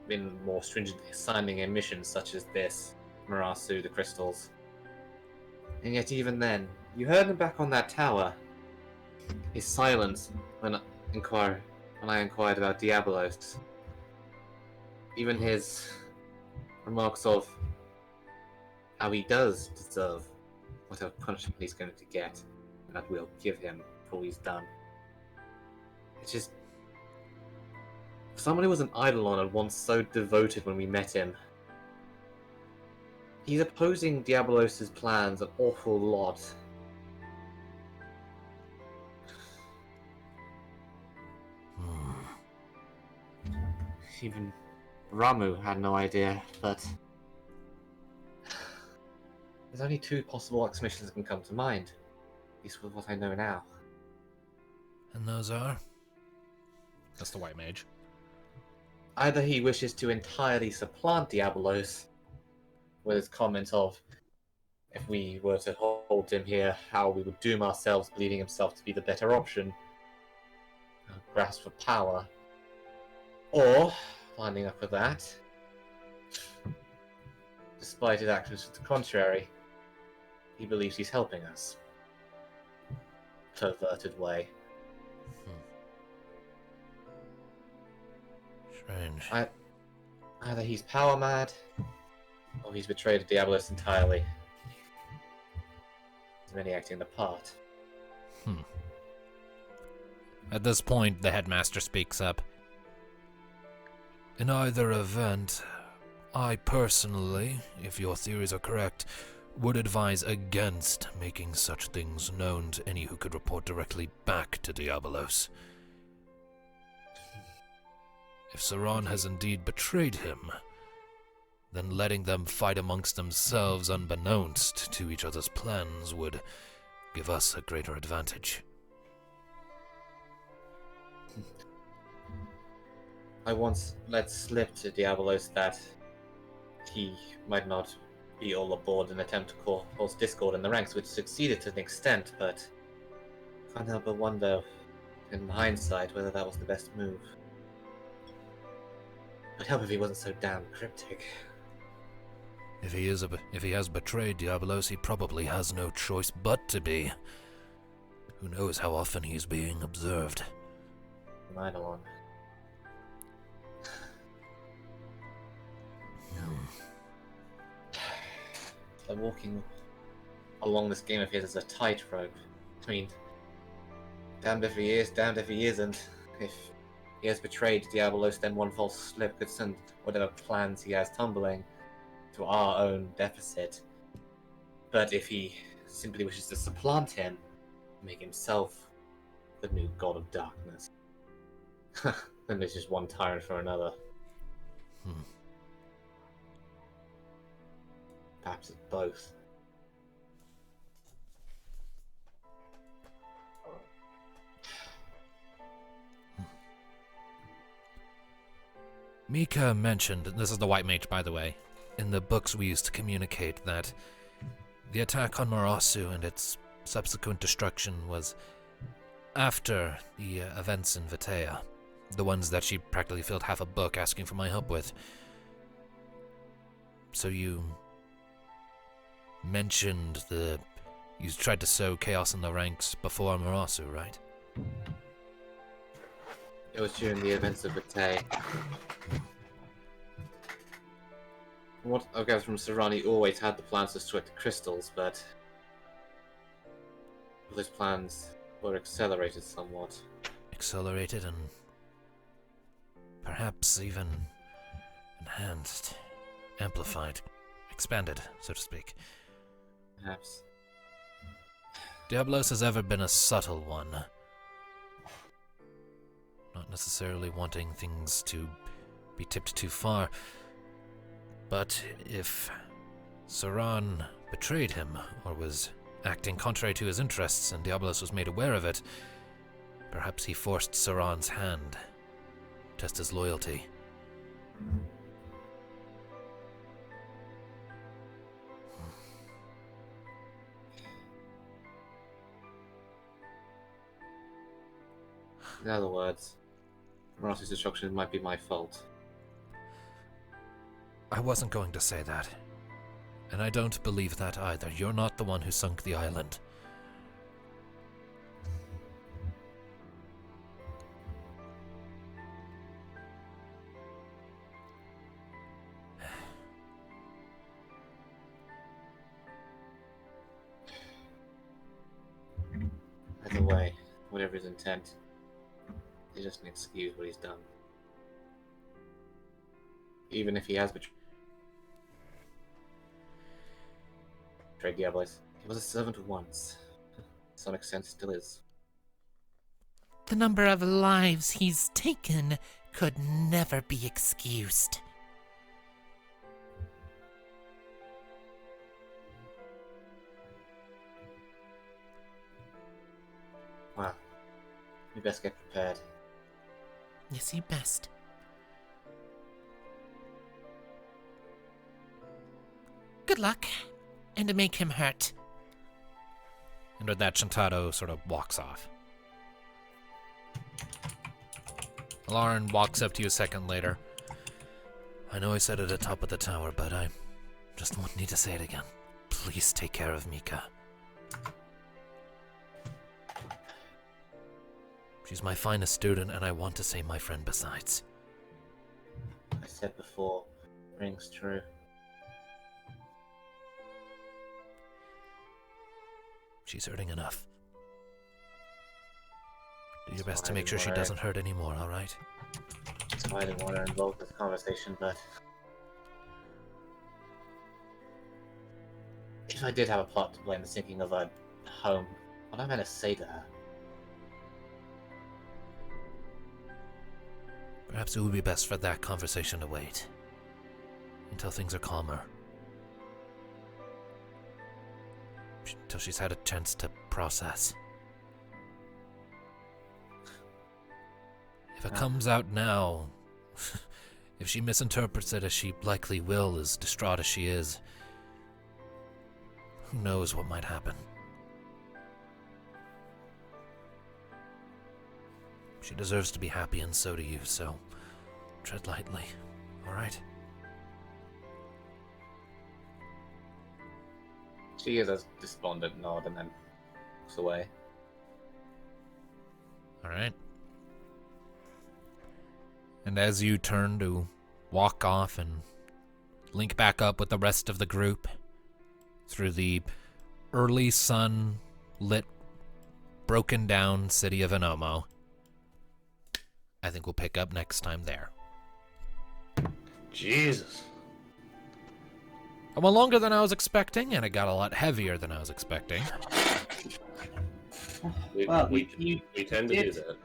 been more stringently assigning him missions such as this, Marasu, the crystals. And yet even then, you heard him back on that tower. His silence when I inquired about Diabolos. Even his remarks of how he does deserve whatever punishment he's going to get, that we'll give him for all he's done. It's just... someone who was an Eidolon and once so devoted when we met him. He's opposing Diabolos' plans an awful lot. even Ramu had no idea, but there's only two possible explanations that can come to mind, at least with what I know now. And those are? That's the white mage. Either he wishes to entirely supplant Diabolos, with his comment of, if we were to hold him here, how we would doom ourselves, believing himself to be the better option, a grasp for power, or, lining up with that, despite his actions to the contrary, he believes he's helping us. Perverted way. Strange. Either he's power mad, or he's betrayed Diabolos entirely. He's merely acting the part. At this point, the headmaster speaks up. In either event, I personally, if your theories are correct, would advise against making such things known to any who could report directly back to Diabolos. If Soraan has indeed betrayed him, then letting them fight amongst themselves unbeknownst to each other's plans would give us a greater advantage. I once let slip to Diabolos that he might not be all aboard in an attempt to cause discord in the ranks, which succeeded to an extent, but I can't help but wonder, in hindsight, whether that was the best move. I'd help if he wasn't so damn cryptic. If he has betrayed Diabolos, he probably has no choice but to be. Who knows how often he's being observed. Neither one. I'm walking along this game of his as a tightrope. I mean, damned if he is, damned if he isn't. If he has betrayed Diabolos, then one false slip could send whatever plans he has tumbling to our own deficit. But if he simply wishes to supplant him, make himself the new god of darkness, then there's just one tyrant for another. Perhaps it's both. Mika mentioned, This is the white mage, by the way. in the books we used to communicate, that the attack on Marasu and its subsequent destruction was after the events in Vitea, the ones that she practically filled half a book asking for my help with. So you mentioned you tried to sow chaos in the ranks before Marasu, right? It was during the events of Vitea. From what I've gathered from Soraan, he always had the plans to destroy the crystals, but those plans were accelerated somewhat. Accelerated and perhaps even enhanced, amplified, expanded, so to speak. Perhaps. Diabolos has ever been a subtle one. Not necessarily wanting things to be tipped too far. But if Soraan betrayed him, or was acting contrary to his interests, and Diabolos was made aware of it, perhaps he forced Soraan's hand, test his loyalty. In other words, Marasu's destruction might be my fault. I wasn't going to say that. And I don't believe that either. You're not the one who sunk the island. Either way, whatever his intent, he doesn't excuse what he's done. Even if he has betrayed Diabolos, he was a servant once. To some extent, still is. The number of lives he's taken could never be excused. Well, we best get prepared. Yes, you best. Good luck, and to make him hurt. And with that, Shantado sort of walks off. Lauren walks up to you a second later. I know I said it at the top of the tower, but I just won't need to say it again. Please take care of Mika. She's my finest student, and I want to say my friend besides. I said before, rings true. She's hurting enough. Do your That's best why to I make sure didn't she wanna- doesn't hurt anymore, alright? That's why I didn't want to involve this conversation, but... If I did have a plot to blame the sinking of a home, what am I meant to say to her? Perhaps it would be best for that conversation to wait. Until things are calmer. Until she's had a chance to process. If it comes out now, if she misinterprets it as she likely will, as distraught as she is, who knows what might happen. She deserves to be happy, and so do you, so tread lightly, alright? She gives a despondent nod and then walks away. Alright. And as you turn to walk off and link back up with the rest of the group through the early sun lit, broken down city of Enomo, I think we'll pick up next time there. Jesus. It went longer than I was expecting, and it got a lot heavier than I was expecting. Well, We you tend to do did- that.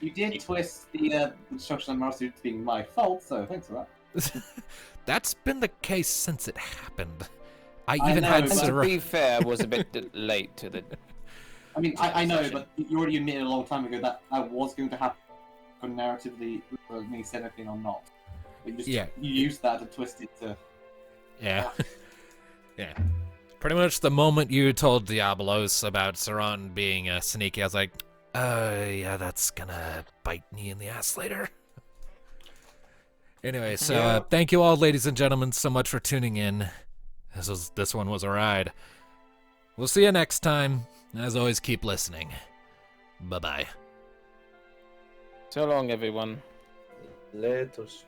You did twist the destruction of Marsuit being my fault, so thanks for that. That's been the case since it happened. I I even know, had but- And to Soraan. be fair, I was a bit late to the. I mean, I know, but you already admitted a long time ago that that was going to happen narratively, whether me said anything or not. But you just Yeah. you used that to twist it to. Yeah. Yeah. Pretty much the moment you told Diabolos about Soraan being sneaky, I was like, yeah, that's gonna bite me in the ass later. Anyway, so thank you all, ladies and gentlemen, so much for tuning in. This one was a ride. We'll see you next time. As always, keep listening. Bye-bye. So long, everyone. Let us